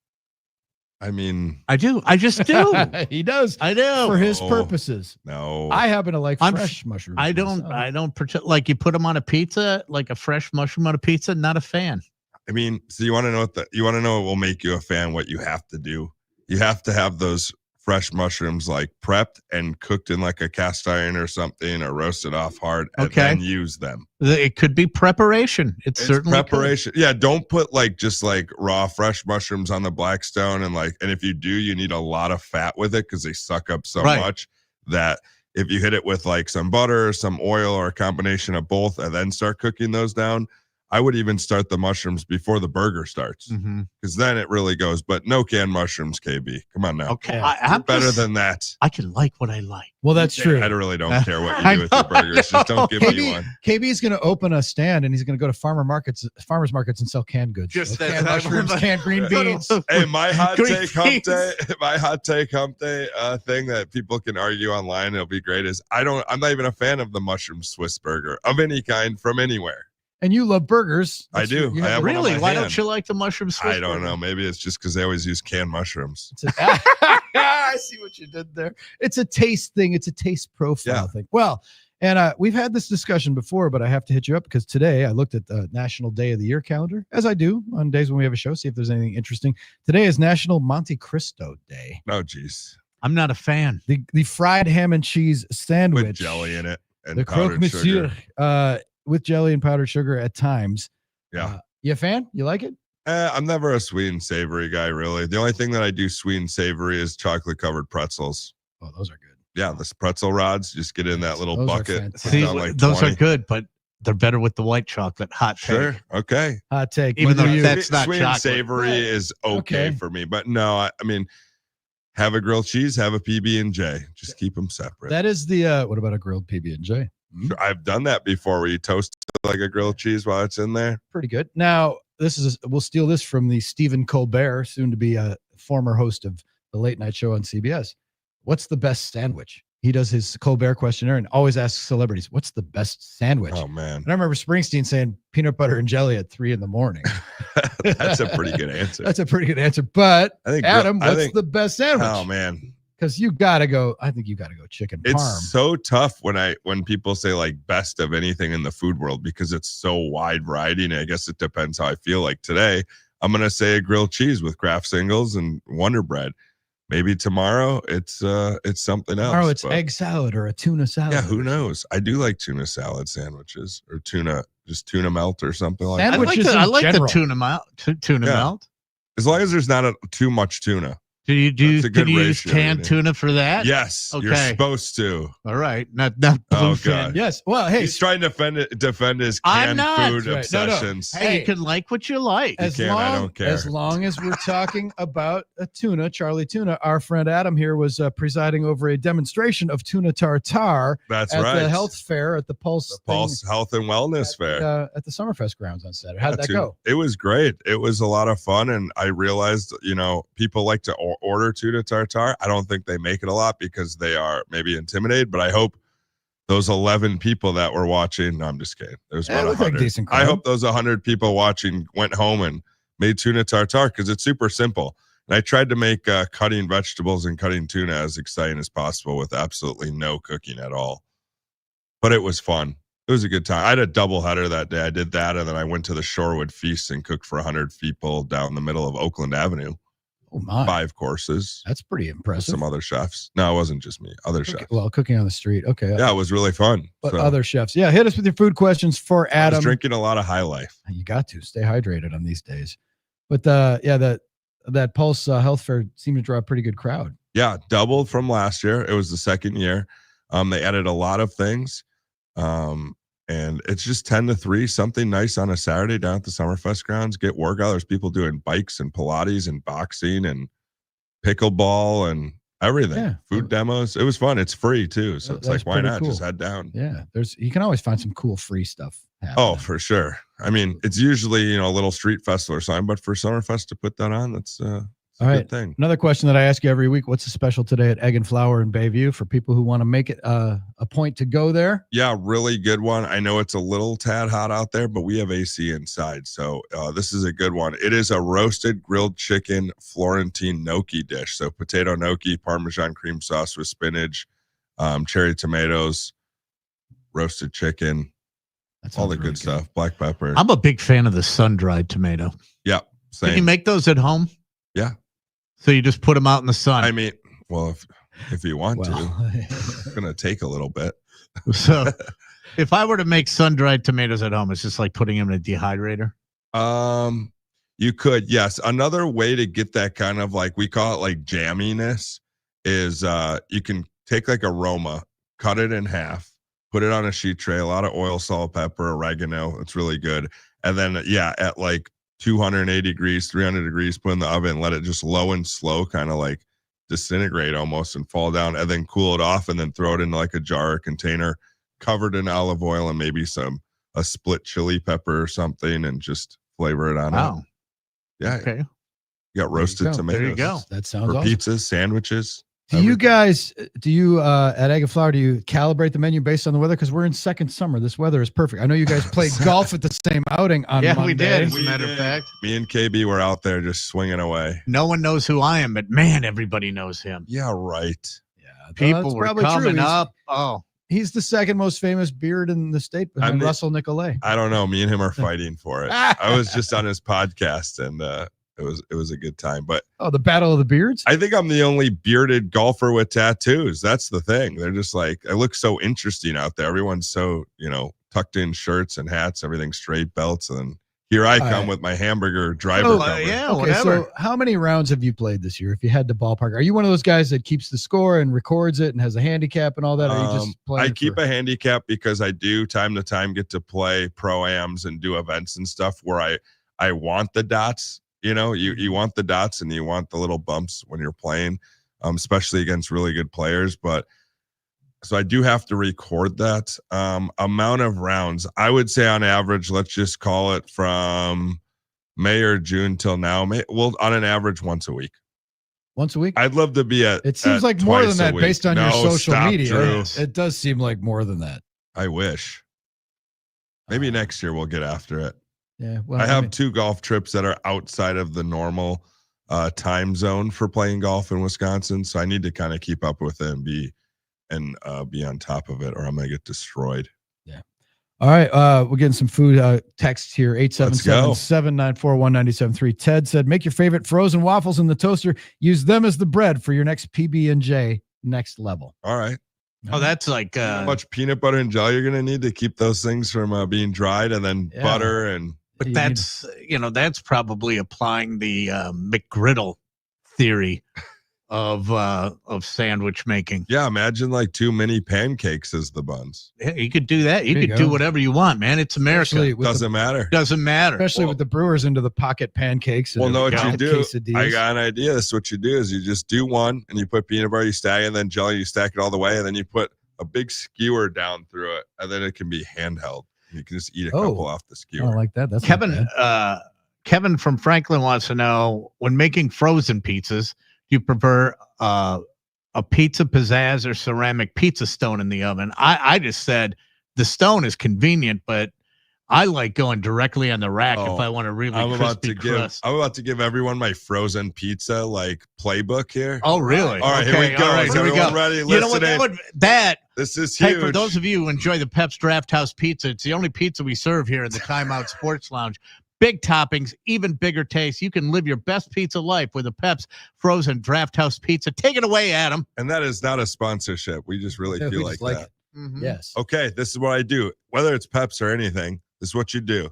I mean, I do. I just do. He does. I do. For his purposes. No. I happen to like fresh mushrooms. I don't pretend like you put them on a pizza, like a fresh mushroom on a pizza. Not a fan. I mean, so you want to know what will make you a fan? What you have to do? You have to have those fresh mushrooms like prepped and cooked in like a cast iron or something, or roasted off hard, and then use them. It could be preparation. It's certainly preparation. Yeah, don't put just raw fresh mushrooms on the Blackstone, and if you do, you need a lot of fat with it because they suck up so much that if you hit it with some butter, some oil, or a combination of both, and then start cooking those down. I would even start the mushrooms before the burger starts, because then it really goes. But no canned mushrooms, KB. Come on now. Okay, I'm better than that. I can like what I like. Well, that's true. I really don't care what you do with your burgers. Just don't give me one. KB is going to open a stand, and he's going to go to farmers markets, and sell canned goods. Just canned mushrooms, canned green beans. Hey, my hot take hump day thing that people can argue online, it'll be great, is I'm not even a fan of the mushroom Swiss burger of any kind from anywhere. And you love burgers. I do. I have really? one on my Why hand. don't you like the mushroom Swiss I don't know. Maybe it's just because they always use canned mushrooms. I see what you did there. It's a taste thing. It's a taste profile thing. Well, and we've had this discussion before, but I have to hit you up because today I looked at the National Day of the Year calendar, as I do on days when we have a show, see if there's anything interesting. Today is National Monte Cristo Day. Oh, geez. I'm not a fan. The fried ham and cheese sandwich. With jelly in it. And the croque monsieur with jelly and powdered sugar at times. Yeah. You a fan? You like it? I'm never a sweet and savory guy, really. The only thing that I do sweet and savory is chocolate-covered pretzels. Oh, those are good. Yeah, the pretzel rods, just get in that little Those are bucket. See, like those 20. are good, but they're better with the white chocolate. Hot take. Sure. Okay. Hot take. Even though that's not sweet chocolate. and savory is okay for me, but no, I mean, have a grilled cheese, have a PB&J. Just keep them separate. That is the what about a grilled PB&J? Sure, I've done that before, where you toast it like a grilled cheese while it's in there. Pretty good. Now, we'll steal this from the Stephen Colbert, soon to be a former host of the late night show on CBS. What's the best sandwich? He does his Colbert questionnaire and always asks celebrities, what's the best sandwich? Oh, man. And I remember Springsteen saying peanut butter and jelly at 3 a.m. That's a pretty good answer. That's a pretty good answer. But I think Adam, what's the best sandwich? Oh, man. Because you gotta go. I think you gotta go chicken parm. It's so tough when people say like best of anything in the food world, because it's so wide variety. And I guess it depends how I feel. Like today, I'm gonna say a grilled cheese with Kraft Singles and Wonder Bread. Maybe tomorrow it's something else. Tomorrow it's egg salad or a tuna salad. Yeah, who knows? I do like tuna salad sandwiches or tuna melt or something like that. I like the tuna melt. Tuna melt. As long as there's not too much tuna. Do you use canned tuna for that? Yes, okay. You're supposed to. All right, not Oh bluefin. God. Yes. Well, hey, he's trying to defend his canned food obsessions. No. Hey, you can like what you like. I don't care. As long as we're talking about a tuna, Charlie Tuna, our friend Adam here was presiding over a demonstration of tuna tartare. That's at right. the health fair at the Pulse Health and Wellness Fair at the Summerfest grounds on Saturday. How did that go? It was great. It was a lot of fun, and I realized, people like to order tuna tartare. I don't think they make it a lot because they are maybe intimidated, but I hope those 11 people that were watching, no, I'm just kidding. There's about 100. Like decent crowd. I hope those 100 people watching went home and made tuna tartare, because it's super simple. And I tried to make cutting vegetables and cutting tuna as exciting as possible with absolutely no cooking at all. But it was fun. It was a good time. I had a double header that day. I did that, and then I went to the Shorewood Feast and cooked for 100 people down the middle of Oakland Avenue. Oh my! 5 courses. That's pretty impressive. Some other chefs. No, it wasn't just me. Other chefs. Well, cooking on the street. Okay. Yeah, it was really fun. But other chefs. Yeah, hit us with your food questions for Adam. I was drinking a lot of High Life. You got to stay hydrated on these days. But that Pulse Health Fair seemed to draw a pretty good crowd. Yeah, doubled from last year. It was the second year. They added a lot of things. And it's just 10 to 3, something nice on a Saturday down at the Summerfest grounds. Get workout. There's people doing bikes and Pilates and boxing and pickleball and everything. Yeah. Food demos. It was fun. It's free too. So it's like, why not? Cool. Just head down. Yeah. You can always find some cool free stuff happening. Oh, for sure. I mean, it's usually, a little street festival or something, but for Summerfest to put that on, that's all right. good thing. Another question that I ask you every week: what's the special today at Egg and Flour in Bayview for people who want to make it a point to go there? Yeah, really good one. I know it's a little tad hot out there, but we have AC inside, so this is a good one. It is a roasted grilled chicken Florentine gnocchi dish. So potato gnocchi, Parmesan cream sauce with spinach, cherry tomatoes, roasted chicken, all the good stuff. Black pepper. I'm a big fan of the sun-dried tomato. Yeah, same. Can you make those at home? Yeah. So you just put them out in the sun. I mean, well, if you want to, it's going to take a little bit. So if I were to make sun-dried tomatoes at home, it's just like putting them in a dehydrator. You could, yes. Another way to get that kind of like, we call it like jamminess, is you can take like a Roma, cut it in half, put it on a sheet tray, a lot of oil, salt, pepper, oregano. It's really good. And then, at like 280 degrees, 300 degrees, put in the oven, let it just low and slow, kind of like disintegrate almost and fall down, and then cool it off, and then throw it in like a jar or container covered in olive oil and maybe a split chili pepper or something, and just flavor it on. Yeah. Okay. You got roasted tomatoes. There you go. That sounds for awesome. pizzas, sandwiches. Do you guys, at Egg and Flour, do you calibrate the menu based on the weather? Because we're in second summer. This weather is perfect. I know you guys played golf at the same outing on Monday. We did, as a matter of fact. Me and KB were out there just swinging away. No one knows who I am, but man, everybody knows him. Yeah, right. Yeah, people were coming up. Oh, he's the second most famous beard in the state behind Russell Nicolay. I don't know. Me and him are fighting for it. I was just on his podcast, and it was a good time. But the battle of the beards. I think I'm the only bearded golfer with tattoos. That's the thing. They're just like, I look so interesting out there. Everyone's so tucked in shirts and hats, everything straight belts, and here I come with my hamburger driver cover. Yeah, okay, whatever. So how many rounds have you played this year? If you had to ballpark, are you one of those guys that keeps the score and records it and has a handicap and all that? Or are you just playing? I keep a handicap because I do time to time get to play pro-ams and do events and stuff where I want the dots. You want the dots and you want the little bumps when you're playing, especially against really good players. But so I do have to record that amount of rounds. I would say on average, let's just call it from May or June till now. On an average once a week. Once a week? I'd love to be at. It seems like more than that based on your social media. Drew. It does seem like more than that. I wish. Maybe next year we'll get after it. Yeah, well, I have 2 golf trips that are outside of the normal time zone for playing golf in Wisconsin, so I need to kind of keep up with it and be on top of it, or I'm gonna get destroyed. Yeah. All right, we're getting some food texts here. 877-794-1973. Ted said, "Make your favorite frozen waffles in the toaster. Use them as the bread for your next PB&J next level." All right. Oh, that's like how much peanut butter and jelly you're gonna need to keep those things from being dried, and then butter and. But that's that's probably applying the McGriddle theory of sandwich making. Yeah, imagine like 2 mini pancakes as the buns. Yeah, you could do that. You could do whatever you want, man. It's America. Doesn't matter. Doesn't matter. Especially with the Brewers into the pocket pancakes. Well, know what you do? Quesadillas. I got an idea. This is what you do is you just do one and you put peanut butter, you stack it, and then jelly, you stack it all the way, and then you put a big skewer down through it, and then it can be handheld. You can just eat a couple off the skewer. I like that. That's Kevin from Franklin wants to know, when making frozen pizzas, do you prefer a pizza pizzazz or ceramic pizza stone in the oven? I just said the stone is convenient, but I like going directly on the rack if I want to really crispy crust. I'm about to give everyone my frozen pizza playbook here. Oh, really? All right, here we go. All right, Is here we everyone go. ready? You know what? This is hey, huge. for those of you who enjoy the Pep's Draft House Pizza, it's the only pizza we serve here in the Timeout Sports Lounge. Big toppings, even bigger taste. You can live your best pizza life with a Pep's Frozen Draft House Pizza. Take it away, Adam. And that is not a sponsorship. We just really feel like that. Mm-hmm. Yes. Okay, this is what I do. Whether it's Pepsi or anything, this is what you do.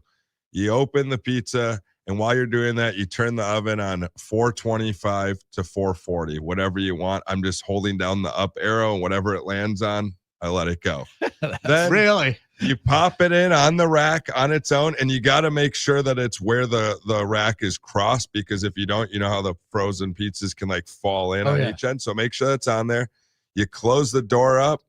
You open the pizza, and while you're doing that, you turn the oven on 425 to 440, whatever you want. I'm just holding down the up arrow, and whatever it lands on, I let it go. Then really? You pop it in on the rack on its own, and you got to make sure that it's where the rack is crossed, because if you don't, you know how the frozen pizzas can fall in on each end. So make sure that's on there. You close the door up,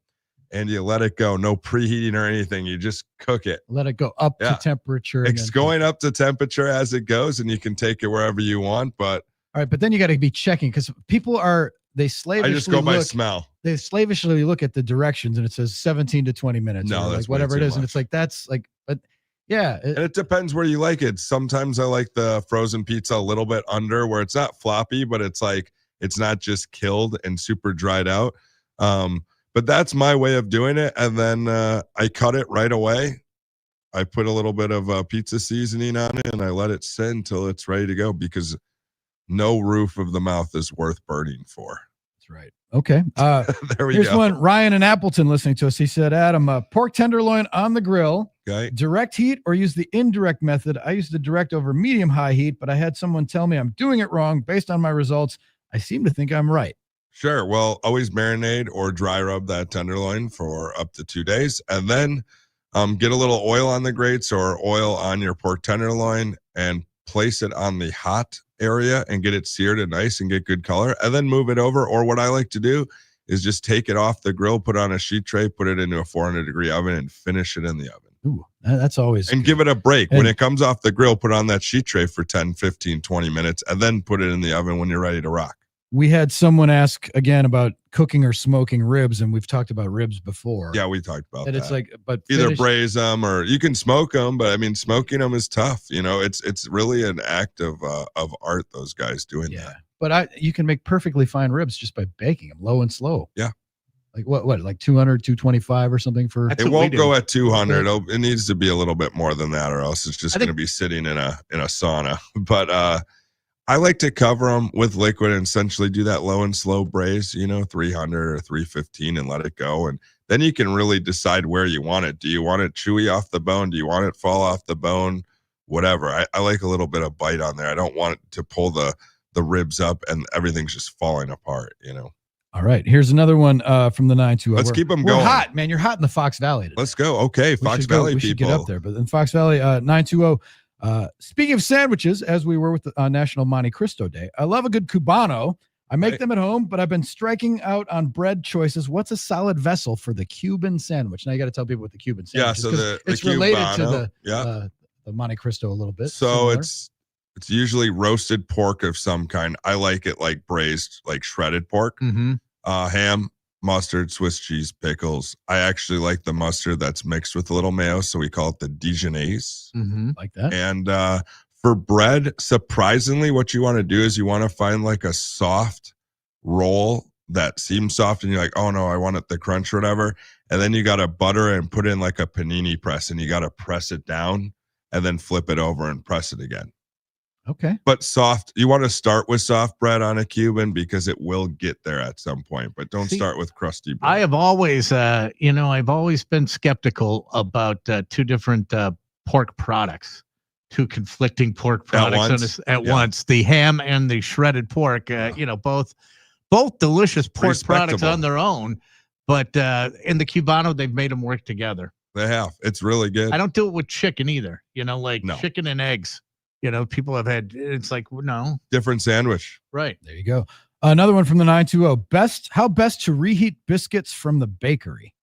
and you let it go. No preheating or anything. You just cook it. Let it go up to temperature. It's going up to temperature as it goes, and you can take it wherever you want. But all right, but then you got to be checking, because people they slavishly I just go by smell. They slavishly look at the directions, and it says 17 to 20 minutes. No, that's whatever it is, much. And it's but yeah. And it depends where you like it. Sometimes I like the frozen pizza a little bit under, where it's not floppy, but it's it's not just killed and super dried out. But that's my way of doing it. And then I cut it right away. I put a little bit of pizza seasoning on it, and I let it sit until it's ready to go, because no roof of the mouth is worth burning for. That's right. Okay. There we here's go. one. Ryan in Appleton listening to us. He said, Adam, pork tenderloin on the grill. Okay. Direct heat or use the indirect method? I use the direct over medium high heat, but I had someone tell me I'm doing it wrong. Based on my results, I seem to think I'm right. Sure. Well, always marinate or dry rub that tenderloin for up to 2 days, and then get a little oil on the grates or oil on your pork tenderloin and place it on the hot area and get it seared and nice and get good color, and then move it over. Or what I like to do is just take it off the grill, put it on a sheet tray, put it into a 400-degree oven, and finish it in the oven. Ooh, that's always and good. Give it a break. When it comes off the grill, put it on that sheet tray for 10, 15, 20 minutes, and then put it in the oven when you're ready to rock. We had someone ask again about cooking or smoking ribs, and we've talked about ribs before. Yeah, we talked about that. It's like, but either braise them or you can smoke them, but I mean, smoking them is tough. You know, it's really an act of art. Those guys doing that. But you can make perfectly fine ribs just by baking them low and slow. Yeah. Like what, like 200, 225 or something for? It won't go at 200. It needs to be a little bit more than that, or else it's just going to be sitting in a sauna. But I like to cover them with liquid and essentially do that low and slow braise, 300 or 315 and let it go. And then you can really decide where you want it. Do you want it chewy off the bone? Do you want it fall off the bone? Whatever. I like a little bit of bite on there. I don't want it to pull the ribs up and everything's just falling apart, All right. Here's another one from the 920. Let's keep them going. We're hot, man. You're hot in the Fox Valley today. Let's go. Okay. Fox Valley we people. should get up there. But in Fox Valley, 920. Speaking of sandwiches, as we were with the National Monte Cristo Day, I love a good Cubano. I make them at home, but I've been striking out on bread choices. What's a solid vessel for the Cuban sandwich? Now you got to tell people what the Cuban sandwich is. Yeah, so it's related to the Monte Cristo a little bit. So similar. it's usually roasted pork of some kind. I like it like braised, like shredded pork. Ham, mustard, Swiss cheese, pickles. I actually like the mustard that's mixed with a little mayo, so we call it the Dijonnaise. Like that. And for bread, surprisingly, what you want to do is you want to find like a soft roll that seems soft, and you're like, oh no, I want it the crunch or whatever. And then you got to butter and put in like a panini press, and you got to press it down and then flip it over and press it again. Okay. But soft, you want to start with soft bread on a Cuban because it will get there at some point, but don't start with crusty bread. I have always, I've always been skeptical about two different pork products, two conflicting pork products at once, the ham and the shredded pork, both delicious pork products on their own, but in the Cubano, they've made them work together. They have. It's really good. I don't do it with chicken either, chicken and eggs. People have had, it's like, no. Different sandwich. Right. There you go. Another one from the 920. How best to reheat biscuits from the bakery?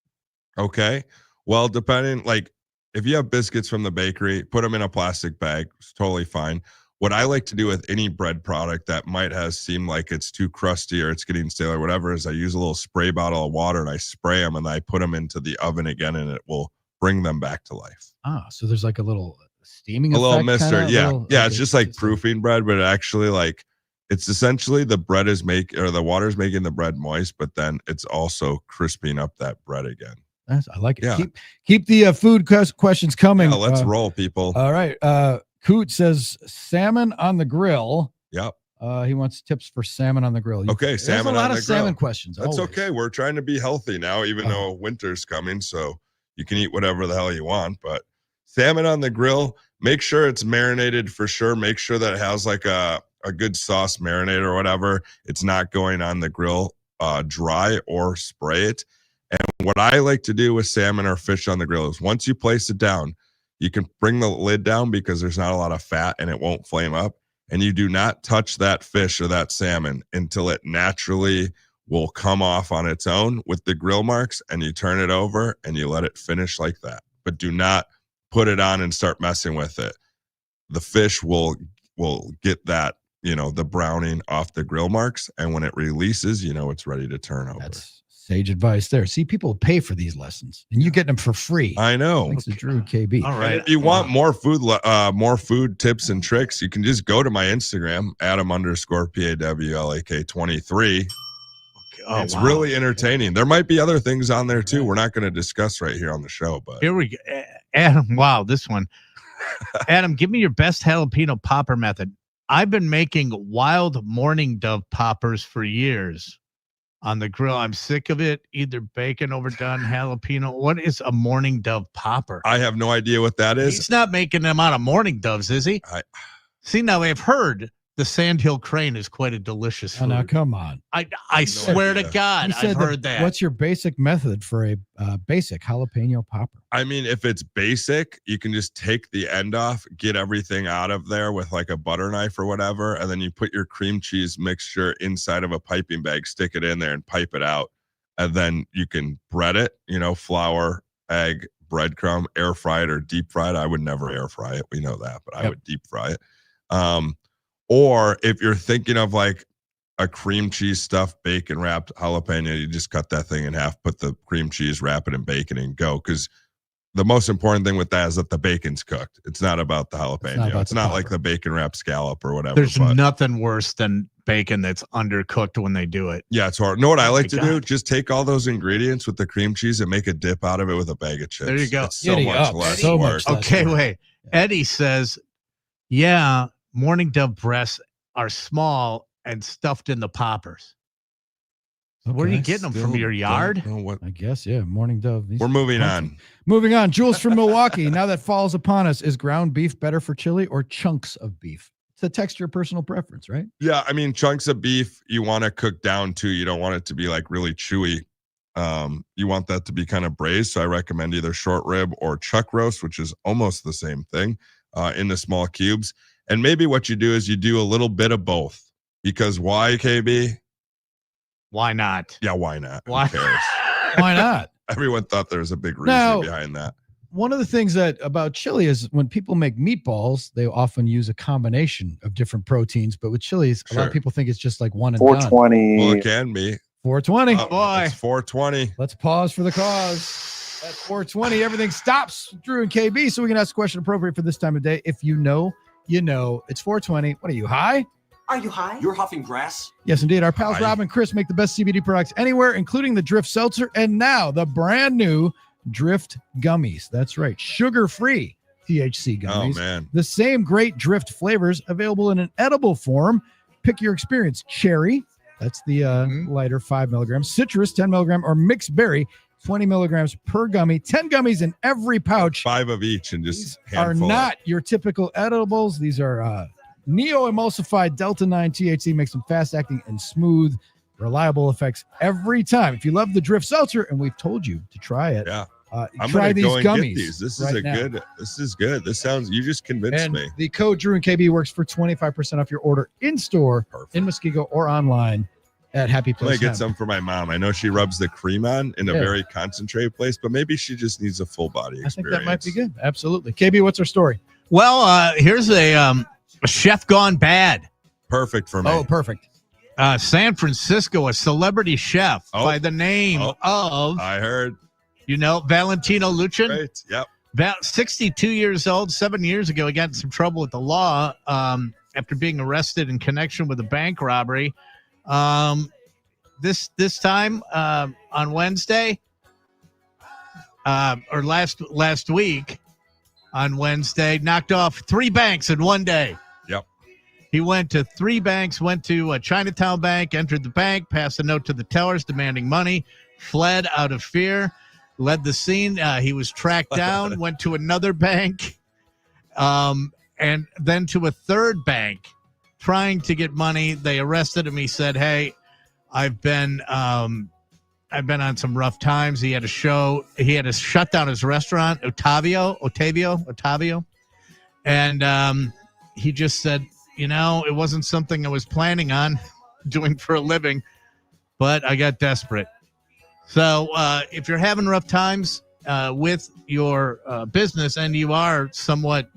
Okay. Well, depending, like if you have biscuits from the bakery, put them in a plastic bag. It's totally fine. What I like to do with any bread product that might seem like it's too crusty or it's getting stale or whatever is I use a little spray bottle of water and I spray them and I put them into the oven again and it will bring them back to life. So there's like a little steaming a little effect, mister. It's just like proofing bread, but actually it's essentially the bread is the water is making the bread moist, but then it's also crisping up that bread again. I like it. Yeah. Keep the food questions coming. Yeah, let's roll, people. All right. Coot says salmon on the grill. Yep. He wants tips for salmon on the grill. Okay, salmon on the grill. There's a lot of salmon questions. That's always. Okay. We're trying to be healthy now, even though winter's coming, so you can eat whatever the hell you want, but salmon on the grill, make sure it's marinated for sure. Make sure that it has like a good sauce marinade or whatever. It's not going on the grill dry or spray it. And what I like to do with salmon or fish on the grill is once you place it down, you can bring the lid down because there's not a lot of fat and it won't flame up. And you do not touch that fish or that salmon until it naturally will come off on its own with the grill marks, and you turn it over and you let it finish like that. But do not put it on and start messing with it. The fish will get that, the browning off the grill marks, and when it releases, it's ready to turn over. That's sage advice there. See, people pay for these lessons, and you get them for free. I know. Thanks to Drew KB. All right. If you want more food tips and tricks, you can just go to my Instagram, Adam_PAWLAK 23. It's really entertaining. There might be other things on there too. We're not going to discuss right here on the show, but here we go. Adam, wow, this one. Adam, give me your best jalapeno popper method. I've been making wild morning dove poppers for years on the grill. I'm sick of it. Either bacon overdone, jalapeno. What is a morning dove popper? I have no idea what that is. He's not making them out of morning doves, is he? See, now I've heard the sandhill crane is quite a delicious food. Oh, now come on. I swear to God, I've heard that. What's your basic method for a basic jalapeno popper? I mean, if it's basic, you can just take the end off, get everything out of there with like a butter knife or whatever, and then you put your cream cheese mixture inside of a piping bag, stick it in there and pipe it out. And then you can bread it, flour, egg, breadcrumb, air fry it or deep fry it. I would never air fry it. We know that, but I would deep fry it. Or if you're thinking of like a cream cheese stuffed bacon wrapped jalapeno. You just cut that thing in half, put the cream cheese, wrap it in bacon, and go. Because the most important thing with that is that the bacon's cooked. It's not about the jalapeno. It's not like the bacon wrapped scallop or whatever. There's nothing worse than bacon that's undercooked when they do it. Yeah, it's hard. Know what I like to do? Just take all those ingredients with the cream cheese and make a dip out of it with a bag of chips. There you go. It's so much less work. Okay, wait. Eddie says, yeah, morning dove breasts are small and stuffed in the poppers. Where are you getting them from? Your yard? I guess, yeah. Morning dove. We're moving on. Moving on. Jules from Milwaukee. Now that fall's upon us, is ground beef better for chili or chunks of beef? It's a texture personal preference, right? Yeah, I mean, chunks of beef, you want to cook down too. You don't want it to be like really chewy. You want that to be kind of braised. So I recommend either short rib or chuck roast, which is almost the same thing, in the small cubes. And maybe what you do is you do a little bit of both. Because why, KB? Why not? Yeah, why not? Why? Who cares? Why not? Everyone thought there was a big reason Now, behind that. One of the things that about chili is when people make meatballs, they often use a combination of different proteins. But with chilies, a lot of people think it's just like one and 420. Well, it can be. 420. Oh, boy. It's 420. Let's pause for the cause. At 420, everything stops. Drew and KB, so we can ask a question appropriate for this time of day. If you know, you know. It's 420. What are you, high? Are you high? You're huffing grass? Yes, indeed. Our pals Rob and Chris make the best CBD products anywhere, including the Drift Seltzer, and now the brand new Drift Gummies. That's right. Sugar-free THC gummies. Oh, man. The same great Drift flavors available in an edible form. Pick your experience. Cherry, that's the lighter 5 milligrams. Citrus, 10 milligram, or mixed berry, 20 milligrams per gummy. 10 gummies in every pouch. 5 of each and just Are not your typical edibles. These are neo-emulsified Delta-9 THC, makes them fast-acting and smooth, reliable effects every time. If you love the Drift Seltzer, and we've told you to try it, I'm try gonna these go and gummies. get these. This is right a now. good. This is good. This sounds. You just convinced And me. the code Drew and KB works for 25% off your order in store, in Muskego, or online at Happy I'm Place. gonna get Hemp. some for my mom. I know she rubs the cream on in a very concentrated place, but maybe she just needs a full body experience. I think that might be good. Absolutely. KB, what's our story? Well, here's a chef gone bad. Perfect for me. Oh, perfect. San Francisco, a celebrity chef by the name of, I heard, Valentino Luchin. Right. Yep. About 62 years old. 7 years ago, he got in some trouble with the law after being arrested in connection with a bank robbery. This time on Wednesday, or last week on Wednesday, knocked off 3 banks in one day. Yep. He went to 3 banks, went to a Chinatown bank, entered the bank, passed a note to the tellers demanding money, fled out of fear, led the scene. He was tracked down, went to another bank, and then to a 3rd bank trying to get money. They arrested him. He said, "Hey, I've been on some rough times." He had a show. He had to shut down his restaurant, Ottavio. And he just said, it wasn't something I was planning on doing for a living, but I got desperate. So if you're having rough times with your business and you are somewhat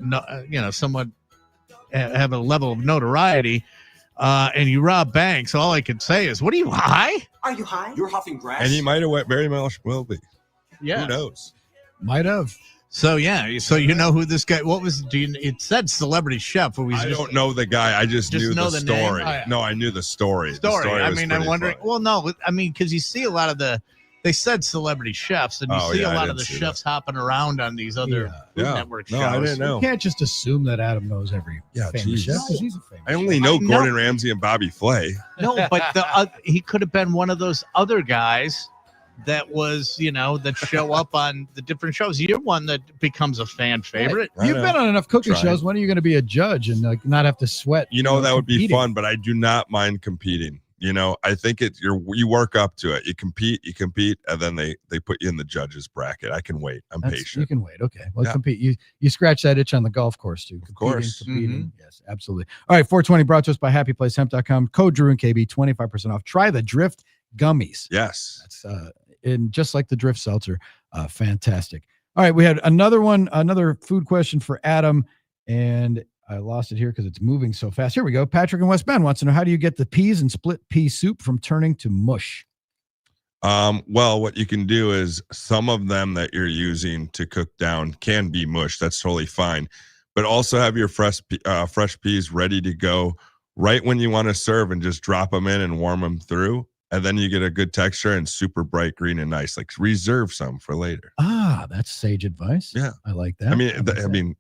have a level of notoriety and you rob banks, all I can say is, what are you, high? Are you high? You're huffing grass? And he might have very much will be. Yeah. Who knows? Might have. So you know who this guy? What was? It said celebrity chef. I don't know the guy. I just knew the story. No, I knew the story. I mean, I'm wondering. Funny. Well, no, I mean, because you see a lot of they said celebrity chefs, and you see a lot of the chefs hopping around on these other Food Network shows. No, I didn't know. You can't just assume that Adam knows every famous chef, because he's a famous I only know Gordon Ramsay and Bobby Flay. No, but he could have been one of those other guys that was, that show up on the different shows. You're one that becomes a fan favorite. You've been on enough cooking shows. When are you going to be a judge and not have to sweat? That would be fun, but I do not mind competing. I think you work up to it. You compete, and then they put you in the judges bracket. I can wait. I'm patient. You can wait. Okay. Well, compete. You scratch that itch on the golf course too. Of course. Competing. Yes, absolutely. All right. 420 brought to us by HappyPlaceHemp.com. Code Drew and KB, 25% off. Try the Drift Gummies. Yes. That's and just like the Drift Seltzer, fantastic. All right. We had another food question for Adam, and I lost it here because it's moving so fast. Here we go. Patrick in West Bend wants to know, how do you get the peas and split pea soup from turning to mush? Well, what you can do is some of them that you're using to cook down can be mush. That's totally fine. But also have your fresh peas ready to go right when you want to serve, and just drop them in and warm them through. And then you get a good texture and super bright green and nice. Like, reserve some for later. Ah, that's sage advice. Yeah. I like that. I mean,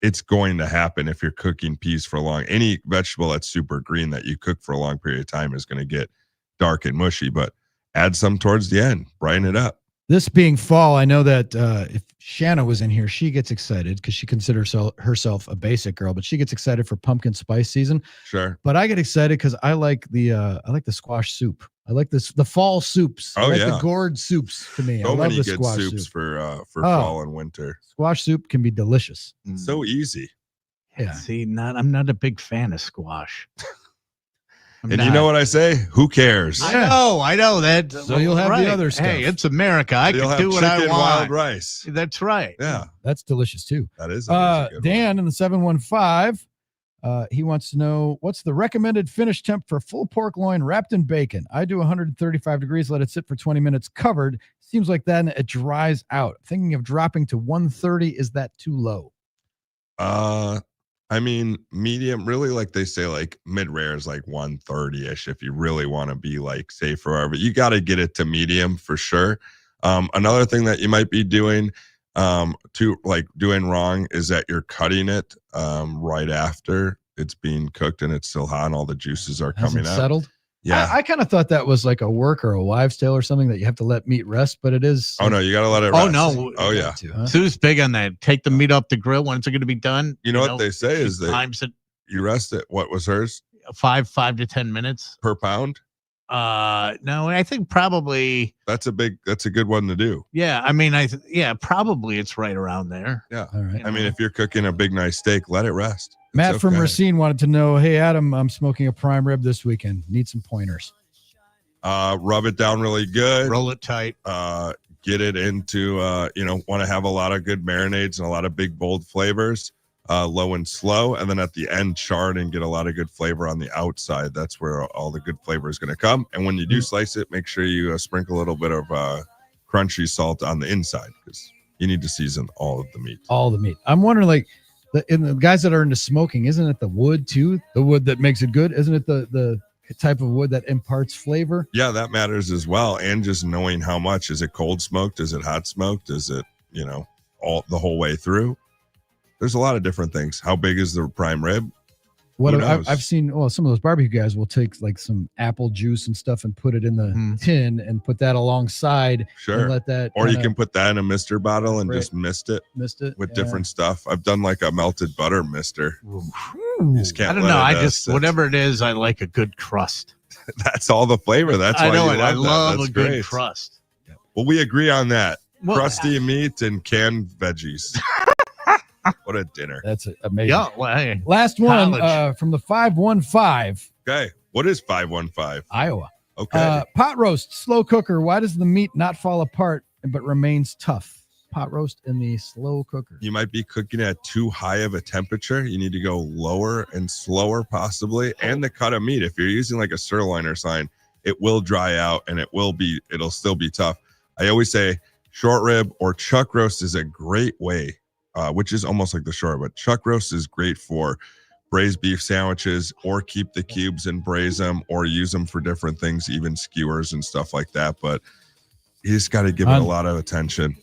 it's going to happen if you're cooking peas for long. Any vegetable that's super green that you cook for a long period of time is going to get dark and mushy, but add some towards the end, brighten it up. This being fall, I know that if Shanna was in here, she gets excited because she considers herself a basic girl, but she gets excited for pumpkin spice season. Sure. But I get excited because I like the squash soup. I like the fall soups. Oh, I like yeah. the gourd soups to me. So I love many the good squash soups soup. for fall and winter. Squash soup can be delicious. So easy. Yeah. See, I'm not a big fan of squash. And you know what I say? Who cares? I know that. So you'll have the other stuff. Hey, it's America. I You'll can do what I chicken, want. wild rice. That's right. Yeah. That's delicious too. That is a good Dan in the 715. He wants to know, what's the recommended finish temp for full pork loin wrapped in bacon? I do 135 degrees, let it sit for 20 minutes covered. Seems like then it dries out. Thinking of dropping to 130. Is that too low? I mean, medium, really, like they say, like mid-rare is like 130-ish if you really want to be like safe or whatever. You got to get it to medium for sure. Another thing that you might be doing doing wrong is that you're cutting it right after it's being cooked and it's still hot and all the juices are coming out. Settled? Yeah. I kind of thought that was like a work or a wives' tale or something that you have to let meat rest, but it is. Oh, no, you got to let it rest. Oh, no. Oh, yeah. Sue's big on that. Take the meat off the grill. When's it going to be done? You know what they say is that times it you rest it. What was hers? 5 to 10 minutes per pound? No, I think probably that's a good one to do. Yeah, I mean, probably it's right around there. Yeah. All right. I mean, if you're cooking a big nice steak, let it rest. Matt from Racine wanted to know, hey, Adam, I'm smoking a prime rib this weekend. Need some pointers. Rub it down really good. Roll it tight. Get it into, want to have a lot of good marinades and a lot of big, bold flavors, low and slow. And then at the end, char and get a lot of good flavor on the outside. That's where all the good flavor is going to come. And when you do slice it, make sure you sprinkle a little bit of crunchy salt on the inside because you need to season all of the meat. All the meat. I'm wondering, like, the guys that are into smoking, isn't it the wood too? The wood that makes it good? Isn't it the type of wood that imparts flavor? Yeah, that matters as well. And just knowing how much. Is it cold smoked? Is it hot smoked? Is it, all the whole way through? There's a lot of different things. How big is the prime rib? What I've seen, some of those barbecue guys will take like some apple juice and stuff and put it in the tin and put that alongside. Sure. And let that. Or you can put that in a mister bottle and just mist it with yeah. different stuff. I've done like a melted butter mister. You just can't I don't know. I just, whatever it is, I like a good crust. That's all the flavor. That's why I know you it. love I that. love That's a good great. crust. Well, we agree on that. Well, crusty meat and canned veggies. What a dinner. That's amazing. Yeah, well, hey, last one from the 515. Okay. What is 515? Iowa. Okay. Pot roast, slow cooker. Why does the meat not fall apart but remains tough? Pot roast in the slow cooker. You might be cooking at too high of a temperature. You need to go lower and slower possibly. And the cut of meat, if you're using like a sirloin or something, it will dry out and it'll still be tough. I always say short rib or chuck roast is a great way, which is almost like the short, but chuck roast is great for braised beef sandwiches, or keep the cubes and braise them, or use them for different things, even skewers and stuff like that. But you just got to give it a lot of attention.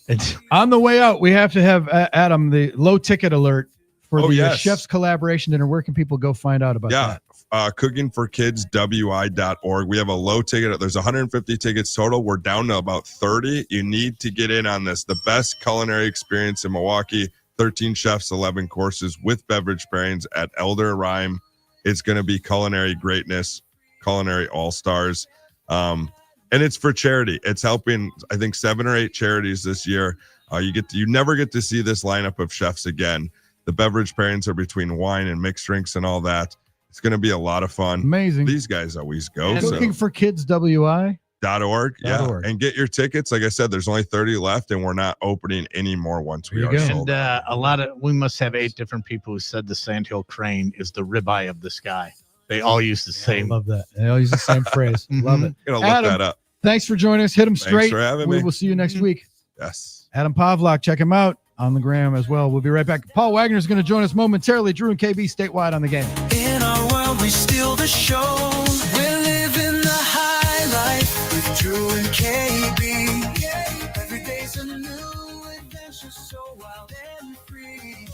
On the way out, we have to have Adam, the low ticket alert for the chef's collaboration dinner. Where can people go find out about that? Cookingforkidswi.org. We have a low ticket. There's 150 tickets total. We're down to about 30. You need to get in on this. The best culinary experience in Milwaukee. 13 chefs, 11 courses with beverage pairings at Elder Rhyme. It's going to be culinary greatness, culinary all-stars. And it's for charity. It's helping, I think, 7 or 8 charities this year. You never get to see this lineup of chefs again. The beverage pairings are between wine and mixed drinks and all that. It's going to be a lot of fun. Amazing. These guys always go. Cooking for Kids WI. .org, and get your tickets. Like I said, there's only 30 left, and we're not opening any more once we are sold. And we must have 8 different people who said the Sandhill Crane is the ribeye of the sky. They all use the same. I love that. They all use the same phrase. Love it. Gonna look that up. Thanks for joining us. Hit them straight. Thanks for having me. We will see you next week. Yes. Adam Pawlak, check him out on the gram as well. We'll be right back. Paul Wagner is going to join us momentarily. Drew and KB statewide on the game. In our world, we steal the show. We're living the high life with Drew and KB. Every day's a new adventure, so wild and free.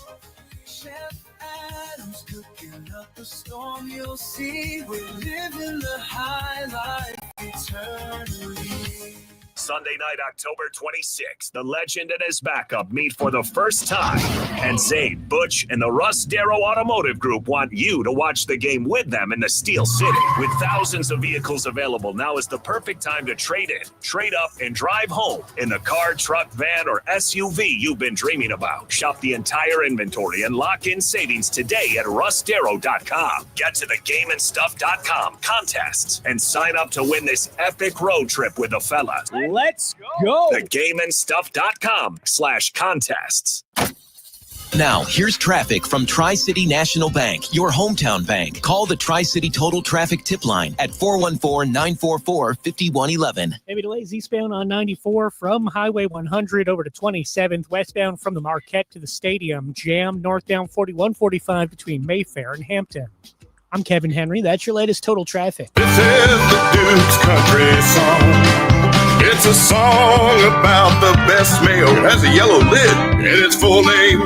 Chef Adam's cooking up a storm, you'll see. We're living the high life eternally. Sunday night, October 26th, the legend and his backup meet for the first time. And Zabe, Butch, and the Russ Darrow Automotive Group want you to watch the game with them in the Steel City. With thousands of vehicles available, now is the perfect time to trade in, trade up, and drive home in the car, truck, van, or SUV you've been dreaming about. Shop the entire inventory and lock in savings today at russdarrow.com. Get to thegameandstuff.com contests and sign up to win this epic road trip with the fella. Let's go. Thegameandstuff.com/contests. Now, here's traffic from Tri-City National Bank, your hometown bank. Call the Tri-City Total Traffic Tip Line at 414-944-5111. Heavy delays eastbound on 94 from Highway 100 over to 27th, westbound from the Marquette to the Stadium. Jam northbound 4145 between Mayfair and Hampton. I'm Kevin Henry. That's your latest Total Traffic. This is the Duke's Country Song. It's a song about the best mayo. It has a yellow lid, and its full name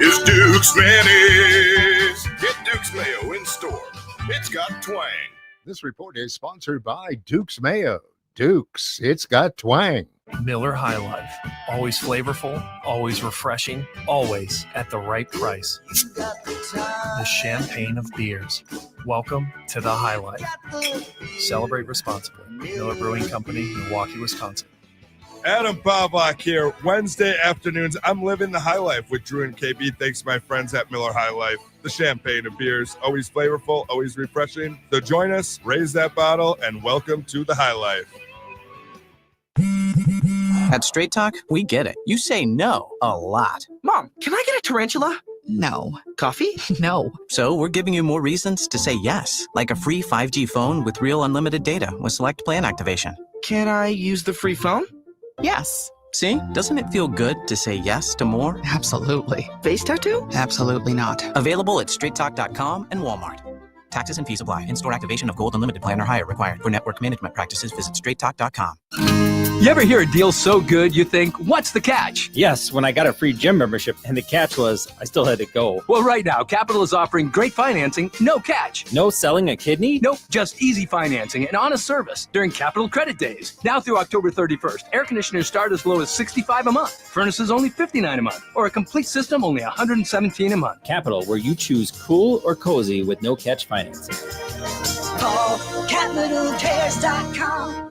is Duke's Mayonnaise. Get Duke's Mayo in store. It's got twang. This report is sponsored by Duke's Mayo. Duke's, it's got twang. Miller High Life. Always flavorful, always refreshing, always at the right price. The champagne of beers. Welcome to the High Life. Celebrate responsibly. Miller Brewing Company, Milwaukee, Wisconsin. Adam Pawlak here. Wednesday afternoons, I'm living the high life with Drew and KB. Thanks to my friends at Miller High Life. The champagne of beers, always flavorful, always refreshing. So join us, raise that bottle, and welcome to the high life. At Straight Talk, we get it. You say no a lot. Mom, can I get a tarantula? No. Coffee? No. So we're giving you more reasons to say yes, like a free 5G phone with real unlimited data with select plan activation. Can I use the free phone? Yes. See? Doesn't it feel good to say yes to more? Absolutely. Face tattoo? Absolutely not. Available at straighttalk.com and Walmart. Taxes and fees apply. In-store activation of Gold Unlimited plan or higher required. For network management practices, visit straighttalk.com. You ever hear a deal so good you think, what's the catch? Yes, when I got a free gym membership, and the catch was I still had to go. Well, right now, Capital is offering great financing, no catch. No selling a kidney? Nope, just easy financing and honest service during Capital Credit Days. Now through October 31st, air conditioners start as low as $65 a month, furnaces only $59 a month, or a complete system only $117 a month. Capital, where you choose cool or cozy with no catch financing. Call CapitalCares.com.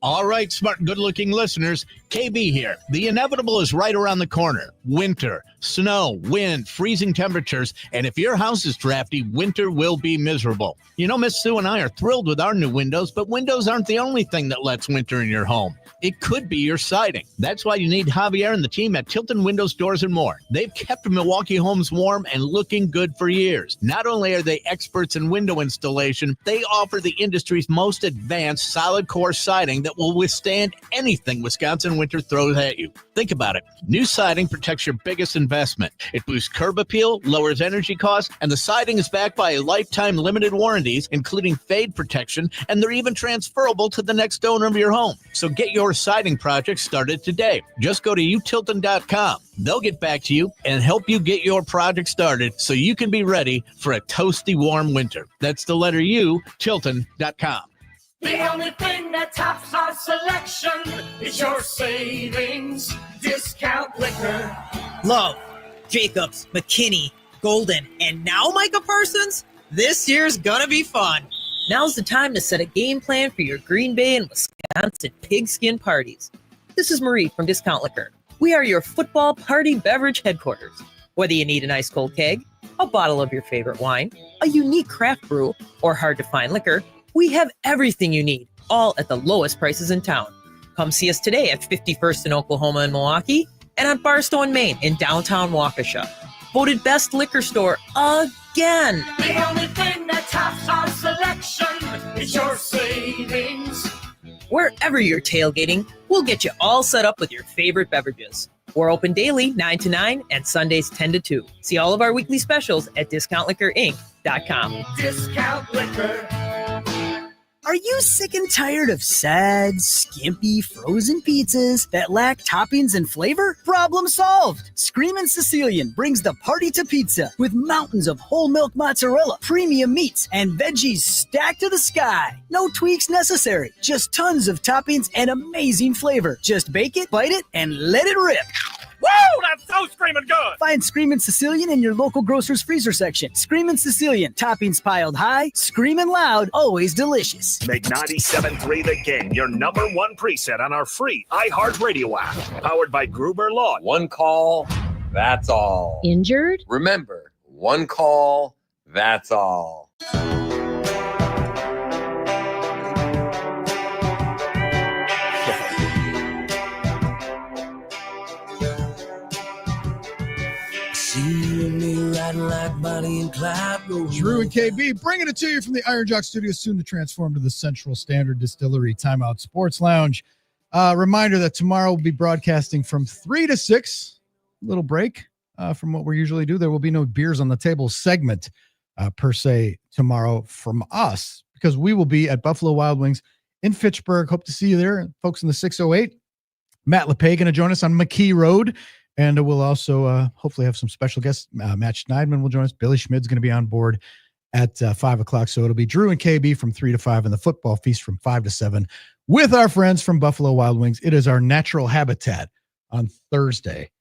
All right, smart, good-looking listeners, KB here. The inevitable is right around the corner. Winter, snow, wind, freezing temperatures, and if your house is drafty, winter will be miserable. You know, Miss Sue and I are thrilled with our new windows, but windows aren't the only thing that lets winter in your home. It could be your siding. That's why you need Javier and the team at Tilton Windows, Doors, and More. They've kept Milwaukee homes warm and looking good for years. Not only are they experts in window installation, they offer the industry's most advanced solid core siding that will withstand anything Wisconsin winter throws at you. Think about it. New siding protects your biggest investment. It boosts curb appeal, lowers energy costs, and the siding is backed by a lifetime limited warranties, including fade protection, and they're even transferable to the next owner of your home. So get your siding project started today. Just go to utilton.com. They'll get back to you and help you get your project started so you can be ready for a toasty warm winter. That's the letter U, Tilton.com. The only thing that tops our selection is your savings discount liquor. Love, Jacobs, McKinney, Golden, and now Micah Parsons? This year's gonna be fun. Now's the time to set a game plan for your Green Bay and Wisconsin pigskin parties. This is Marie from Discount Liquor. We are your football party beverage headquarters. Whether you need an ice cold keg, a bottle of your favorite wine, a unique craft brew, or hard to find liquor, We have everything you need, all at the lowest prices in town. Come see us today at 51st in Oklahoma and Milwaukee, and on Barstow in Maine in downtown Waukesha. Voted best liquor store again. The only thing that tops our selection is your savings. Wherever you're tailgating, we'll get you all set up with your favorite beverages. We're open daily 9 to 9 and Sundays 10 to 2. See all of our weekly specials at discountliquorinc.com. Discount Liquor. Are you sick and tired of sad, skimpy, frozen pizzas that lack toppings and flavor? Problem solved! Screamin' Sicilian brings the party to pizza with mountains of whole milk mozzarella, premium meats, and veggies stacked to the sky. No tweaks necessary, just tons of toppings and amazing flavor. Just bake it, bite it, and let it rip. Woo! That's so screaming good! Find Screamin' Sicilian in your local grocer's freezer section. Screamin' Sicilian, toppings piled high, screamin' loud, always delicious. Make 97.3 The Game your number one preset on our free iHeartRadio app. Powered by Gruber Law. One call, that's all. Injured? Remember, one call, that's all. Drew and KB bringing it to you from the Iron Jock Studios, soon to transform to the Central Standard Distillery Timeout Sports Lounge. Reminder that tomorrow we'll be broadcasting from 3 to 6. Little break from what we usually do. There will be no beers on the table segment per se tomorrow from us, because we will be at Buffalo Wild Wings in Fitchburg. Hope to see you there. Folks in the 608. Matt LePay going to join us on McKee Road. And we'll also hopefully have some special guests. Matt Schneidman will join us. Billy Schmid's going to be on board at 5 o'clock. So it'll be Drew and KB from 3 to 5 and the Football Feast from 5 to 7 with our friends from Buffalo Wild Wings. It is our natural habitat on Thursday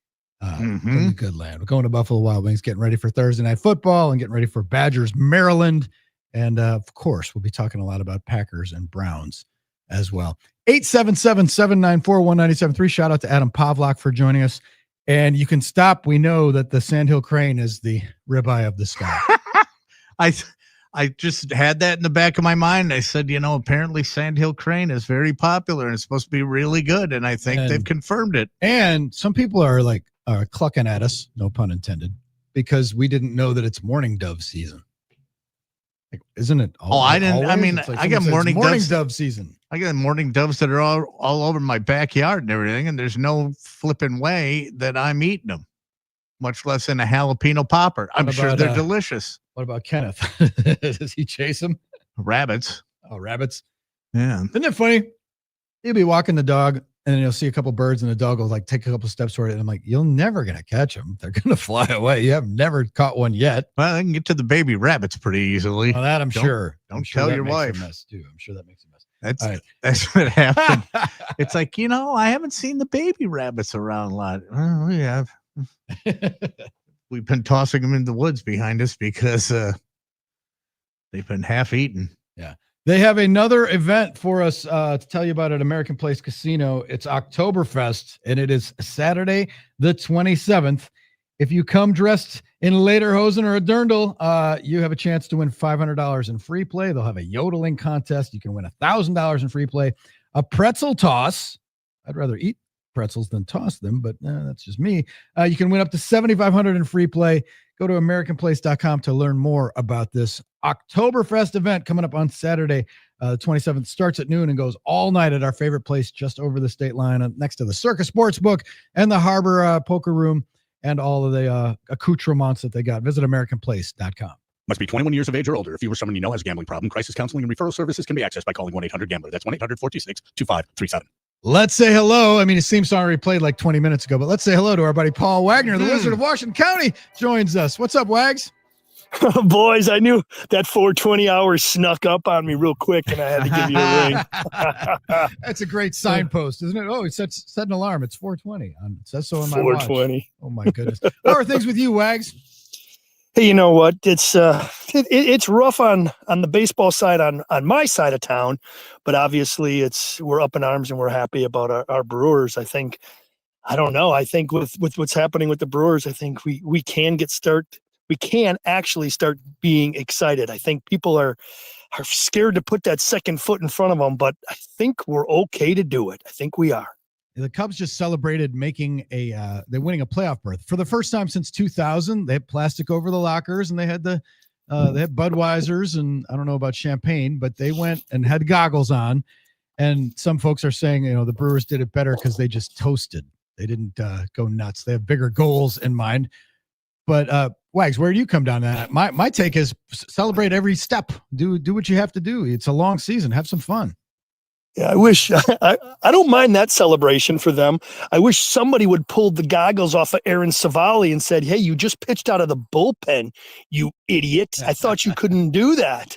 in the good land. We're going to Buffalo Wild Wings, getting ready for Thursday Night Football and getting ready for Badgers, Maryland. And, of course, we'll be talking a lot about Packers and Browns as well. 877-794-1973. Shout out to Adam Pawlak for joining us. And you can stop. We know that the Sandhill Crane is the ribeye of the sky. I just had that in the back of my mind. I said, apparently Sandhill Crane is very popular and it's supposed to be really good. And I think they've confirmed it. And some people are clucking at us, no pun intended, because we didn't know that it's mourning dove season. Isn't it? I didn't. Always? I mean, I got mourning dove season. I got mourning doves that are all over my backyard and everything, and there's no flipping way that I'm eating them, much less in a jalapeno popper. I'm sure they're delicious. What about Kenneth? Does he chase them? Rabbits. Oh, rabbits. Yeah. Isn't it funny? You'll be walking the dog, and then you'll see a couple birds, and the dog will take a couple steps toward it. And I'm like, you're never going to catch them. They're going to fly away. You have never caught one yet. Well, I can get to the baby rabbits pretty easily. Well, that I'm sure. Don't tell your wife. A mess too. I'm sure that makes a mess. That's what happened. It's like, I haven't seen the baby rabbits around a lot. Well, we have. We've been tossing them in the woods behind us because they've been half eaten. Yeah. They have another event for us to tell you about at American Place Casino. It's Oktoberfest, and it is Saturday the 27th. If you come dressed in lederhosen or a dirndl, you have a chance to win $500 in free play. They'll have a yodeling contest. You can win $1,000 in free play. A pretzel toss. I'd rather eat pretzels than toss them, but that's just me. You can win up to $7,500 in free play. Go to AmericanPlace.com to learn more about this Oktoberfest event coming up on Saturday, 27th. Starts at noon and goes all night at our favorite place just over the state line next to the Circus Sportsbook and the Harbor Poker Room and all of the accoutrements that they got. Visit AmericanPlace.com. Must be 21 years of age or older. If you or someone you know has a gambling problem, crisis counseling and referral services can be accessed by calling 1-800-GAMBLER. That's 1-800-426-2537. Let's say hello. I mean, it seems already played like 20 minutes ago, but let's say hello to our buddy Paul Wagner, the Wizard of Washington County, joins us. What's up, Wags? Boys, I knew that 420 hours snuck up on me real quick, and I had to give you a ring. That's a great signpost, isn't it? Oh, it set an alarm. It's 420. It says so on my watch. 420. Oh, my goodness. How are things with you, Wags? Hey, you know what? It's rough on the baseball side on my side of town, but obviously we're up in arms and we're happy about our Brewers. I think with what's happening with the Brewers, I think we can actually start being excited. I think people are are scared to put that second foot in front of them, but I think we're okay to do it. I think we are. The Cubs just celebrated making they're winning a playoff berth for the first time since 2000. They had plastic over the lockers, and they had they had Budweisers, and I don't know about champagne, but they went and had goggles on. And some folks are saying, the Brewers did it better because they just toasted. They didn't go nuts. They have bigger goals in mind. But Wags, where do you come down on that? My take is celebrate every step. Do what you have to do. It's a long season. Have some fun. Yeah, I wish I don't mind that celebration for them. I wish somebody would pull the goggles off of Aaron Savali and said, "Hey, you just pitched out of the bullpen, you idiot! I thought you couldn't do that."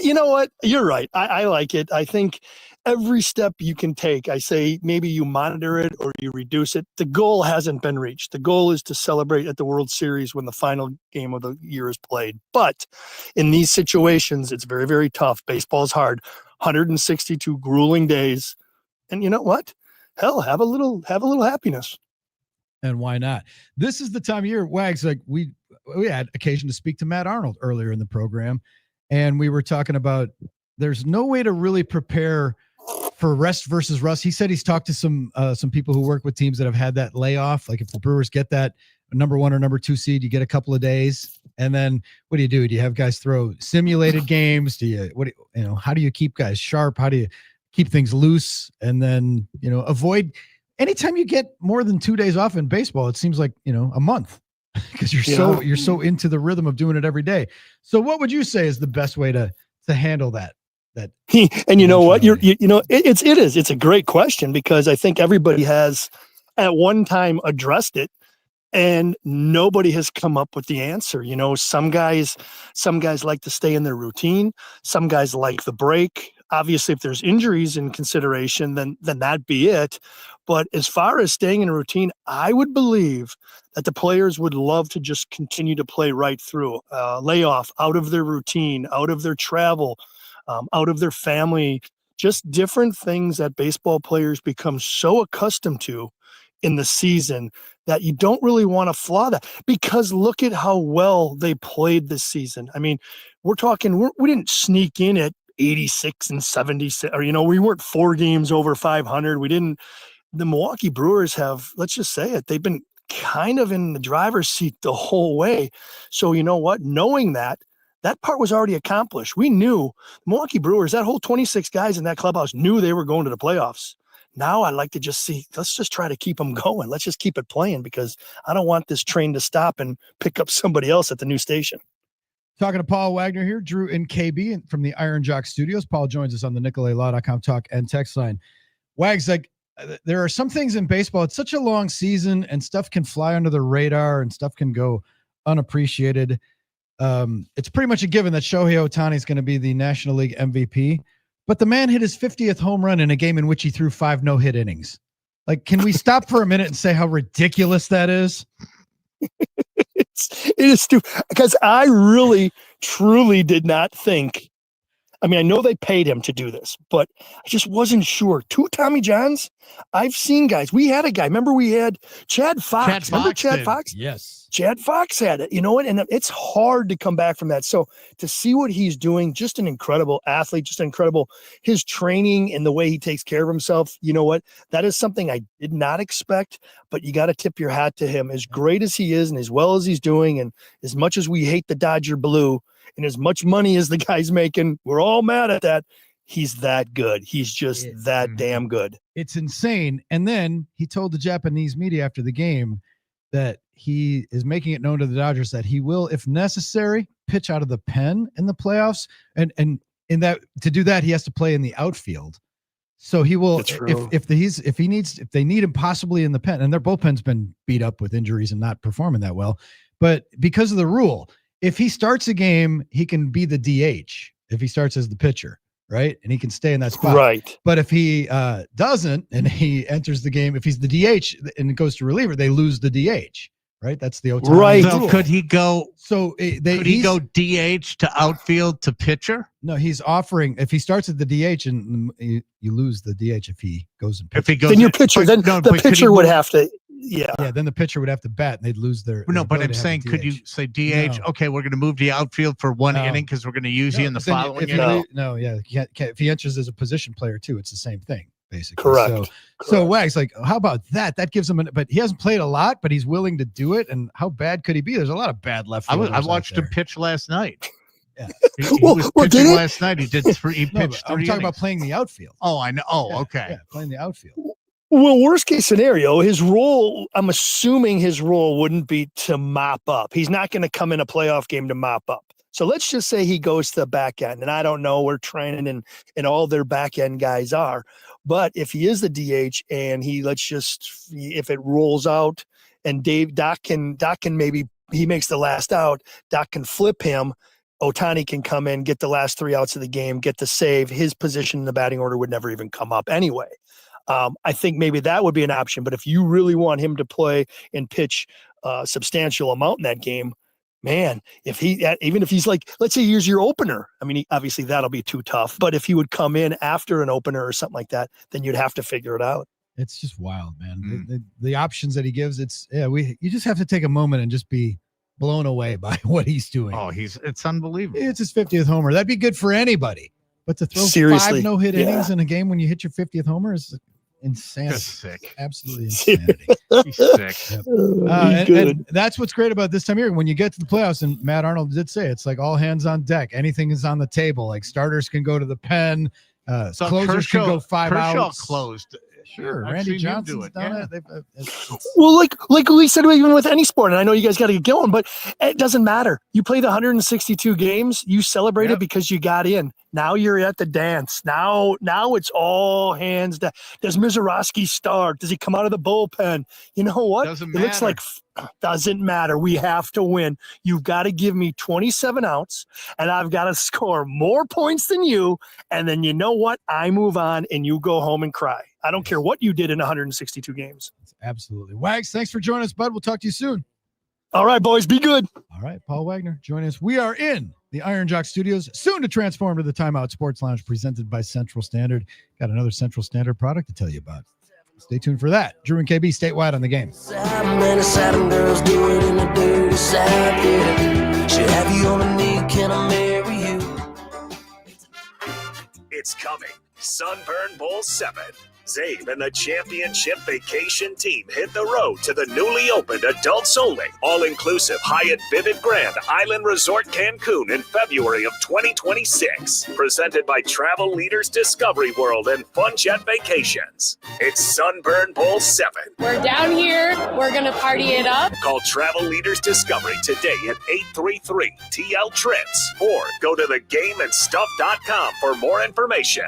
You know what? You're right. I like it. I think every step you can take, I say maybe you monitor it or you reduce it. The goal hasn't been reached. The goal is to celebrate at the World Series when the final game of the year is played. But in these situations, it's very, very tough. Baseball is hard. 162 grueling days. And you know what? Hell, have a little happiness. And why not? This is the time of year, Wags, like we had occasion to speak to Matt Arnold earlier in the program, and we were talking about there's no way to really prepare for rest versus rust. He said he's talked to some people who work with teams that have had that layoff. Like if the Brewers get that number 1 or number 2 seed, you get a couple of days. And then what do? Do you have guys throw simulated games? How do you keep guys sharp? How do you keep things loose? And then, avoid anytime you get more than 2 days off in baseball, it seems like, a month because you're so into the rhythm of doing it every day. So what would you say is the best way to handle that? And you know what, it's a great question because I think everybody has at one time addressed it and nobody has come up with the answer. Some guys like to stay in their routine. Some guys like the break. Obviously, if there's injuries in consideration, then that be it. But as far as staying in a routine, I would believe that the players would love to just continue to play right through, layoff, out of their routine, out of their travel, out of their family, just different things that baseball players become so accustomed to in the season that you don't really want to flaw that because look at how well they played this season. I mean, we're talking, we didn't sneak in at 86 and 76, or, we weren't 4 games over 500. The Milwaukee Brewers have, let's just say it, they've been kind of in the driver's seat the whole way. So you know what, knowing that part was already accomplished. We knew the Milwaukee Brewers, that whole 26 guys in that clubhouse knew they were going to the playoffs. Now I'd like to just see, let's just try to keep them going. Let's just keep it playing because I don't want this train to stop and pick up somebody else at the new station. Talking to Paul Wagner here, Drew and KB from the Iron Jock Studios. Paul joins us on the NicoletLaw.com talk and text line. Wags, like there are some things in baseball. It's such a long season and stuff can fly under the radar and stuff can go unappreciated. It's pretty much a given that Shohei Ohtani is going to be the National League MVP, but the man hit his 50th home run in a game in which he threw 5 no-hit innings. Like, can we stop for a minute and say how ridiculous that is? It is stupid because I really, truly did not think. I mean, I know they paid him to do this, but I just wasn't sure. 2 Tommy Johns. I've seen guys. We had a guy. Remember, we had Chad Fox. Remember Chad Fox? Yes. Chad Fox had it. You know what? And it's hard to come back from that. So to see what he's doing, just an incredible athlete, just incredible. His training and the way he takes care of himself. You know what? That is something I did not expect, but you got to tip your hat to him. As great as he is and as well as he's doing, and as much as we hate the Dodger blue and as much money as the guy's making, we're all mad at that. He's that good. He's just that damn good. It's insane. And then he told the Japanese media after the game that he is making it known to the Dodgers that he will, if necessary, pitch out of the pen in the playoffs. And in that, to do that, he has to play in the outfield. So he will, if they need him possibly in the pen, and their bullpen's been beat up with injuries and not performing that well. But because of the rule, if he starts a game, he can be the DH if he starts as the pitcher, right? And he can stay in that spot. Right. But if he doesn't and he enters the game, if he's the DH and it goes to reliever, they lose the DH, right? That's the Ohtani right. rule. So could he go? So could he go DH to outfield to pitcher? No, he's offering if he starts at the DH and you lose the DH if he goes and pitches. If he goes, then your pitcher, the pitcher would have to. Yeah. Then the pitcher would have to bat and they'd lose their. No, but ability I'm to have saying, a could you DH. say DH? No. Okay, we're going to move to the outfield for one No. inning because we're going to use No, you in the 'cause then following if you inning. leave- no, yeah. If he enters as a position player too, it's the same thing, basically. Correct. So Wags, like, how about that? That gives him but he hasn't played a lot, but he's willing to do it. And how bad could he be? There's a lot of bad left fielders. I watched out him there. pitch last night. Yeah. He was Well, did pitching he? last night. He did three. He No, pitched but I'm three talking about innings. playing the outfield. Oh, I know. Oh, Yeah, okay. Yeah, playing the outfield. Well, worst case scenario, his role, I'm assuming his role wouldn't be to mop up. He's not going to come in a playoff game to mop up. So let's just say he goes to the back end. And I don't know where Trennan and all their back end guys are. But if he is the DH and if it rolls out and Doc can maybe, he makes the last out, Doc can flip him. Ohtani can come in, get the last 3 outs of the game, get the save. His position in the batting order would never even come up anyway. I think maybe that would be an option. But if you really want him to play and pitch a substantial amount in that game, man, even if he's like, let's say here's your opener. I mean, obviously that'll be too tough. But if he would come in after an opener or something like that, then you'd have to figure it out. It's just wild, man. The options that he gives, you just have to take a moment and just be blown away by what he's doing. Oh, it's unbelievable. It's his 50th homer. That'd be good for anybody. But to throw Seriously, 5 no-hit yeah. innings in a game when you hit your 50th homer is insanity. Just sick. Absolutely insanity. He's sick. Yep. He's and that's what's great about this time of year. When you get to the playoffs, and Matt Arnold did say, it's like all hands on deck. Anything is on the table. Like starters can go to the pen. So Closers can go 5 Kershaw outs. closed. Sure. I've Randy seen him do Johnson's it, done yeah. it. They've, Well, like we said, even with any sport, and I know you guys got to get going, but it doesn't matter. You play the 162 games, you celebrate it because you got in. Now you're at the dance. Now it's all hands down. Does Mizorowski start? Does he come out of the bullpen? You know what? Doesn't It looks matter. like doesn't matter. We have to win. You've got to give me 27 outs, and I've got to score more points than you. And then you know what? I move on, and you go home and cry. I don't care what you did in 162 games. absolutely. Wags, thanks for joining us, bud. We'll talk to you soon. All right, boys, be good. All right, Paul Wagner joining us. We are in the Iron Jock Studios, soon to transform to the Timeout Sports Lounge, presented by Central Standard. Got another Central Standard product to tell you about. Stay tuned for that. Drew and KB statewide on the game. Saturn girls do it in the dirty side, yeah. Should have you on a knee, can I marry you? It's coming. Sunburn Bowl 7. Zabe and the championship vacation team hit the road to the newly opened adults only, all-inclusive Hyatt Vivid Grand Island Resort Cancun in February of 2026. Presented by Travel Leaders Discovery World and Fun Jet Vacations. It's Sunburn Bowl 7. We're down here. We're going to party it up. Call Travel Leaders Discovery today at 833-TL-TRIPS or go to thegameandstuff.com for more information.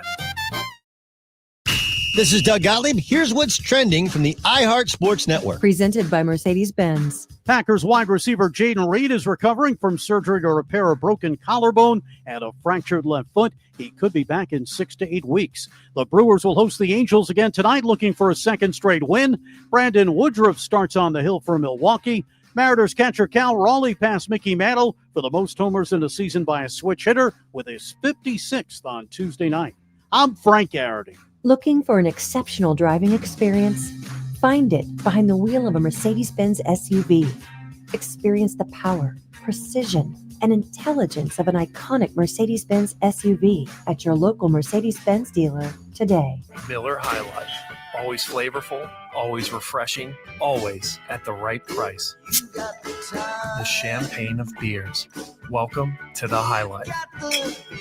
This is Doug Gottlieb. Here's what's trending from the iHeart Sports Network. Presented by Mercedes-Benz. Packers wide receiver Jaden Reed is recovering from surgery to repair a broken collarbone and a fractured left foot. He could be back in 6 to 8 weeks. The Brewers will host the Angels again tonight, looking for a second straight win. Brandon Woodruff starts on the hill for Milwaukee. Mariners catcher Cal Raleigh passed Mickey Mantle for the most homers in a season by a switch hitter with his 56th on Tuesday night. I'm Frank Garrity. Looking for an exceptional driving experience? Find it behind the wheel of a Mercedes-Benz SUV. Experience the power, precision, and intelligence of an iconic Mercedes-Benz SUV at your local Mercedes-Benz dealer today. Miller High Life. Always flavorful, always refreshing, always at the right price. The champagne of beers. Welcome to the High Life.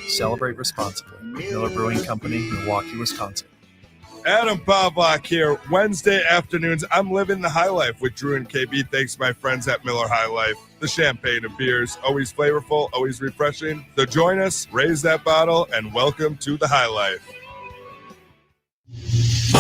Celebrate responsibly. Miller Brewing Company, Milwaukee, Wisconsin. Adam Pawlak here. Wednesday afternoons, I'm living the high life with Drew and KB. Thanks to my friends at Miller High Life. The champagne of beers, always flavorful, always refreshing. So join us, raise that bottle, and welcome to the high life.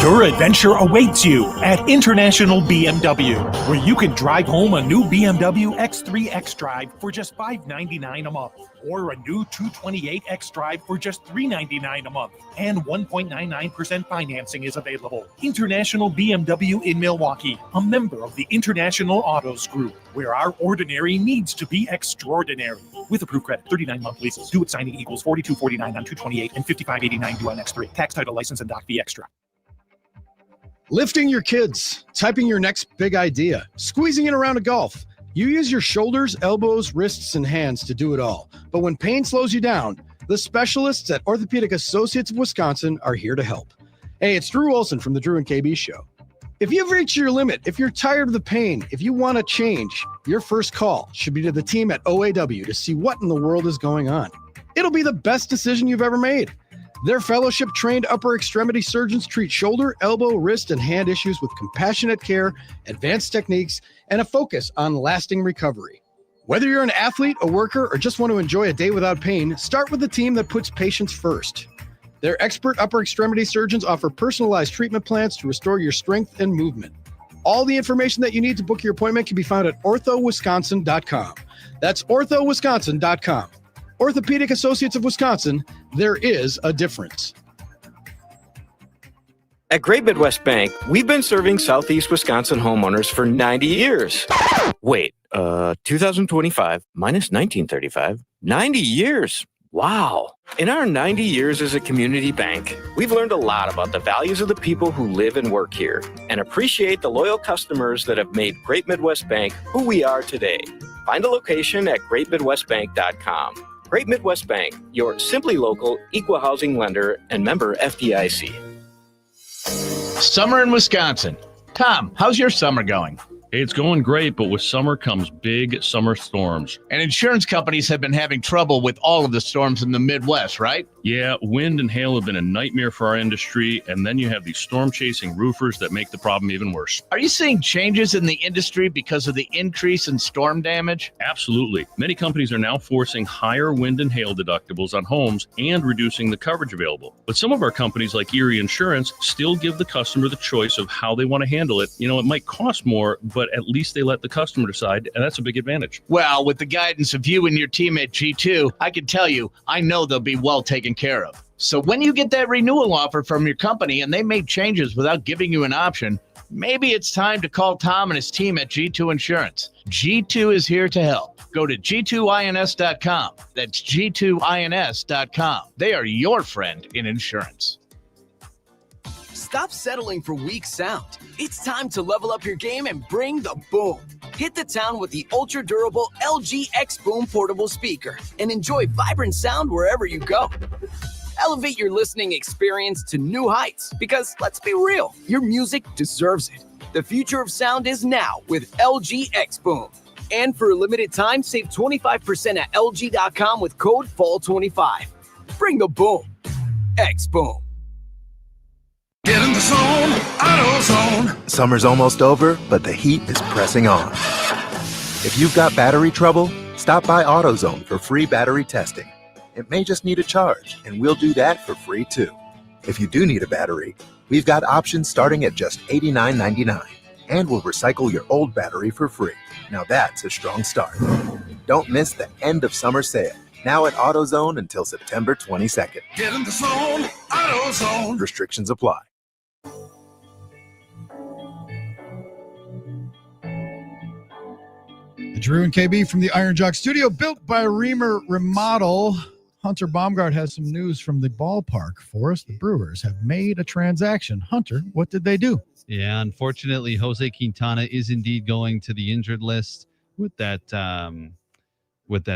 Your adventure awaits you at International BMW, where you can drive home a new BMW X3 xDrive for just $599 a month, or a new 228 xDrive for just $399 a month, and 1.99% financing is available. International BMW in Milwaukee, a member of the International Autos Group, where our ordinary needs to be extraordinary. With approved credit, 39-month leases, due at signing equals $42.49 on 228 and $55.89 due on X3. Tax, title, license, and doc fee extra. Lifting your kids, typing your next big idea, squeezing in around a golf. You use your shoulders, elbows, wrists, and hands to do it all. But when pain slows you down, the specialists at Orthopedic Associates of Wisconsin are here to help. Hey, it's Drew Olson from the Drew and KB Show. If you've reached your limit, if you're tired of the pain, if you want to change, your first call should be to the team at OAW to see what in the world is going on. It'll be the best decision you've ever made. Their fellowship-trained upper extremity surgeons treat shoulder, elbow, wrist, and hand issues with compassionate care, advanced techniques, and a focus on lasting recovery. Whether you're an athlete, a worker, or just want to enjoy a day without pain, start with the team that puts patients first. Their expert upper extremity surgeons offer personalized treatment plans to restore your strength and movement. All the information that you need to book your appointment can be found at orthowisconsin.com. That's orthowisconsin.com. Orthopedic Associates of Wisconsin, there is a difference. At Great Midwest Bank, we've been serving Southeast Wisconsin homeowners for 90 years. Wait, 2025 minus 1935, 90 years. Wow. In our 90 years as a community bank, we've learned a lot about the values of the people who live and work here and appreciate the loyal customers that have made Great Midwest Bank who we are today. Find a location at greatmidwestbank.com. Great Midwest Bank, your simply local, equal housing lender and member FDIC. Summer in Wisconsin. Tom, how's your summer going? It's going great, but with summer comes big summer storms. And insurance companies have been having trouble with all of the storms in the Midwest, right? Yeah, wind and hail have been a nightmare for our industry, and then you have these storm-chasing roofers that make the problem even worse. Are you seeing changes in the industry because of the increase in storm damage? Absolutely. Many companies are now forcing higher wind and hail deductibles on homes and reducing the coverage available. But some of our companies, like Erie Insurance, still give the customer the choice of how they want to handle it. You know, it might cost more, but at least they let the customer decide, and that's a big advantage. Well, with the guidance of you and your team at G2, I can tell you, I know they'll be well taken care of. So when you get that renewal offer from your company and they make changes without giving you an option, maybe it's time to call Tom and his team at G2 Insurance. G2 is here to help. Go to g2ins.com. That's g2ins.com. They are your friend in insurance. Stop settling for weak sound. It's time to level up your game and bring the boom. Hit the town with the ultra-durable LG X Boom portable speaker and enjoy vibrant sound wherever you go. Elevate your listening experience to new heights because, let's be real, your music deserves it. The future of sound is now with LG X Boom. And for a limited time, save 25% at LG.com with code FALL25. Bring the boom. X Boom. Get in the zone, AutoZone. Summer's almost over, but the heat is pressing on. If you've got battery trouble, stop by AutoZone for free battery testing. It may just need a charge, and we'll do that for free too. If you do need a battery, we've got options starting at just $89.99, and we'll recycle your old battery for free. Now that's a strong start. Don't miss the end of summer sale. Now at AutoZone until September 22nd. Get in the zone, AutoZone. Restrictions apply. The Drew and KB from the Iron Jock Studio, built by Reamer Remodel. Hunter Baumgart has some news from the ballpark for us. The Brewers have made a transaction. Hunter, what did they do? Yeah, unfortunately, Jose Quintana is indeed going to the injured list with that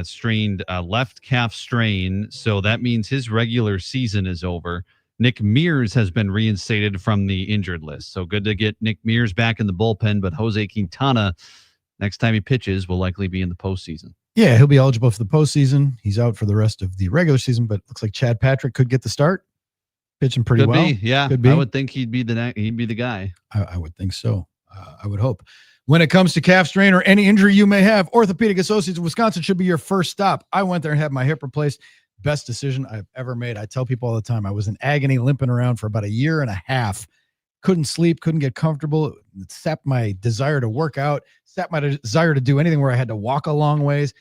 strained left calf strain. So that means his regular season is over. Nick Mears has been reinstated from the injured list. So good to get Nick Mears back in the bullpen, but Jose Quintana, next time he pitches, will likely be in the postseason. Yeah, he'll be eligible for the postseason. He's out for the rest of the regular season, but looks like Chad Patrick could get the start. Pitching pretty Could well. be, yeah. Could be. I would think he'd be the guy. I would think so. I would hope. When it comes to calf strain or any injury you may have, Orthopedic Associates of Wisconsin should be your first stop. I went there and had my hip replaced. Best decision I've ever made. I tell people all the time, I was in agony limping around for about a year and a half. Couldn't sleep, couldn't get comfortable. It sapped my desire to work out, sapped my desire to do anything where I had to walk a long ways.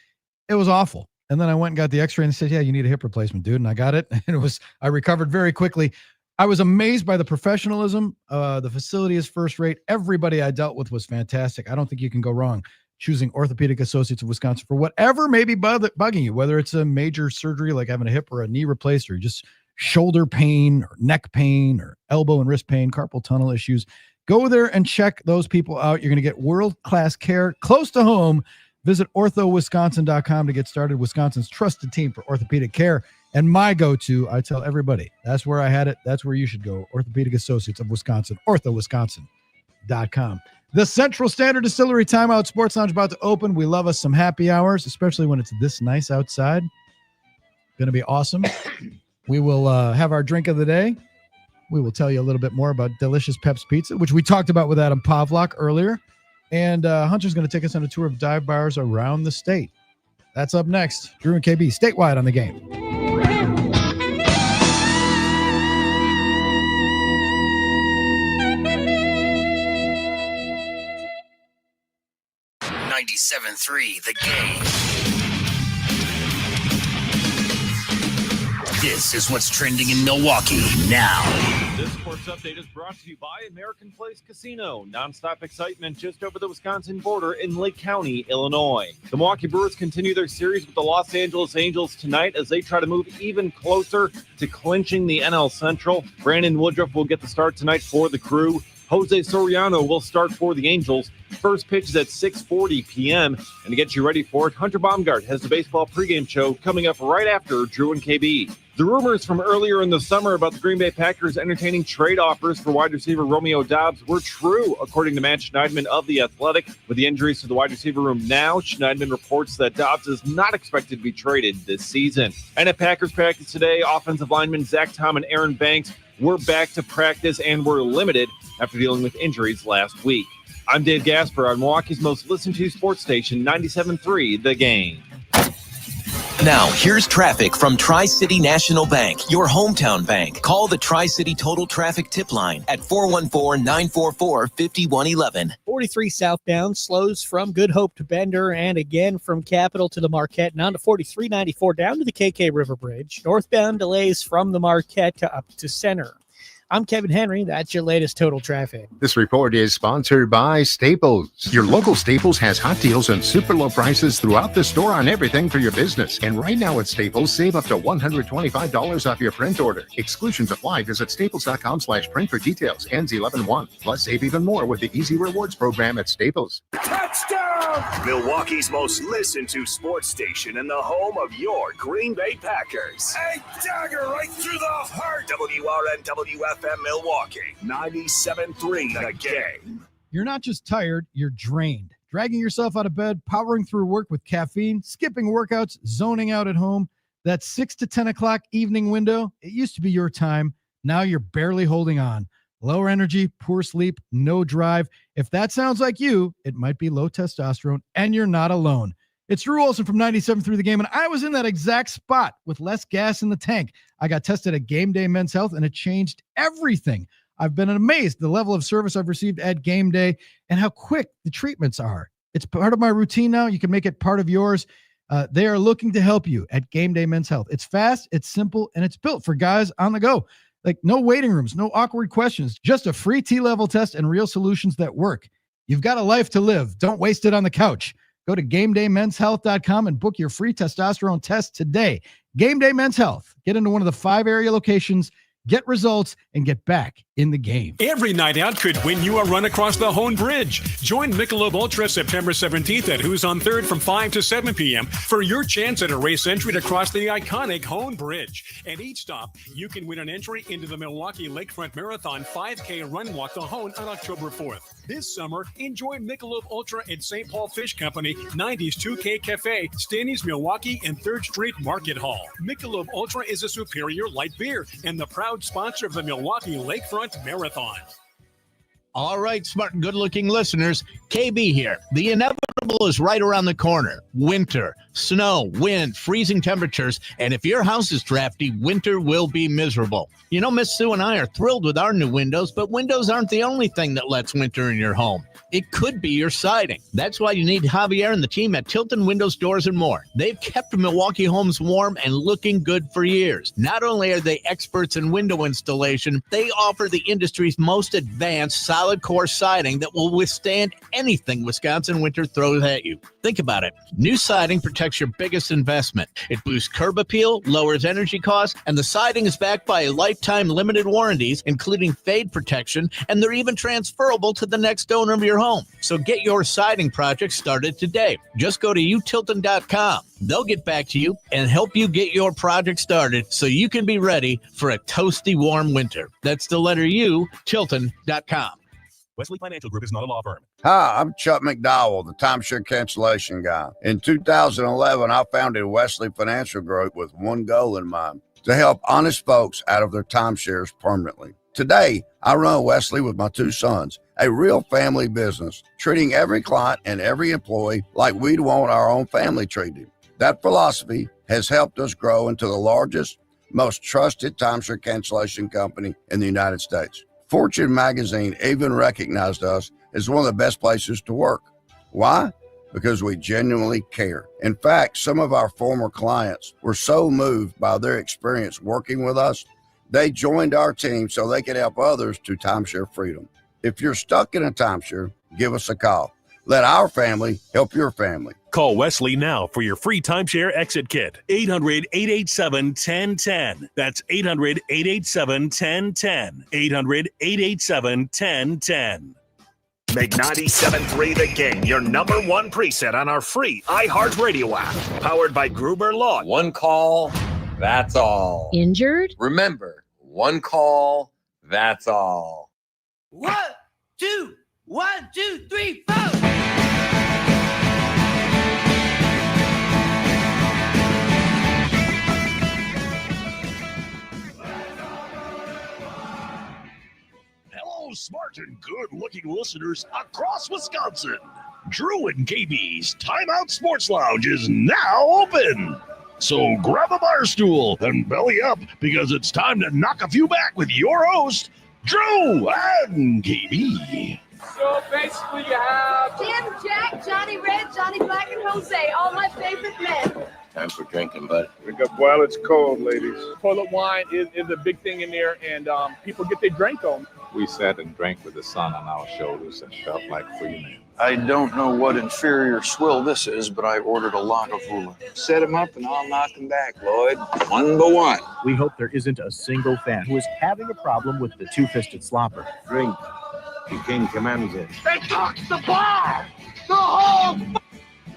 It was awful. And then I went and got the x-ray and they said, yeah, you need a hip replacement, dude. And I got it. And I recovered very quickly. I was amazed by the professionalism. The facility is first rate. Everybody I dealt with was fantastic. I don't think you can go wrong choosing Orthopedic Associates of Wisconsin for whatever may be bugging you, whether it's a major surgery like having a hip or a knee replaced, or just shoulder pain or neck pain or elbow and wrist pain, carpal tunnel issues. Go there and check those people out. You're going to get world-class care close to home. Visit orthowisconsin.com to get started. Wisconsin's trusted team for orthopedic care. And my go-to, I tell everybody, that's where I had it. That's where you should go. Orthopedic Associates of Wisconsin, orthowisconsin.com. The Central Standard Distillery Timeout Sports Lounge about to open. We love us some happy hours, especially when it's this nice outside. Going to be awesome. We will have our drink of the day. We will tell you a little bit more about Delicious Pep's Pizza, which we talked about with Adam Pawlak earlier. And Hunter's going to take us on a tour of dive bars around the state. That's up next. Drew and KB statewide on the game. .3 The Game. This is what's trending in Milwaukee now. This sports update is brought to you by American Place Casino. Nonstop excitement just over the Wisconsin border in Lake County, Illinois. The Milwaukee Brewers continue their series with the Los Angeles Angels tonight as they try to move even closer to clinching the NL Central. Brandon Woodruff will get the start tonight for the Crew. Jose Soriano will start for the Angels. First pitch is at 6:40 p.m. And to get you ready for it, Hunter Baumgart has the baseball pregame show coming up right after Drew and KB. The rumors from earlier in the summer about the Green Bay Packers entertaining trade offers for wide receiver Romeo Doubs were true, according to Matt Schneidman of The Athletic. With the injuries to the wide receiver room now, Schneidman reports that Doubs is not expected to be traded this season. And at Packers practice today, offensive linemen Zach Tom and Aaron Banks were back to practice and were limited after dealing with injuries last week. I'm Dave Gasper on Milwaukee's most listened to sports station, 97.3 The Game. Now, here's traffic from Tri-City National Bank, your hometown bank. Call the Tri-City Total Traffic Tip Line at 414-944-5111. 43 southbound slows from Good Hope to Bender and again from Capitol to the Marquette and on to 4394 down to the KK River Bridge. Northbound delays from the Marquette to up to Center. I'm Kevin Henry. That's your latest total traffic. This report is sponsored by Staples. Your local Staples has hot deals and super low prices throughout the store on everything for your business. And right now at Staples, save up to $125 off your print order. Exclusions apply. Visit staples.com/print for details. Ends 11/1. Plus, save even more with the Easy Rewards program at Staples. Touchdown! Milwaukee's most listened to sports station and the home of your Green Bay Packers. A dagger right through the heart. WRN WFM Milwaukee, 97.3 The Game. You're not just tired, you're drained. Dragging yourself out of bed, powering through work with caffeine, skipping workouts, zoning out at home. That 6 to 10 o'clock evening window, it used to be your time. Now you're barely holding on. Lower energy, poor sleep, no drive. If that sounds like you, it might be low testosterone, and you're not alone. It's Drew Olson from 97.3 The Game, and I was in that exact spot with less gas in the tank. I got tested at Game Day Men's Health, and it changed everything. I've been amazed the level of service I've received at Game Day and how quick the treatments are. It's part of my routine now. You can make it part of yours. They are looking to help you at Game Day Men's Health. It's fast, it's simple, and it's built for guys on the go. Like no waiting rooms, no awkward questions, just a free T-level test and real solutions that work. You've got a life to live. Don't waste it on the couch. Go to GameDayMen'sHealth.com and book your free testosterone test today. Game Day Men's Health. Get into one of the 5 area locations, get results, and get back in the game. Every night out could win you a run across the Hone Bridge. Join Michelob Ultra September 17th at Who's on 3rd from 5 to 7 p.m. for your chance at a race entry to cross the iconic Hone Bridge. At each stop, you can win an entry into the Milwaukee Lakefront Marathon 5K Run Walk the Hone on October 4th. This summer, enjoy Michelob Ultra at St. Paul Fish Company, 90s 2K Cafe, Stanley's Milwaukee, and 3rd Street Market Hall. Michelob Ultra is a superior light beer and the proud sponsor of the Milwaukee Lakefront Marathon. All right, smart and good-looking listeners, KB here. The inevitable is right around the corner. Winter, snow, wind, freezing temperatures, and if your house is drafty, winter will be miserable. You know, Miss Sue and I are thrilled with our new windows, but windows aren't the only thing that lets winter in your home. It could be your siding. That's why you need Javier and the team at Tilton Windows, Doors, and More. They've kept Milwaukee homes warm and looking good for years. Not only are they experts in window installation, they offer the industry's most advanced solid core siding that will withstand anything Wisconsin winter throws at you. Think about it. New siding protects protects your biggest investment. It boosts curb appeal, lowers energy costs, and the siding is backed by lifetime limited warranties, including fade protection, and they're even transferable to the next owner of your home. So get your siding project started today. Just go to utilton.com. They'll get back to you and help you get your project started so you can be ready for a toasty warm winter. That's the letter U, Tilton.com. Wesley Financial Group is not a law firm. Hi, I'm Chuck McDowell, the timeshare cancellation guy. In 2011, I founded Wesley Financial Group with one goal in mind: to help honest folks out of their timeshares permanently. Today, I run Wesley with my two sons, a real family business, treating every client and every employee like we'd want our own family treated. That philosophy has helped us grow into the largest, most trusted timeshare cancellation company in the United States. Fortune magazine even recognized us as one of the best places to work. Why? Because we genuinely care. In fact, some of our former clients were so moved by their experience working with us, they joined our team so they could help others to timeshare freedom. If you're stuck in a timeshare, give us a call. Let our family help your family. Call Wesley now for your free timeshare exit kit. 800-887-1010. That's 800-887-1010. 800-887-1010. Make 97.3 The Game your number one preset on our free iHeartRadio app. Powered by Gruber Law. One call, that's all. Injured? Remember, one call, that's all. 1, 2, 1, 2, 3, 4. Hello, smart and good-looking listeners across Wisconsin. Drew and KB's Timeout Sports Lounge is now open. So grab a bar stool and belly up because it's time to knock a few back with your host, Drew and KB. So basically you have Jim, Jack, Johnny Red, Johnny Black, and Jose, all my favorite men. Time for drinking, bud. Drink up while it's cold, ladies. Toilet wine is a big thing in there, and people get their drink on. We sat and drank with the sun on our shoulders and felt like free men. I don't know what inferior swill this is, but I ordered a Lagavulin. Set him up and I'll knock him back, Lloyd. 1 by 1. We hope there isn't a single fan who is having a problem with the two-fisted slopper. Drink. The king commands it. They took the bar! The whole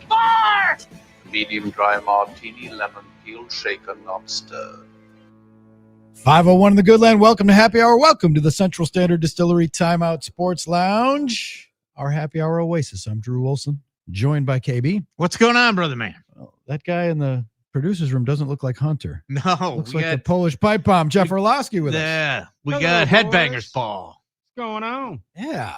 bar! Medium dry martini, lemon peel, shaken, not stirred. 501 in the Good Land. Welcome to Happy Hour. Welcome to the Central Standard Distillery Timeout Sports Lounge. Our Happy Hour Oasis. I'm Drew Wilson, joined by KB. What's going on, brother man? Well, that guy in the producer's room doesn't look like Hunter. No. Looks like the Polish pipe bomb, Jeff Orlowski, with us. Yeah. We Hello, got Headbangers boys. Ball. What's going on? Yeah.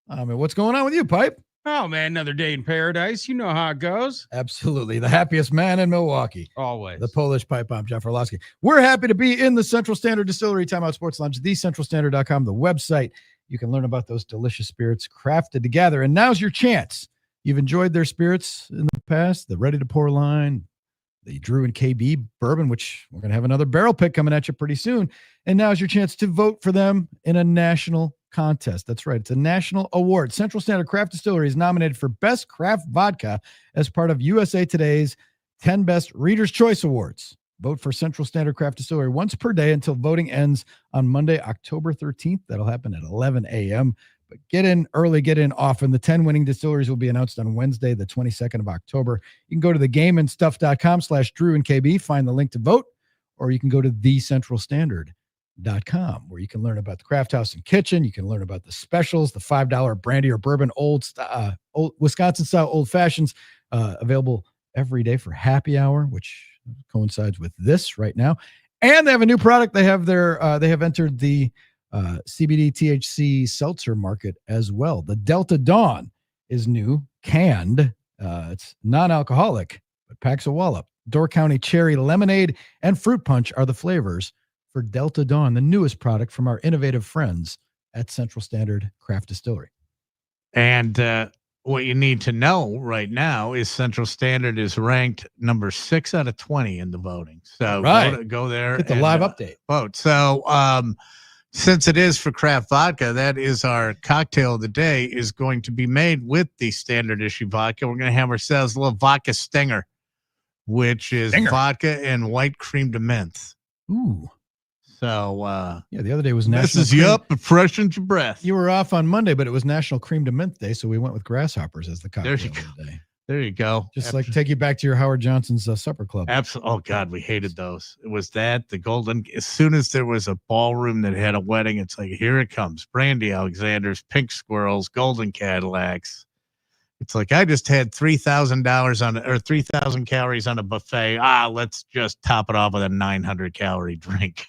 I mean, what's going on with you, Pipe? Oh, man, another day in paradise. You know how it goes. Absolutely. The happiest man in Milwaukee. Always. The Polish pipe bomb, Jeff Orlowski. We're happy to be in the Central Standard Distillery Timeout Sports Lounge, thecentralstandard.com, the website. You can learn about those delicious spirits crafted together. And now's your chance. You've enjoyed their spirits in the past, the ready to pour line, the Drew and KB bourbon, which we're going to have another barrel pick coming at you pretty soon. And now's your chance to vote for them in a national contest. That's right. It's a national award. Central Standard Craft Distillery is nominated for Best Craft Vodka as part of USA Today's 10 Best Reader's Choice Awards. Vote for Central Standard Craft Distillery once per day until voting ends on Monday, October 13th. That'll happen at 11 a.m. But get in early, get in often. The 10 winning distilleries will be announced on Wednesday, the 22nd of October. You can go to thegameandstuff.com/Drew and KB, find the link to vote, or you can go to thecentralstandard.com, where you can learn about the craft house and kitchen. You can learn about the specials, the $5 brandy or bourbon, old Wisconsin-style old fashions, available every day for happy hour, which coincides with this right now. And they have a new product. They have entered the CBD THC seltzer market as well. The Delta Dawn is new, canned. It's non-alcoholic, but packs a wallop. Door County Cherry Lemonade and Fruit Punch are the flavors for Delta Dawn, the newest product from our innovative friends at Central Standard Craft Distillery. And what you need to know right now is Central Standard is ranked number 6 out of 20 in the voting. So go there. Get the live update. Vote. So since it is for craft vodka, that is our cocktail of the day, is going to be made with the standard issue vodka. We're going to have ourselves a little vodka stinger which is Stinger. vodka and white cream de menthe. Ooh. So, yeah, the other day was National messes you up, it freshens your breath. You were off on Monday, but it was National Cream de Mint Day, so we went with grasshoppers as the cocktail There you of the day. There you go. Just like take you back to your Howard Johnson's supper club. Absolutely. Oh God, we hated those. It was that the golden. As soon as there was a ballroom that had a wedding, it's like here it comes: Brandy Alexander's, Pink Squirrels, Golden Cadillacs. It's like I just had $3,000 on or 3,000 calories on a buffet. Let's just top it off with a 900 calorie drink.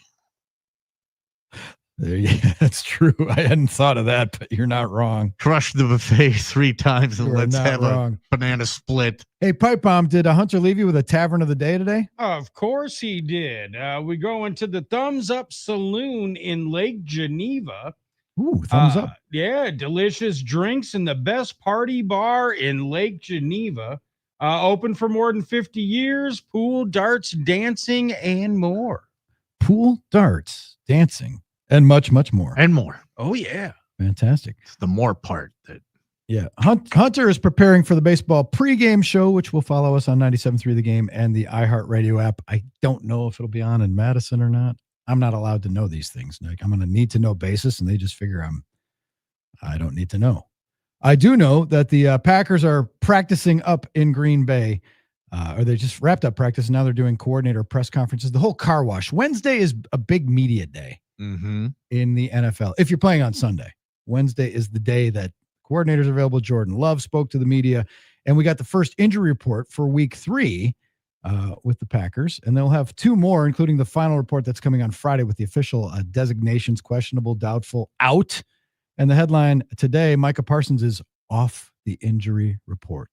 Yeah, that's true. I hadn't thought of that, but you're not wrong. Crush the buffet 3 times and let's have a banana split. Hey, Pipe Bomb, did Hunter leave you with a tavern of the day today? Of course he did. We go into the Thumbs Up Saloon in Lake Geneva. Ooh, thumbs up. Yeah, delicious drinks and the best party bar in Lake Geneva. Open for more than 50 years. Pool, darts, dancing, and more. Pool, darts, dancing. And much, much more. And more. Oh, yeah. Fantastic. It's the more part that. Yeah. Hunter is preparing for the baseball pregame show, which will follow us on 97.3 The Game and the iHeartRadio app. I don't know if it'll be on in Madison or not. I'm not allowed to know these things, Nick. I'm on a need to know basis, and they just figure I don't need to know. I do know that the Packers are practicing up in Green Bay. Or they just wrapped up practice, and now they're doing coordinator press conferences. The whole car wash. Wednesday is a big media day. Mm-hmm. In the NFL. If you're playing on Sunday, Wednesday is the day that coordinators are available. Jordan Love spoke to the media, and we got the first injury report for week 3 with the Packers, and they'll have 2 more, including the final report that's coming on Friday with the official designations: questionable, doubtful, out. And the headline today, Micah Parsons is off the injury report.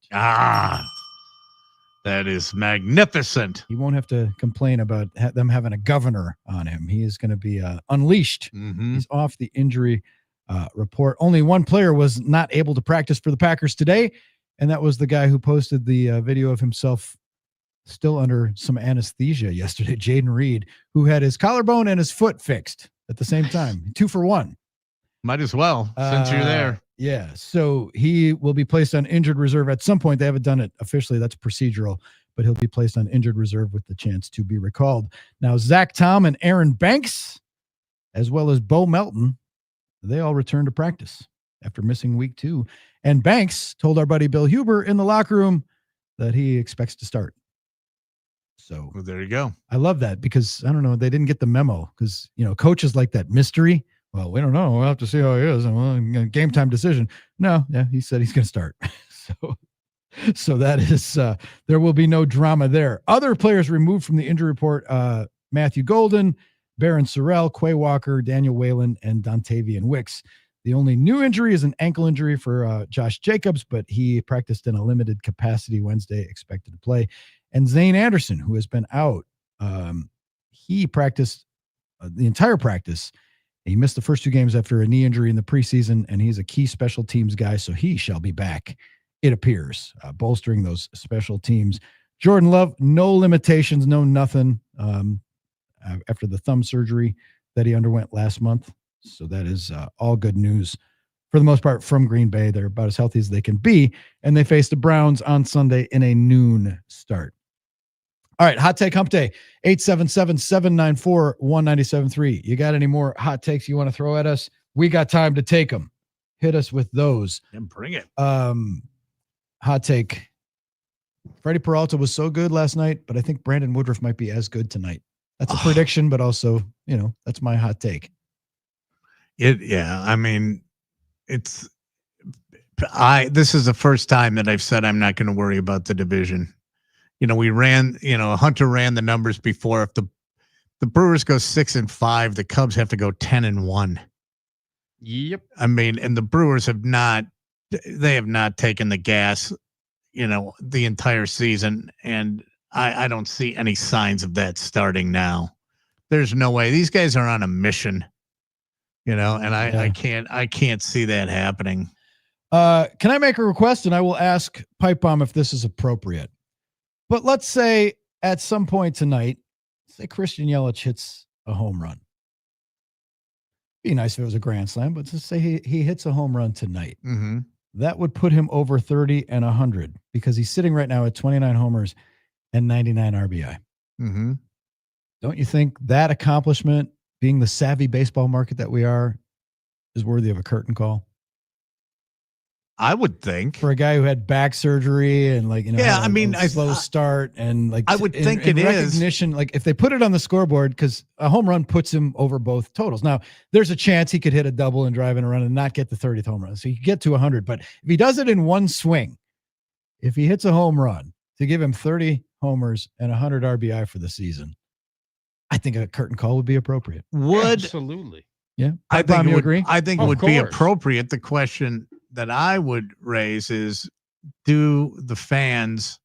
That is magnificent. He won't have to complain about them having a governor on him. He is going to be unleashed. Mm-hmm. He's off the injury report. Only one player was not able to practice for the Packers today, and that was the guy who posted the video of himself still under some anesthesia yesterday, Jaden Reed, who had his collarbone and his foot fixed at the same time. 2 for 1. Might as well, since you're there. Yeah, so he will be placed on injured reserve at some point. They haven't done it officially. That's procedural, but he'll be placed on injured reserve with the chance to be recalled. Now, Zach Tom and Aaron Banks, as well as Bo Melton, they all returned to practice after missing week 2. And Banks told our buddy Bill Huber in the locker room that he expects to start. So well, there you go. I love that because, I don't know, they didn't get the memo because, coaches like that mystery. Well, we don't know. We'll have to see how he is. Well, game time decision. No, yeah, he said he's going to start. So that is, there will be no drama there. Other players removed from the injury report, Matthew Golden, Baron Sorrell, Quay Walker, Daniel Whalen, and Dontavian Wicks. The only new injury is an ankle injury for Josh Jacobs, but he practiced in a limited capacity Wednesday, expected to play. And Zane Anderson, who has been out, he practiced the entire practice. He missed the first 2 games after a knee injury in the preseason, and he's a key special teams guy, so he shall be back, it appears, bolstering those special teams. Jordan Love, no limitations, no nothing after the thumb surgery that he underwent last month. So that is all good news for the most part from Green Bay. They're about as healthy as they can be, and they face the Browns on Sunday in a noon start. All right, Hot Take Hump Day, 877-794-1973. You got any more hot takes you want to throw at us? We got time to take them. Hit us with those. And bring it. Hot take. Freddie Peralta was so good last night, but I think Brandon Woodruff might be as good tonight. That's a prediction, but also, that's my hot take. I mean, this is the first time that I've said I'm not going to worry about the division. Hunter ran the numbers before. If the Brewers go 6-5, the Cubs have to go 10-1. Yep. I mean, and the Brewers have not taken the gas, the entire season. And I don't see any signs of that starting now. There's no way. These guys are on a mission, and I can't see that happening. Can I make a request? And I will ask Pipe Bomb if this is appropriate. But let's say at some point tonight, say Christian Yelich hits a home run. Be nice if it was a grand slam, but just say he hits a home run tonight. Mm-hmm. That would put him over 30 and 100 because he's sitting right now at 29 homers and 99 RBI. Mm-hmm. Don't you think that accomplishment, being the savvy baseball market that we are, is worthy of a curtain call? I would think, for a guy who had back surgery and a slow start and I would think in it is. recognition, like if they put it on the scoreboard, because a home run puts him over both totals. Now there's a chance he could hit a double and drive in a run and not get the 30th home run, so he could get to 100. But if he does it in one swing, if he hits a home run to give him 30 homers and 100 RBI for the season, I think a curtain call would be appropriate. Absolutely. Yeah, I think you agree. I think it would be appropriate. The question that I would raise is, do the fans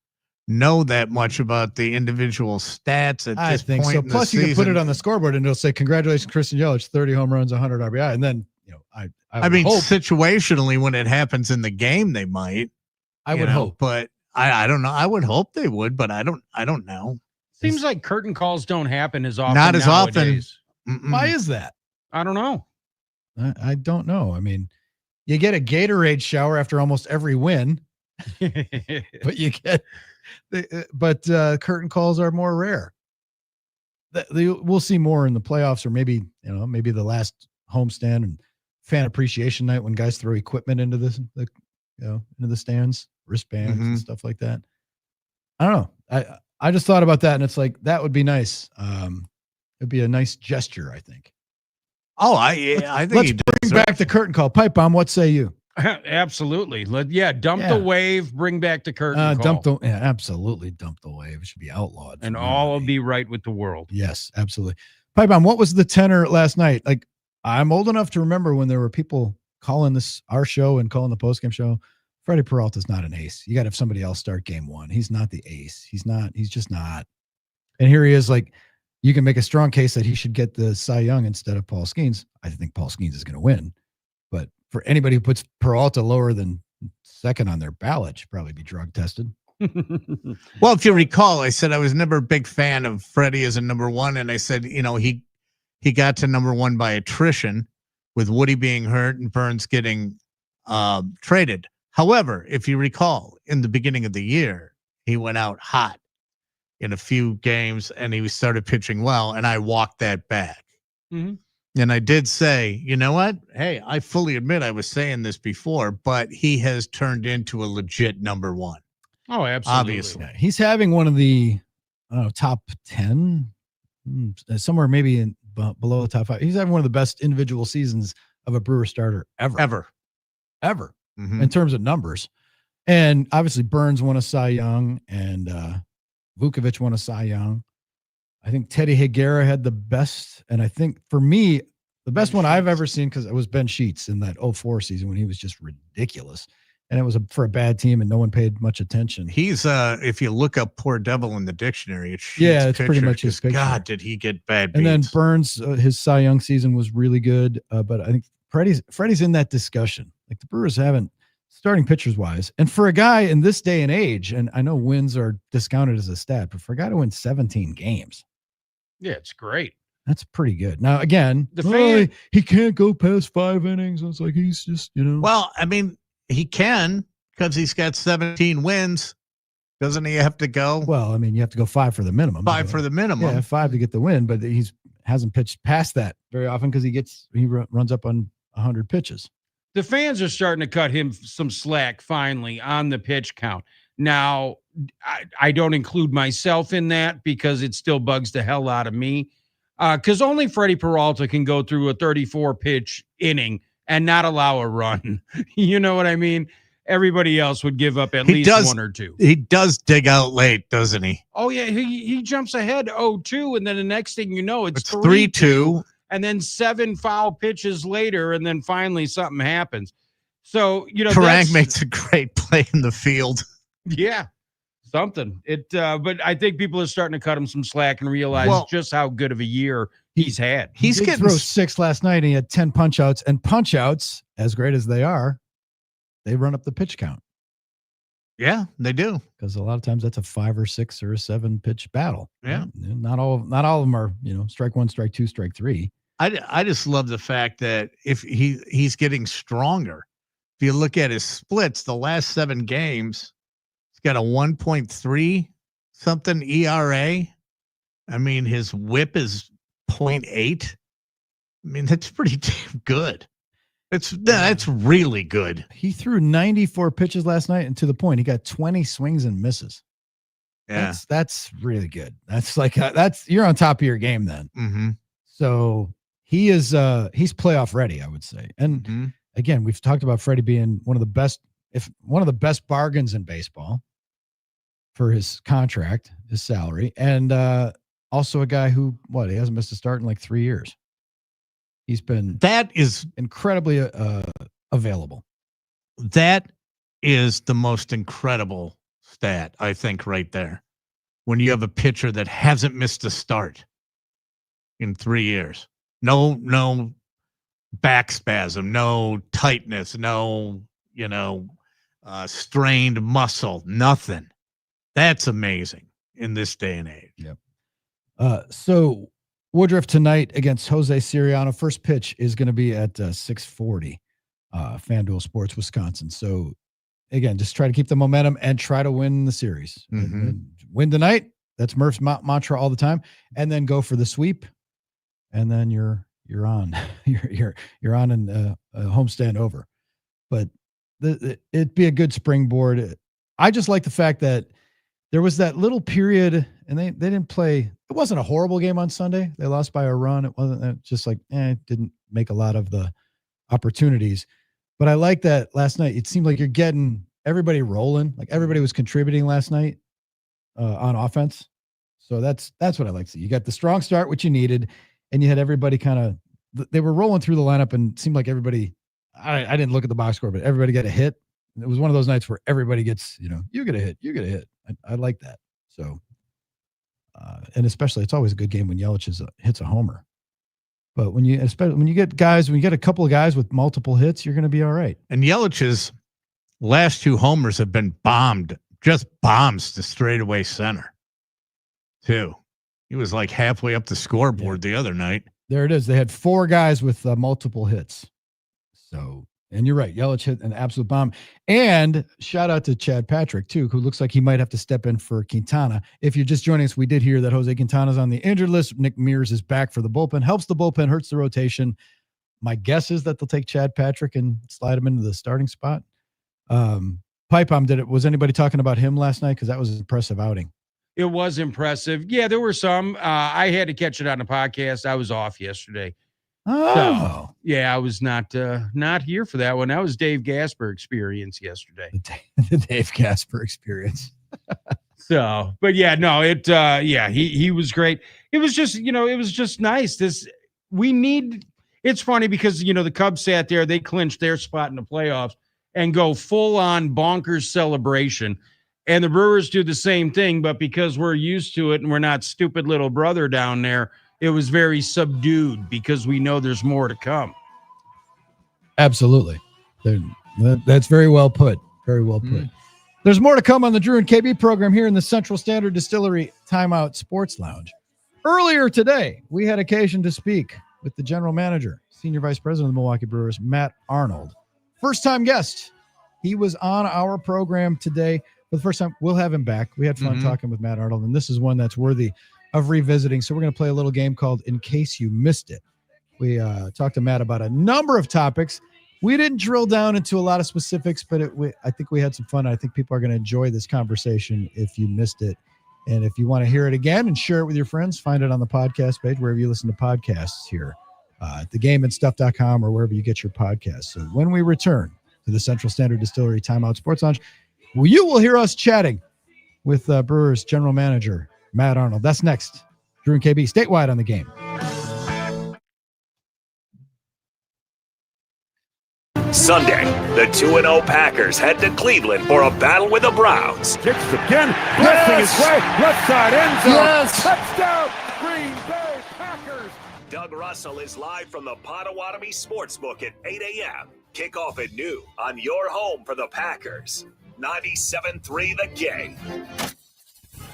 know that much about the individual stats at this point so. in the Plus, you can put season? it on the scoreboard and it'll say, "Congratulations, Christian Yelich, 30 home runs, 100 RBI." And then, I mean, hope, situationally, when it happens in the game, they might. I would hope, but I don't know. I would hope they would, but I don't know. Seems like curtain calls don't happen as often. Not as nowadays. often. Why is that? I don't know. I don't know. I mean, you get a Gatorade shower after almost every win, but you get, curtain calls are more rare. We'll see more in the playoffs, or maybe the last homestand and fan appreciation night when guys throw equipment into into the stands, wristbands and stuff like that. I don't know. I just thought about that, and it's like that would be nice. It'd be a nice gesture, I think. Oh, I think let's bring back the curtain call. Pipe bomb, what say you? Absolutely. Dump the wave, bring back the curtain call. Absolutely dump the wave. It should be outlawed. And all will be right with the world. Yes, absolutely. Pipe bomb, what was the tenor last night? Like, I'm old enough to remember when there were people calling our show and calling the postgame show. Freddie Peralta's not an ace. You got to have somebody else start game one. He's not the ace. He's just not. And here he is, like, you can make a strong case that he should get the Cy Young instead of Paul Skeens. I think Paul Skeens is going to win. But for anybody who puts Peralta lower than second on their ballot, should probably be drug tested. Well, if you recall, I said I was never a big fan of Freddie as a number one. And I said, he got to number one by attrition with Woody being hurt and Burns getting traded. However, if you recall, in the beginning of the year, he went out hot in a few games and he started pitching well, and I walked that back. Mm-hmm. And I did say, you know what? Hey, I fully admit I was saying this before, but he has turned into a legit number one. Oh, absolutely. Obviously. Yeah, he's having one of the top 10, somewhere maybe below the top 5. He's having one of the best individual seasons of a Brewer starter ever. Mm-hmm. In terms of numbers. And obviously Burns won a Cy Young, and Vukovich won a Cy Young. I think Teddy Higuera had the best, and I think for me, the best one I've ever seen, because it was Ben Sheets in that 04 season when he was just ridiculous. And it was for a bad team and no one paid much attention. He's if you look up Poor Devil in the dictionary, it's pretty much his picture. God, did he get bad beats. And then Burns, his Cy Young season was really good, but I think Freddie's in that discussion. Like, the Brewers haven't, starting pitchers wise, and for a guy in this day and age, and I know wins are discounted as a stat, but for a guy to win 17 games, yeah, it's great. That's pretty good. Now, again, he can't go past 5 innings. It's like he's just, Well, I mean, he can, because he's got 17 wins. Doesn't he have to go? Well, I mean, you have to go 5 for the minimum. 5 for the minimum. Yeah, 5 to get the win, but hasn't pitched past that very often because he runs up on 100 pitches. The fans are starting to cut him some slack finally on the pitch count. Now, I don't include myself in that because it still bugs the hell out of me. Because only Freddie Peralta can go through a 34-pitch inning and not allow a run. You know what I mean? Everybody else would give up at least 1 or 2. He does dig out late, doesn't he? Oh, yeah. He jumps ahead 0-2, and then the next thing you know, it's 3-2. And then 7 foul pitches later, and then finally something happens. So, Kerrang makes a great play in the field. Yeah, something. But I think people are starting to cut him some slack and realize just how good of a year he's had. He did throw 6 last night, and he had 10 punch outs. And punch outs, as great as they are, they run up the pitch count. Yeah, they do. Because a lot of times that's a 5 or 6 or a 7 pitch battle. Yeah, not all of them are strike 1, strike 2, strike 3. I just love the fact that if he's getting stronger. If you look at his splits, the last 7 games, he's got a 1.3 something ERA. I mean, his whip is 0.8. I mean, that's pretty damn good. That's really good. He threw 94 pitches last night, and to the point, he got 20 swings and misses. Yeah, That's really good. That's like you're on top of your game then. Mm-hmm. So he's playoff ready, I would say. And again, we've talked about Freddie being one of the best bargains in baseball for his contract, his salary, and also a guy who he hasn't missed a start in like 3 years. He's been incredibly available. That is the most incredible stat, I think, right there. When you have a pitcher that hasn't missed a start in 3 years, no back spasm, no tightness, no strained muscle, nothing. That's amazing in this day and age. Yep. So Woodruff tonight against Jose Siriano. First pitch is going to be at 6:40. FanDuel Sports Wisconsin. So again, just try to keep the momentum and try to win the series. And win tonight. That's Murph's mantra all the time. And then go for the sweep. And then you're on. you're on in a homestand over. But it'd be a good springboard. I just like the fact that there was that little period, and they didn't play. It wasn't a horrible game on Sunday. They lost by a run. It wasn't just like didn't make a lot of the opportunities. But I like that last night. It seemed like you're getting everybody rolling. Like everybody was contributing last night on offense. So that's what I like to see. You got the strong start, which you needed, and you had everybody they were rolling through the lineup, and it seemed like everybody. I didn't look at the box score, but everybody got a hit. It was one of those nights where everybody gets, you get a hit, you get a hit. I like that. So, and especially it's always a good game when Yelich hits a homer. But when you get a couple of guys with multiple hits, you're going to be all right. And Yelich's last 2 homers have been just bombs to straightaway center, too. He was like halfway up the scoreboard the other night. There it is. They had 4 guys with multiple hits. So, and you're right. Yelich hit an absolute bomb. And shout out to Chad Patrick, too, who looks like he might have to step in for Quintana. If you're just joining us, we did hear that Jose Quintana's on the injured list. Nick Mears is back for the bullpen. Helps the bullpen, hurts the rotation. My guess is that they'll take Chad Patrick and slide him into the starting spot. Pipe Bomb did it. Was anybody talking about him last night? Because that was an impressive outing. It was impressive. Yeah, there were some. I had to catch it on the podcast. I was off yesterday. Oh, so, yeah, I was not here for that one. That was Dave Gasper experience yesterday. The Dave Gasper experience. So, but yeah, no, he was great. It was just, it was just nice. It's funny because, the Cubs sat there, they clinched their spot in the playoffs and go full on bonkers celebration. And the Brewers do the same thing, but because we're used to it and we're not stupid little brother down there, it was very subdued because we know there's more to come. Absolutely. That's very well put. Very well put. There's more to come on the Drew and KB program here in the Central Standard Distillery Timeout Sports Lounge. Earlier today, we had occasion to speak with the general manager, senior vice president of the Milwaukee Brewers, Matt Arnold. First-time guest. He was on our program today for the first time. We'll have him back. We had fun talking with Matt Arnold, and this is one that's worthy of revisiting. So we're going to play a little game called In Case You Missed It. We talked to Matt about a number of topics. We didn't drill down into a lot of specifics, but I think we had some fun. I think people are going to enjoy this conversation if you missed it. And if you want to hear it again and share it with your friends, find it on the podcast page, wherever you listen to podcasts here, at thegameandstuff.com or wherever you get your podcasts. So when we return to the Central Standard Distillery Timeout Sports Lounge, you will hear us chatting with Brewers general manager Matt Arnold. That's next. Drew and KB statewide on the game. Sunday, the 2-0 Packers head to Cleveland for a battle with the Browns. Kicks again. Blessing his way. Left side end zone. Yes. Touchdown. Green Bay Packers. Doug Russell is live from the Potawatomi Sportsbook at 8 a.m. Kickoff at noon on your home for the Packers. 97.3 The Game.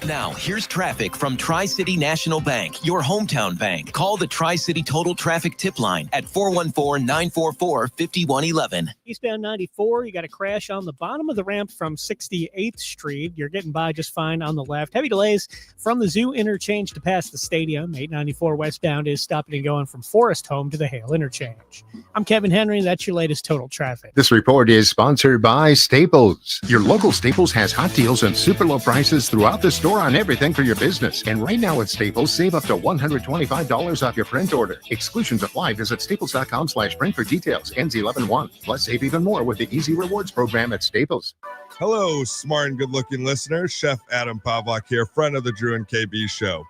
Now, here's traffic from Tri-City National Bank, your hometown bank. Call the Tri-City Total Traffic Tip Line at 414-944-5111. Eastbound 94, you got a crash on the bottom of the ramp from 68th Street. You're getting by just fine on the left. Heavy delays from the Zoo interchange to past the stadium. 894 westbound is stopping and going from Forest Home to the Hale interchange. I'm Kevin Henry. That's your latest total traffic. This report is sponsored by Staples. Your local Staples has hot deals and super low prices throughout the store on everything for your business. And right now at Staples, save up to $125 off your print order. Exclusions apply. Visit staples.com/print for details. Ends 11/1. Plus, save even more with the Easy Rewards program at Staples. Hello, smart and good-looking listeners. Chef Adam Pawlak here, friend of the Drew and KB Show.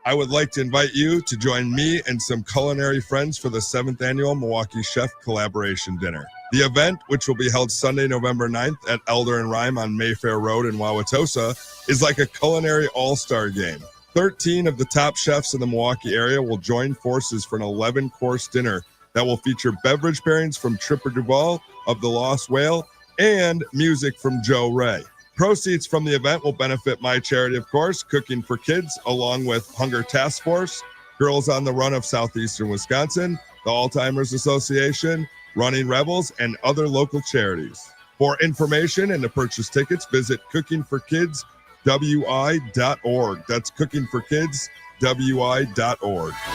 I would like to invite you to join me and some culinary friends for the 7th annual Milwaukee Chef Collaboration Dinner. The event, which will be held Sunday, November 9th at Elder and Rhyme on Mayfair Road in Wauwatosa, is like a culinary all-star game. 13 of the top chefs in the Milwaukee area will join forces for an 11-course dinner that will feature beverage pairings from Tripper Duval of the Lost Whale and music from Joe Ray. Proceeds from the event will benefit my charity, of course, Cooking for Kids, along with Hunger Task Force, Girls on the Run of Southeastern Wisconsin, the Alzheimer's Association, Running Rebels, and other local charities. For information and to purchase tickets, visit cookingforkidswi.org. That's cookingforkidswi.org.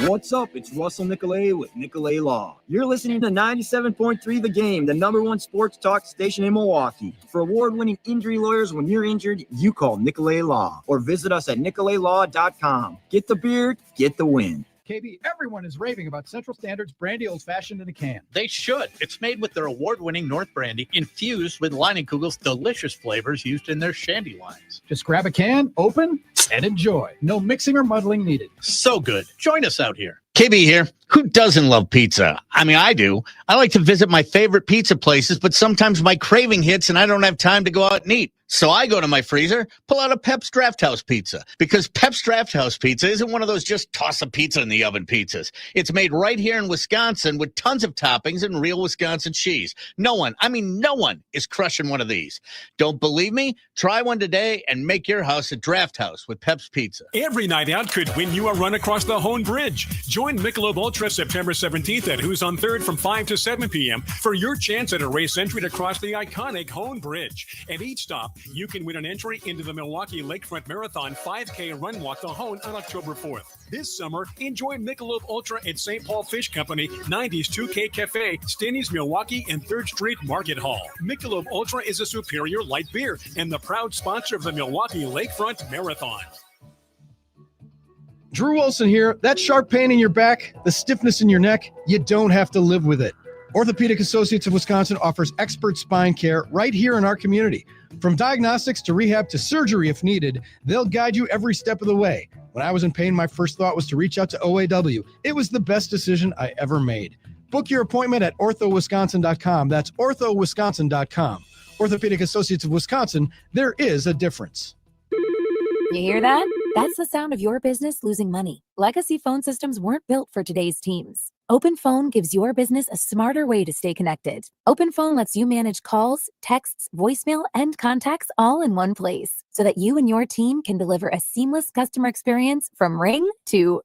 What's up? It's Russell Nicolay with Nicolay Law. You're listening to 97.3 The Game, the #1 sports talk station in Milwaukee. For award-winning injury lawyers, when you're injured, you call Nicolay Law or visit us at nicolaylaw.com. Get the beard, get the win. KB, everyone is raving about Central Standard's brandy old-fashioned in a can. They should. It's made with their award-winning North brandy, infused with Leinenkugel's delicious flavors used in their shandy lines. Just grab a can, open, and enjoy. No mixing or muddling needed. So good. Join us out here. KB here. Who doesn't love pizza? I mean, I do. I like to visit my favorite pizza places, but sometimes my craving hits and I don't have time to go out and eat. So I go to my freezer, pull out a Pep's Draft House pizza, because Pep's Draft House pizza isn't one of those just toss a pizza in the oven pizzas. It's made right here in Wisconsin with tons of toppings and real Wisconsin cheese. No one is crushing one of these. Don't believe me? Try one today and make your house a Draft House with Pep's Pizza. Every night out could win you a run across the Hone Bridge. Join Michelob Ultra September 17th at Who's on 3rd from 5 to 7 p.m. for your chance at a race entry to cross the iconic Hone Bridge. At each stop, you can win an entry into the Milwaukee Lakefront Marathon 5K Run Walk the Hone on October 4th. This summer, enjoy Michelob Ultra at St. Paul Fish Company, 90s 2K Cafe, Stinney's Milwaukee, and 3rd Street Market Hall. Michelob Ultra is a superior light beer and the proud sponsor of the Milwaukee Lakefront Marathon. Drew Wilson here. That sharp pain in your back, the stiffness in your neck, you don't have to live with it. Orthopedic Associates of Wisconsin offers expert spine care right here in our community. From diagnostics to rehab to surgery if needed, they'll guide you every step of the way. When I was in pain, my first thought was to reach out to OAW. It was the best decision I ever made. Book your appointment at orthowisconsin.com. That's orthowisconsin.com. Orthopedic Associates of Wisconsin, there is a difference. You hear that? That's the sound of your business losing money. Legacy phone systems weren't built for today's teams. OpenPhone gives your business a smarter way to stay connected. OpenPhone lets you manage calls, texts, voicemail, and contacts all in one place so that you and your team can deliver a seamless customer experience from ring to...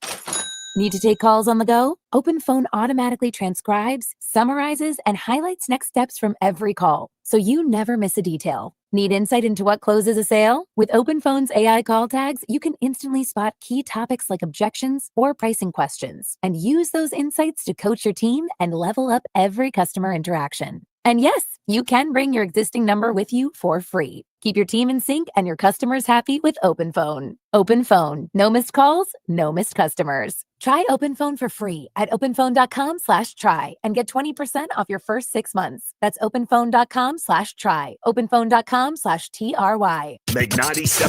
Need to take calls on the go? OpenPhone automatically transcribes, summarizes, and highlights next steps from every call, so you never miss a detail. Need insight into what closes a sale? With OpenPhone's AI call tags, you can instantly spot key topics like objections or pricing questions, and use those insights to coach your team and level up every customer interaction. And yes, you can bring your existing number with you for free. Keep your team in sync and your customers happy with OpenPhone. OpenPhone. No missed calls, no missed customers. Try OpenPhone for free at openphone.com/try and get 20% off your first 6 months. That's openphone.com/try. Openphone.com/TRY. Make 97.